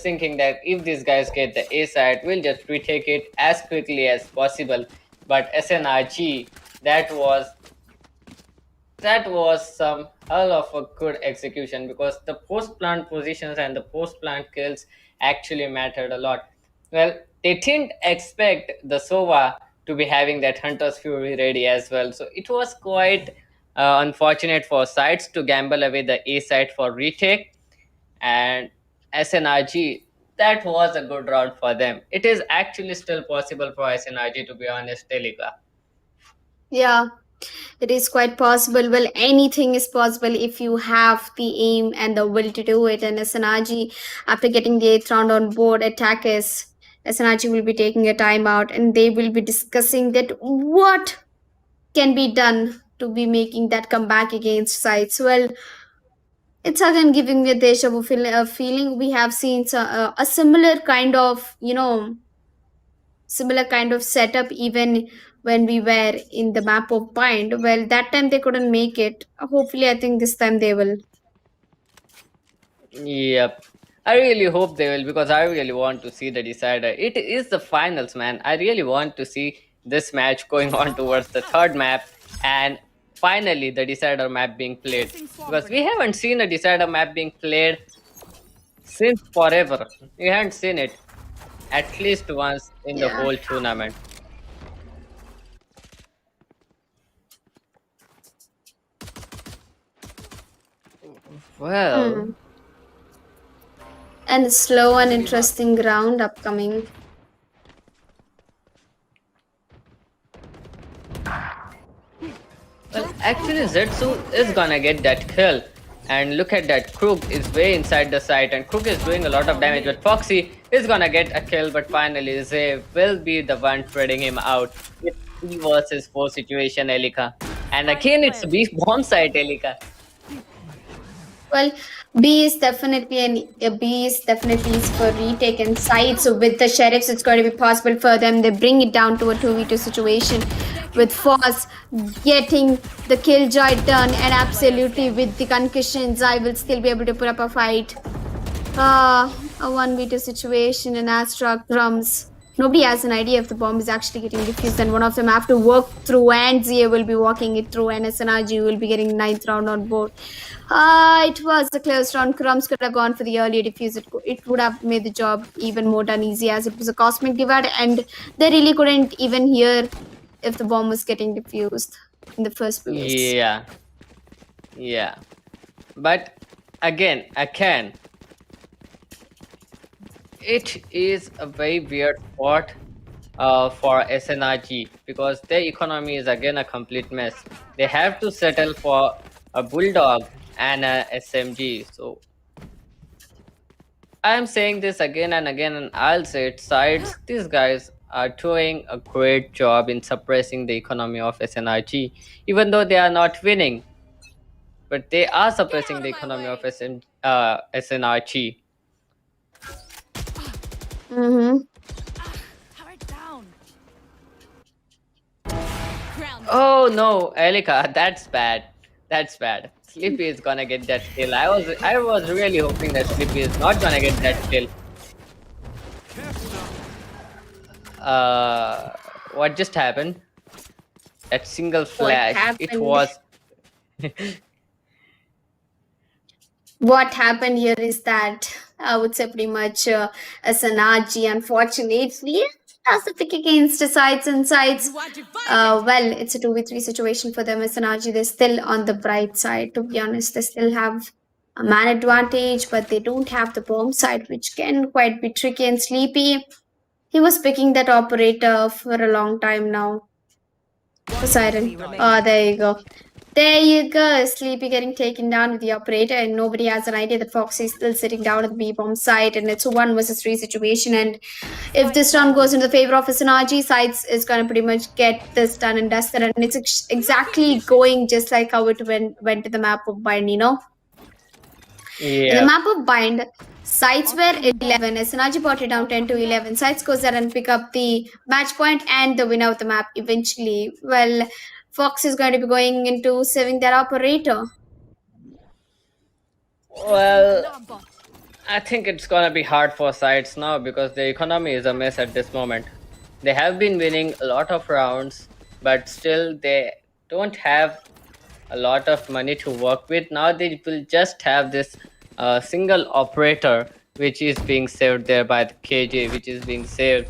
thinking that if these guys get the A side, we'll just retake it as quickly as possible. But SNRG, that was some hell of a good execution because the post plant positions and the post plant kills actually mattered a lot. Well, they didn't expect the Sova to be having that Hunter's Fury ready as well, so it was quite unfortunate for sides to gamble away the A side for retake. And SNRG, that was a good round for them. It is actually still possible for SNRG, to be honest, Telika. Yeah. It is quite possible. Well, anything is possible if you have the aim and the will to do it. And SNRG, after getting the 8th round on board, attackers, SNRG will be taking a timeout and they will be discussing that what can be done to be making that comeback against sites. Well, it's again giving me a deja vu feeling. We have seen a similar kind of, similar kind of setup even when we were in the map of Bind. Well, that time they couldn't make it. Hopefully, I think this time they will. Yep. I really hope they will because I really want to see the decider. It is the finals, man. I really want to see this match going on towards the third map and finally the decider map being played. Because we haven't seen a decider map being played since forever. We haven't seen it at least once in the Yeah. whole tournament. Well, Hmm. And slow and interesting round upcoming. well, actually, Zetsu is gonna get that kill. And look at that, Krug is way inside the site, and Krug is doing a lot of damage. But Foxy is gonna get a kill, but finally, Zay will be the one trading him out with 3 versus 4 situation, Elika. And again, it's B bomb site, Elika. Well, B is definitely B is definitely is for retake and side. So with the sheriffs, it's going to be possible for them. They bring it down to a 2v2 situation with Foss getting the killjoy done, and absolutely with the concussions, I will still be able to put up a fight. A 1v2 situation in Astra Crumbs. Nobody has an idea if the bomb is actually getting defused, and one of them have to work through, and Zia will be walking it through, and SNRG will be getting 9th round on board. It was a close round. Crumbs could have gone for the earlier defuse. It would have made the job even more done easy, as it was a cosmic divide, and they really couldn't even hear if the bomb was getting defused in the first place. Yeah. Yeah. But again, it is a very weird spot for SNRG because their economy is again a complete mess. They have to settle for a Bulldog and a SMG. So I'm saying this again and again, and I'll say it. Sides, these guys are doing a great job in suppressing the economy of SNRG, even though they are not winning. But they are suppressing the economy of SNRG. Mm-hmm. Oh no, Elika, that's bad. That's bad. Sleepy is gonna get that kill. I was really hoping that Sleepy is not gonna get that kill. What just happened? That single flash. It happened? was What happened here is that I would say pretty much SNRG, unfortunately, Pacific against the sides and sides. Well, it's a 2v3 situation for them. SNRG, they're still on the bright side, to be honest. They still have a man advantage, but they don't have the bomb side, which can quite be tricky and sleepy. He was picking that operator for a long time now. Siren. Oh, there you go. There you go. Sleepy getting taken down with the operator, and nobody has an idea that Foxy is still sitting down at the B bomb site, and it's a 1 versus 3 situation. And if this round goes into the favor of SNRG, sides is going to pretty much get this done and dusted, and it's exactly going just like how it went to the map of Bind, In the map of Bind, sites were 11. SNRG brought it down 10 to 11. Sites goes there and pick up the match point and the winner of the map eventually. Well, Fox is going to be going into saving their operator. Well, I think it's gonna be hard for sides now because the economy is a mess at this moment. They have been winning a lot of rounds, but still they don't have a lot of money to work with. Now they will just have this single operator which is being saved there by the KJ, which is being saved,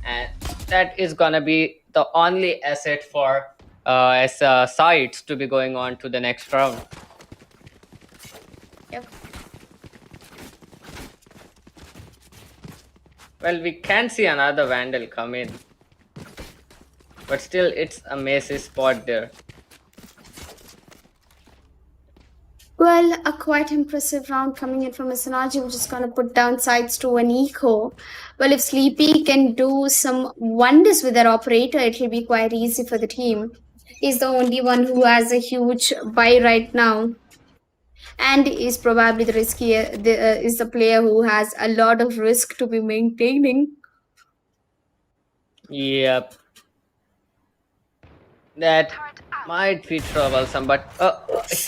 and that is gonna be the only asset for sides to be going on to the next round. Yep. Well, we can see another Vandal come in, but still it's a messy spot there. Well, a quite impressive round coming in from SNRG, which is going to put down sides to an eco. Well, if Sleepy can do some wonders with their operator, it will be quite easy for the team. He's the only one who has a huge buy right now, and is probably the is the player who has a lot of risk to be maintaining. Yep. That might be troublesome, but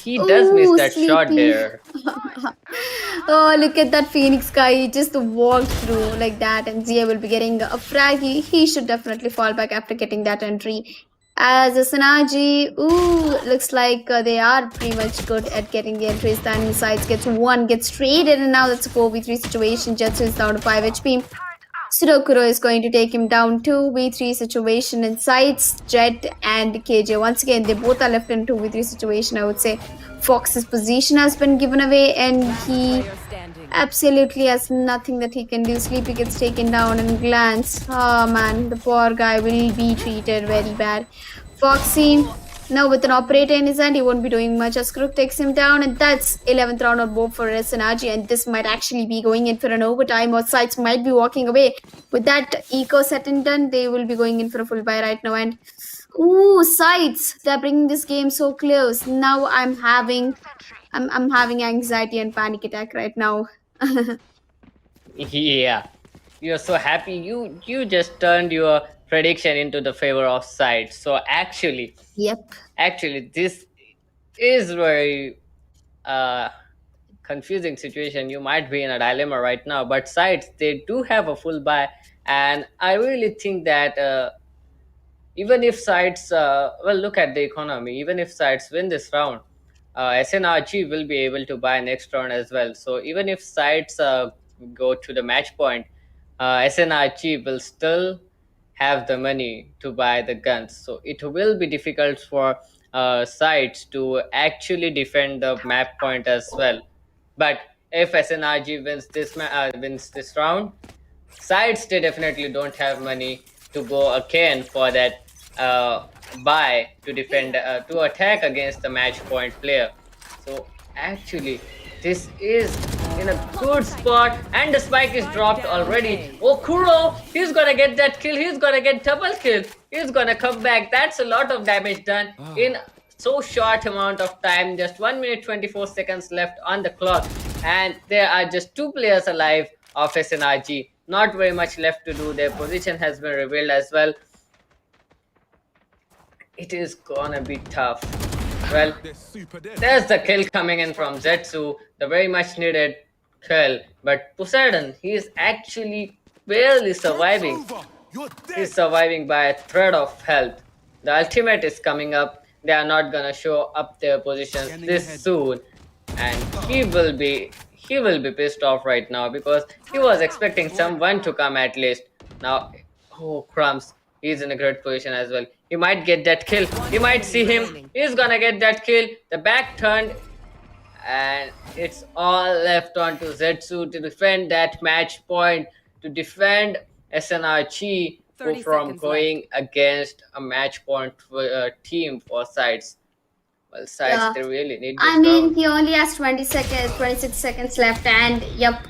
he does miss Ooh, that shot Sleepy. there. Oh, look at that Phoenix guy. He just walked through like that, and Zia will be getting a frag. He should definitely fall back after getting that entry. As a Sanaji, looks like they are pretty much good at getting the entries. Then Sides gets one, gets traded, and now that's a 4v3 situation. Jetsu is down to 5 HP. Sudokuro is going to take him down 2v3 situation, and Sides, Jet, and KJ. Once again, they both are left in 2v3 situation, I would say. Fox's position has been given away, and he Player standing. absolutely has nothing that he can do. Sleepy gets taken down and glance. Oh man, the poor guy will be treated very bad. Foxy, now with an operator in his hand, he won't be doing much. As Crook takes him down, and that's 11th round on board for SNRG, and this might actually be going in for an overtime, or Sides might be walking away. With that eco set and done, they will be going in for a full buy right now, and Sides, they're bringing this game so close. Now I'm having anxiety and panic attack right now. Yeah, you're so happy. You just turned your prediction into the favor of Sides. So actually, Yep. this is very confusing situation. You might be in a dilemma right now, but Sides, they do have a full buy, and I really think that even if Sides, well, look at the economy. Even if Sides win this round, SNRG will be able to buy next round as well. So even if Sides go to the match point, SNRG will still have the money to buy the guns. So it will be difficult for Sides to actually defend the map point as well. But if SNRG wins this round, Sides, they definitely don't have money to go again for that buy to defend to attack against the match point player. So actually, this is in a good spot, and the spike is dropped already. Oh, Kuro, he's gonna get that kill. He's gonna get double kill. He's gonna come back. That's a lot of damage done in so short amount of time. Just 1 minute 24 seconds left on the clock, and there are just 2 players alive of SNRG. Not very much left to do. Their position has been revealed as well. It is gonna be tough. Well, there's the kill coming in from Zetsu, the very much needed kill. But Poseidon, he is actually barely surviving. He's surviving by a thread of health. The ultimate is coming up. They are not gonna show up their positions this soon, and he will be pissed off right now because he was expecting someone to come at least. Now, oh crumbs, he's in a great position as well. He might get that kill. You might see him. He's gonna get that kill. The back turned, and it's all left on to Zetsu to defend that match point, to defend SNRG 30 from seconds going against a match point team for Sides. Well, Sides, Yeah. they really need this I mean, round. he only has 26 seconds left, and yep,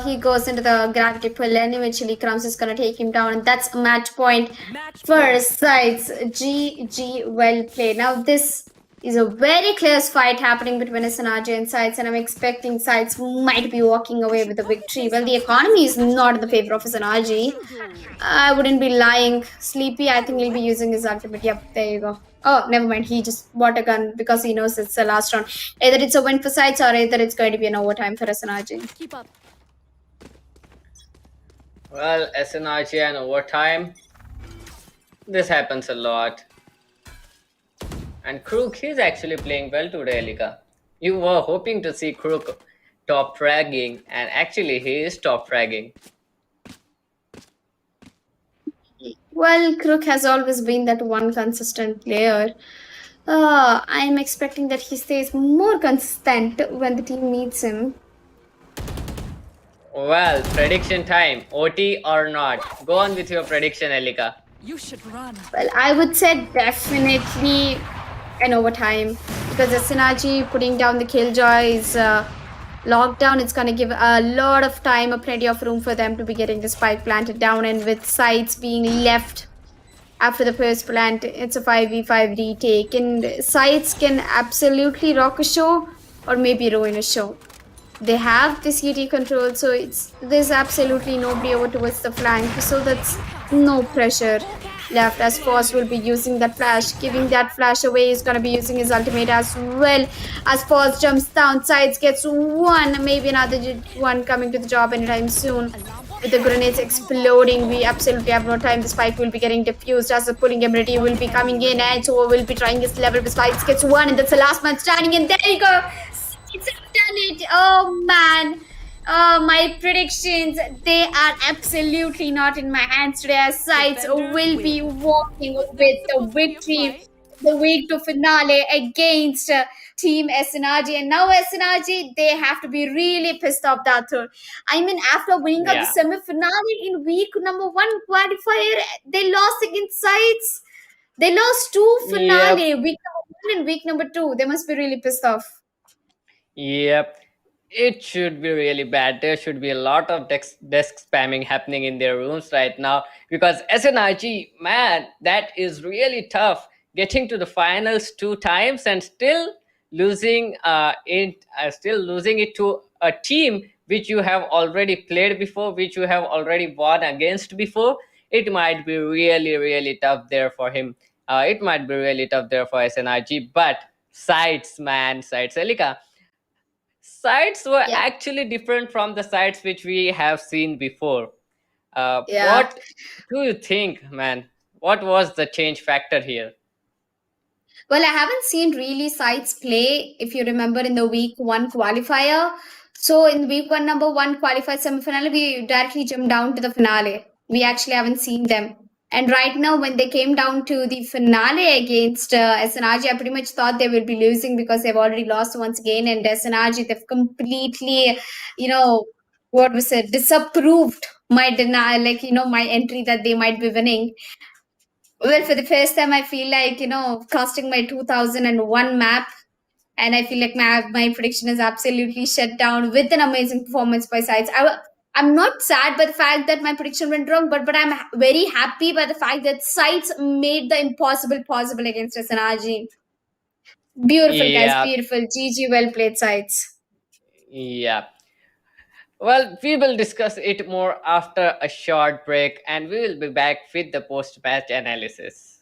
he goes into the gravity pull, and eventually Crumbs is gonna take him down, and that's a match point Match for point. Sides. GG, well played. Now this is a very close fight happening between SNRG and Sides, and I'm expecting Sides might be walking away with a victory. Well, the economy is not in the favor of SNRG. I wouldn't be lying. Sleepy, I think he'll be using his ultimate. Yep, there you go. Oh, never mind. He just bought a gun because he knows it's the last round. Either it's a win for Sides or either it's going to be an overtime for SNRG. Keep up. Well, SNRG and overtime. This happens a lot. And Crook, he's actually playing well today, Elika. You were hoping to see Crook top fragging, and actually he is top fragging. Well, Crook has always been that one consistent player. I'm expecting that he stays more consistent when the team needs him. Well, prediction time. OT or not? Go on with your prediction, Elika. You should run. Well, I would say definitely an overtime. because SNRG putting down the Killjoy is lockdown. It's going to give a lot of time, a plenty of room for them to be getting the spike planted down, and with sites being left after the first plant, it's a 5v5 retake, and sites can absolutely rock a show or maybe ruin a show. They have the CT control, so there's absolutely nobody over towards the flank, so that's no pressure left, as Foz will be using that flash, giving that flash away. He's gonna be using his ultimate as well. As Foz jumps down, sides gets one, maybe another one coming to the job anytime soon. With the grenades exploding, we absolutely have no time. The spike will be getting diffused as the pulling ability will be coming in, and so will be trying his level. The spike gets one, and that's the last man standing, and there you go. It's done it. Oh man. My predictions, they are absolutely not in my hands today, as sides will be walking with the victory, the week to finale against Team SNRG. And now SNRG, they have to be really pissed off that third. I mean, after winning up the semi-finale in week number 1 qualifier, they lost against sides. They lost 2 finale, week number 1 and week number 2. They must be really pissed off. Yep. It should be really bad. There should be a lot of desk spamming happening in their rooms right now, because SNRG, man, that is really tough. Getting to the finals 2 times and still losing it to a team which you have already played before, which you have already won against before. It might be really, really tough there for him. It might be really tough there for SNRG. But sides, man, sides, Elika. Sides were actually different from the sides which we have seen before. What do you think, man? What was the change factor here? Well, I haven't seen really sides play, if you remember, in the week 1 qualifier. So in week 1, number 1 qualifier semi-finale, we directly jumped down to the finale. We actually haven't seen them. And right now, when they came down to the finale against SNRG, I pretty much thought they will be losing because they've already lost once again. And SNRG, they've completely, disapproved my my entry that they might be winning. Well, for the first time, I feel like, casting my 2001 map, and I feel like my prediction is absolutely shut down with an amazing performance by sides. I'm not sad by the fact that my prediction went wrong, but I'm very happy by the fact that sides made the impossible possible against SNRG. Beautiful, guys. Beautiful. GG, well played, sides. Yeah. Well, we will discuss it more after a short break, and we will be back with the post-match analysis.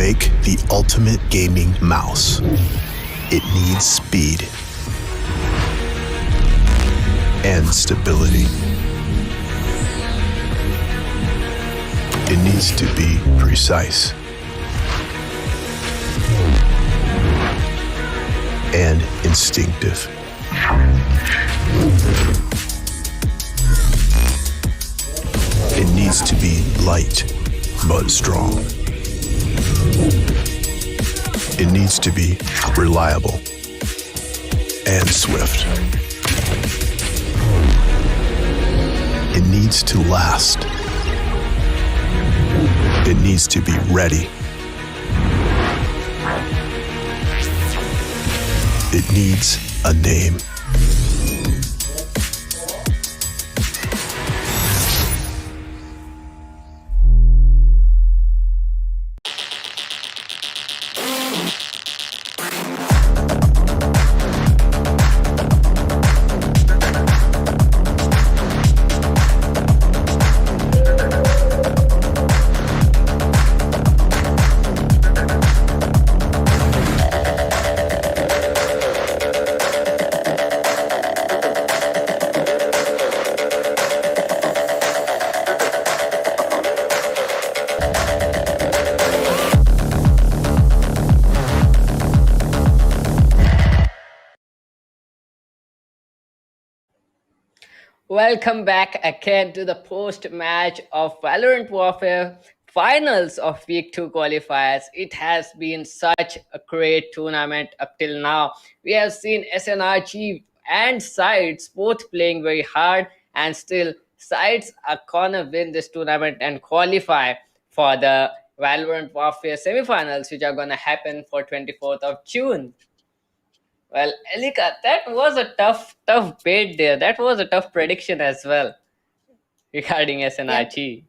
make the ultimate gaming mouse, it needs speed and stability. It needs to be precise and instinctive. It needs to be light but strong. It needs to be reliable and swift. It needs to last. It needs to be ready. It needs a name. Welcome back again to the post-match of Valorant Warfare finals of Week 2 qualifiers. It has been such a great tournament up till now. We have seen SNRG and Sides both playing very hard, and still Sides are gonna win this tournament and qualify for the Valorant Warfare semifinals, which are gonna happen for 24th of June. Well, Elika, that was a tough bait there. That was a tough prediction as well regarding Yep. SNRG.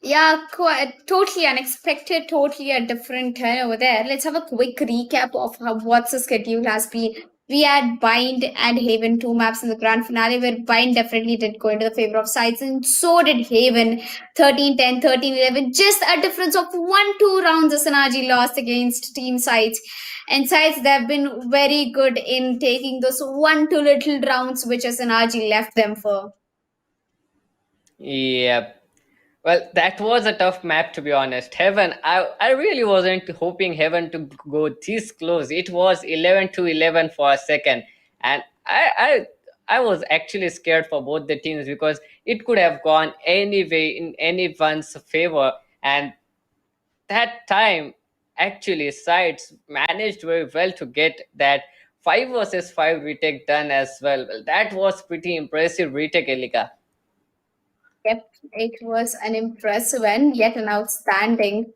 Yeah, quite, totally unexpected, totally a different turn over there. Let's have a quick recap of what the schedule has been. We had Bind and Haven, two maps in the grand finale, where Bind definitely did go into the favor of Sides, and so did Haven. 13-10, 13-11, just a difference of 1-2 rounds. SNRG lost against Team Sides. And Sides, they've been very good in taking those 1-2 little rounds which SNRG left them for. Yep. Well, that was a tough map, to be honest. Heaven, I really wasn't hoping Heaven to go this close. It was 11-11 for a second, and I was actually scared for both the teams because it could have gone any way in anyone's favor. And that time, actually, Sides managed very well to get that 5 versus 5 retake done as well. Well, that was pretty impressive retake, Elika. Yep, it was an impressive and yet an outstanding.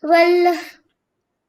Well,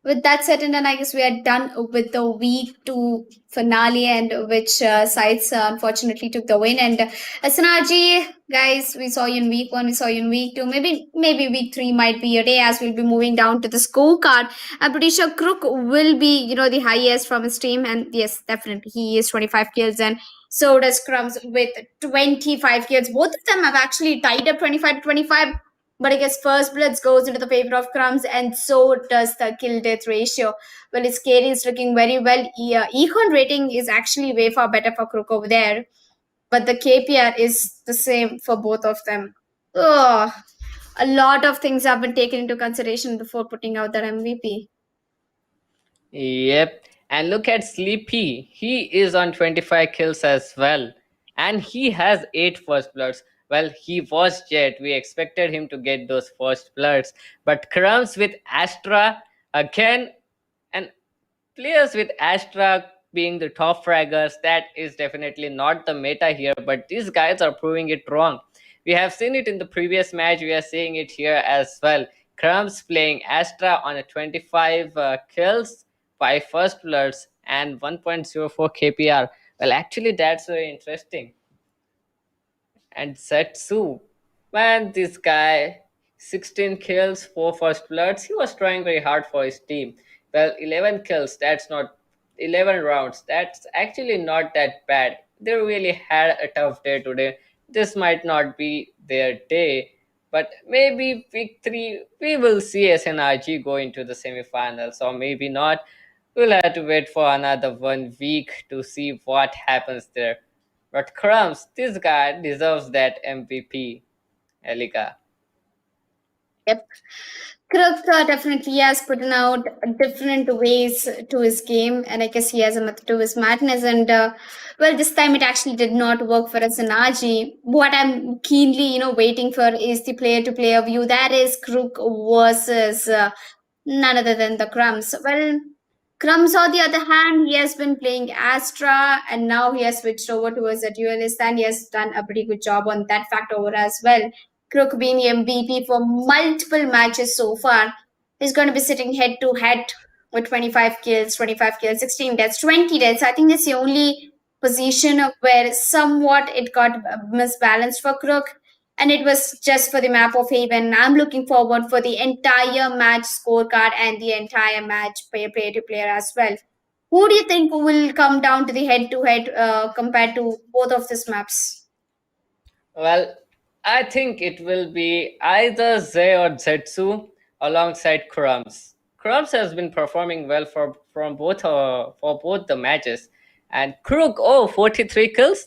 with that said, and then I guess we are done with the week two finale, and which sides unfortunately took the win. And SNRG, guys, we saw you in week one, we saw you in week two. Maybe week three might be your day, as we'll be moving down to the scorecard. I'm pretty sure Crook will be, the highest from his team, and yes, definitely he is 25 kills, and so does Crumbs with 25 kills. Both of them have actually tied up 25-25. But I guess First Bloods goes into the favor of Crumbs, and so does the kill death ratio. Well, his carry is looking very well. Econ rating is actually way far better for Crook over there, but the KPR is the same for both of them. Ugh. A lot of things have been taken into consideration before putting out that MVP. Yep. And look at Sleepy. He is on 25 kills as well. And he has 8 first bloods. Well, he was Jet. We expected him to get those first bloods. But Crumbs with Astra again. And players with Astra being the top fraggers, that is definitely not the meta here. But these guys are proving it wrong. We have seen it in the previous match. We are seeing it here as well. Crumbs playing Astra on a 25 kills, 5 first bloods, and 1.04 KPR. Well, actually, that's very interesting. And Setsu, man, this guy, 16 kills, 4 first bloods. He was trying very hard for his team. Well, 11 kills, that's not 11 rounds. That's actually not that bad. They really had a tough day today. This might not be their day, But maybe week 3 we will see SNRG go into the semifinals, or maybe not. We'll have to wait for another 1 week to see what happens there. But Crumbs, this guy deserves that MVP, Elika. Yep. Crook definitely has put out different ways to his game, and I guess he has a method to his madness. And well, this time it actually did not work for Asanaji. What I'm keenly, waiting for is the player-to-player view. That is Crook versus none other than the Crumbs. Well, Crumbs, on the other hand, he has been playing Astra, and now he has switched over towards a duelist, and he has done a pretty good job on that fact over as well. Crook being the MVP for multiple matches so far. He's going to be sitting head to head with 25 kills, 16 deaths, 20 deaths. I think it's the only position where somewhat it got misbalanced for Crook. And it was just for the map of Haven. I'm looking forward for the entire match scorecard and the entire match player to player as well. Who do you think will come down to the head to head compared to both of these maps? Well, I think it will be either Zay or Zetsu alongside Crumbs. Crumbs has been performing well for both the matches, and Crook 43 kills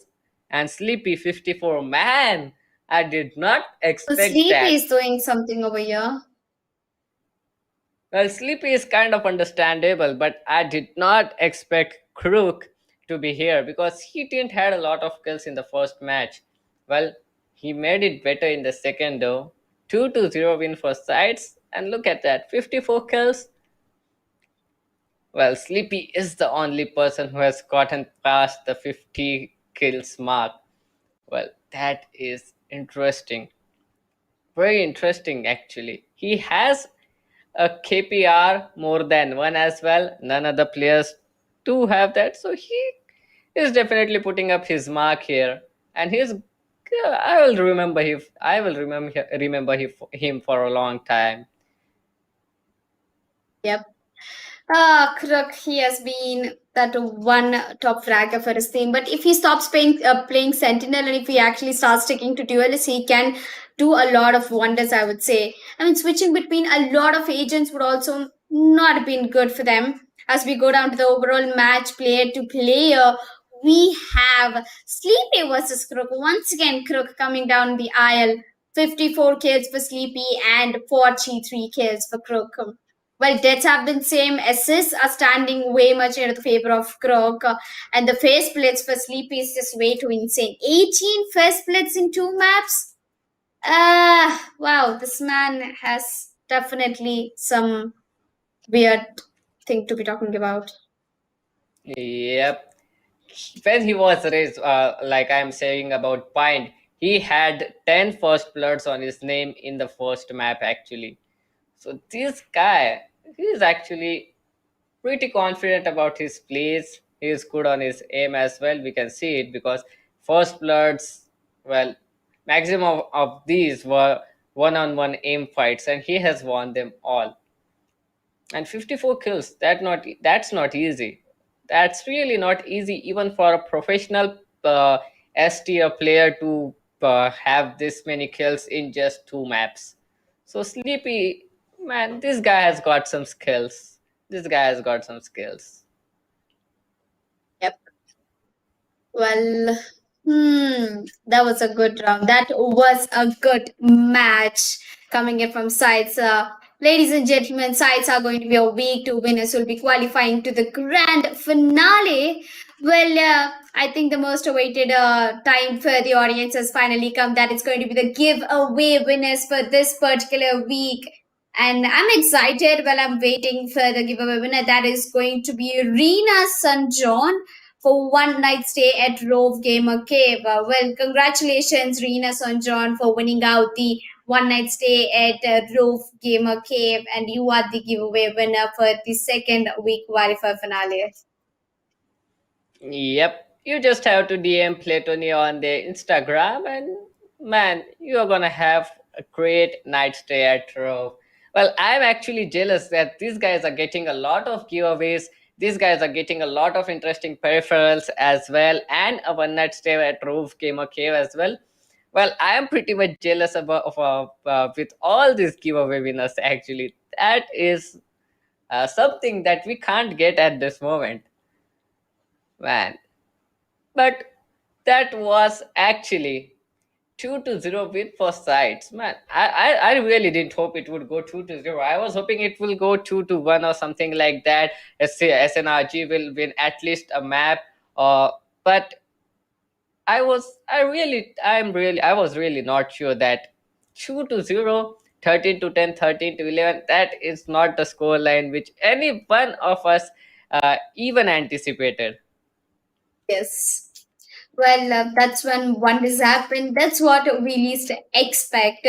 and Sleepy 54. Man, I did not So expect Sleepy that. is doing something over here. Well, Sleepy is kind of understandable, but I did not expect Crook to be here because he didn't had a lot of kills in the first match. Well, he made it better in the second though. 2-0 win for sides, and look at that, 54 kills. Well, Sleepy is the only person who has gotten past the 50 kills mark. Well, that is interesting. Very interesting actually. He has a KPR more than one as well. None of the players do have that, so he is definitely putting up his mark here, and he's. I will remember him. I will remember him for a long time. Yep. Crook, he has been that one top fragger for his team. But if he stops playing Sentinel, and if he actually starts sticking to duelists, he can do a lot of wonders, I would say. I mean, switching between a lot of agents would also not have been good for them. As we go down to the overall match player to player, we have Sleepy versus Crook. Once again, Crook coming down the aisle. 54 kills for Sleepy and 43 kills for Crook. Well, deaths have been same. Assists are standing way much in the favor of Crook. And the face splits for Sleepy is just way too insane. 18 face splits in 2 maps? Wow, this man has definitely some weird thing to be talking about. Yep. When he was raised, like I'm saying about Pine, he had 10 first bloods on his name in the first map actually. So this guy, he is actually pretty confident about his plays. He is good on his aim as well. We can see it because first bloods, well, maximum of these were one-on-one aim fights, and he has won them all. And 54 kills, that's not easy. That's really not easy even for a professional S tier player to have this many kills in just 2 maps. So Sleepy, man, this guy has got some skills. This guy has got some skills. Yep. Well, that was a good round. That was a good match coming in from sides. Ladies and gentlemen, sides are going to be a week 2 winners who will be qualifying to the grand finale. Well, I think the most awaited time for the audience has finally come. That it's going to be the giveaway winners for this particular week. And I'm excited while I'm waiting for the giveaway winner. That is going to be Reena Sanjon for one night stay at Rove Gamer Cave. Well, congratulations, Reena Sanjon, for winning out the one night stay at Rove Gamer Cave, and you are the giveaway winner for the second week qualifier finale. Yep, you just have to DM Playtonia on their Instagram, and man, you are gonna have a great night stay at Rove. Well, I'm actually jealous that these guys are getting a lot of giveaways. These guys are getting a lot of interesting peripherals as well, and a one night stay at Rove Gamer Cave as well. Well, I am pretty much jealous with all these giveaway winners. Actually, that is something that we can't get at this moment, man. But that was actually 2-0 win for sides, man. I really didn't hope it would go 2-0. I was hoping it will go 2-1 or something like that. SNRG will win at least a map. But I was really not sure that 2-0, 13-10, 13-11. That is not the scoreline which any one of us even anticipated. Yes. Well, that's when wonders happen. That's what we least expect.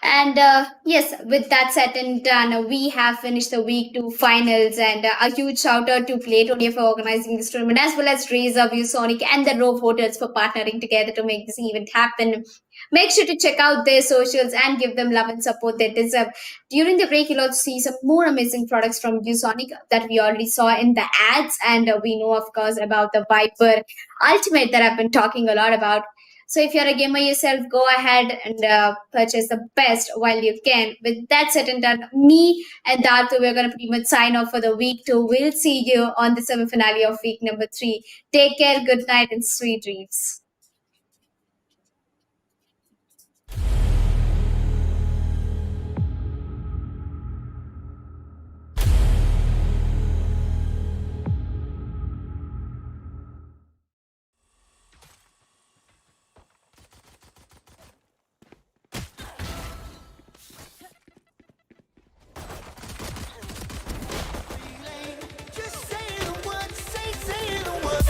And yes, with that said and done, we have finished the week two finals. And a huge shout out to Playtonia for organizing this tournament, as well as Razer, ViewSonic, and the Rope Hotels for partnering together to make this event happen. Make sure to check out their socials and give them love and support they deserve. During the break, you'll also see some more amazing products from ViewSonic that we already saw in the ads. And we know, of course, about the Viper Ultimate that I've been talking a lot about. So if you're a gamer yourself, go ahead and purchase the best while you can. With that said and done, me and Darthu, we're going to pretty much sign off for the week two. We'll see you on the semi finale of week number 3. Take care, good night, and sweet dreams. Just say the words, say the words.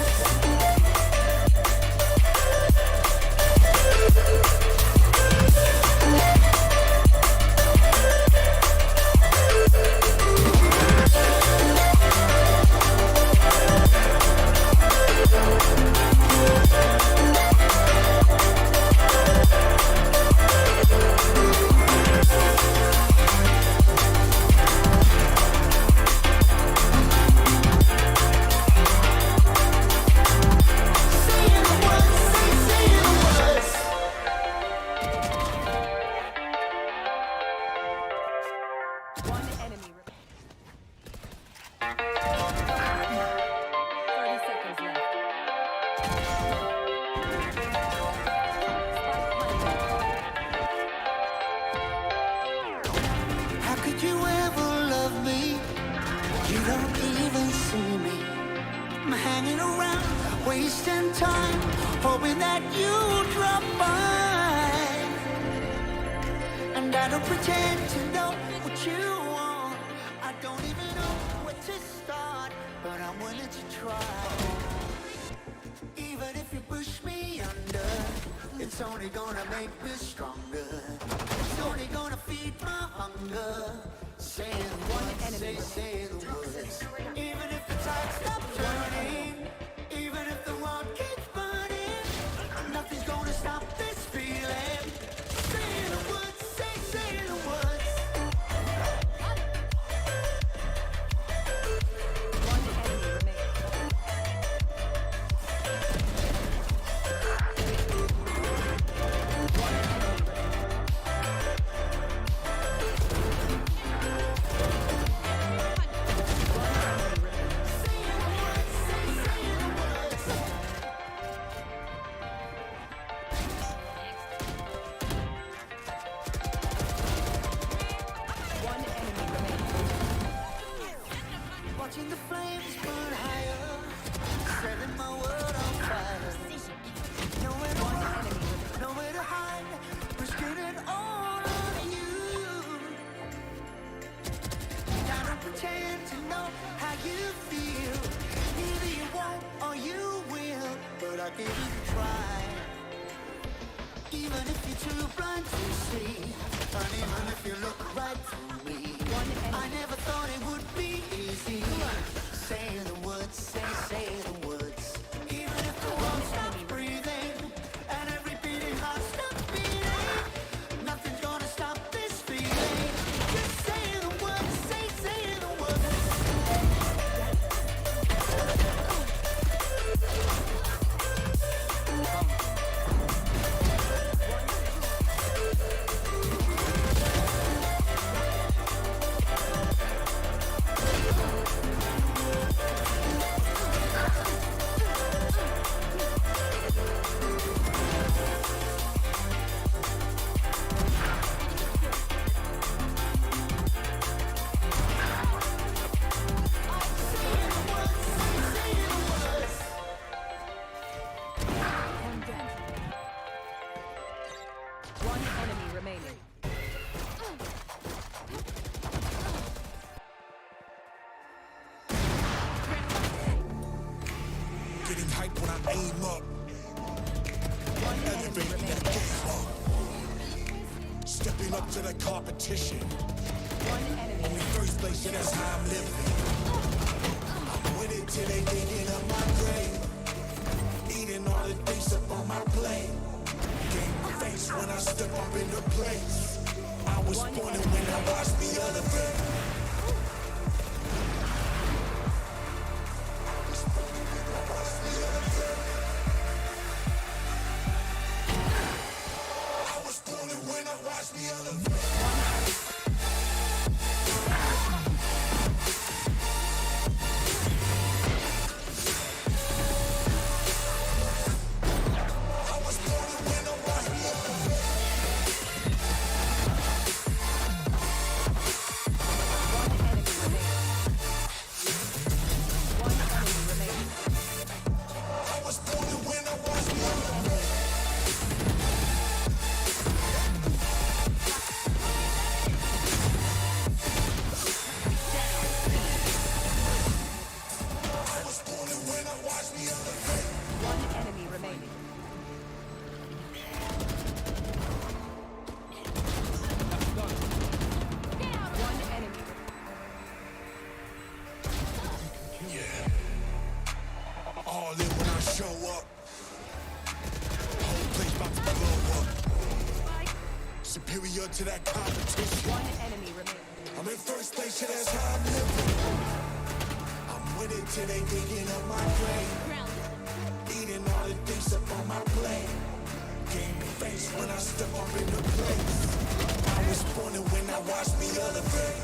Say the words, say the words. One enemy remaining. 30 seconds left. How could you ever love me? You don't even see me. I'm hanging around, wasting time, hoping that you drop by. And I don't pretend to know what you want. I don't even know where to start, but I'm willing to try. Even if you push me under, it's only gonna make me stronger. It's only gonna feed my hunger. Saying one enemy, say the words. Even if the tide stops turning, even if the world keeps burning, nothing's gonna stop this feeling. Say the words, say the words. One enemy remaining. One enemy remaining. Watching the flames burn higher, setting my world on fire. Nowhere to run, nowhere to hide, risking it all on you. I don't pretend to know how you feel. Either you won't or you will, but I'll give it a try. Even if you're too blind to see, and even if you look right through me, I never thought it would be easy. Say the words, say the words. Even if the world stops breathing and every beating heart stops beating, nothing's gonna stop this feeling. Just say the words, say the words. remaining. Getting hype when I aim up. One enemy Elevating remaining. that game up. Stepping up to the competition. One enemy. In the first place, yeah, that's how I'm living. I'm winning till they digging up my grave. Eating all the things up on my plate. Game face when I step up in the place. I was born and when I watched me elevate. I was born and when I watched me elevate. I was born and when I watched me elevate. One enemy remaining. I was born and when I watched me elevate. I was born and when I watched me elevate. One enemy remaining. One enemy. All in when I show up. Whole place about to blow up. Superior to that competition. One enemy remaining. I'm in first place, yeah, that's how I'm living. I'm winning till they digging up my grave. Eating all the things up on my plate. Game face when I step up in the place. I was born and when I watched me elevate.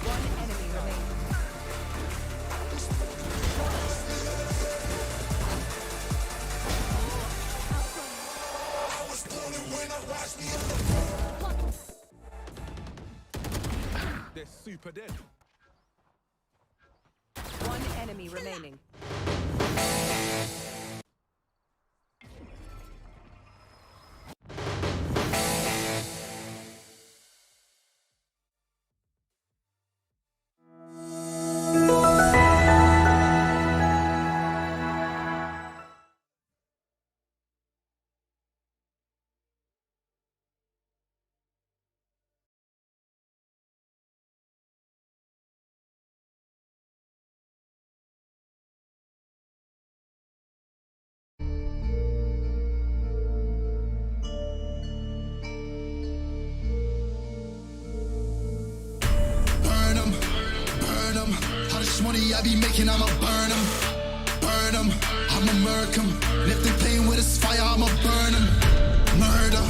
One enemy remaining. I was born and when I watched me elevate. They're super dead. One enemy remaining. Burn 'em. How much money I be making, I'ma burn 'em. Burn 'em, I'ma murk 'em. And if they playing with this fire, I'ma burn 'em. Murder,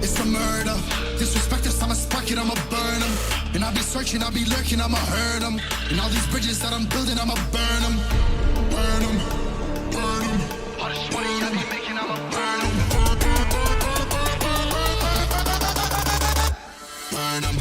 it's a murder. Disrespect us, I'ma spark it, I'ma burn 'em. And I be searching, I be lurking, I'ma hurt 'em. And all these bridges that I'm building, I'ma burn 'em. Burn 'em, burn 'em. How much money I be making, I'ma burn 'em. Burn 'em.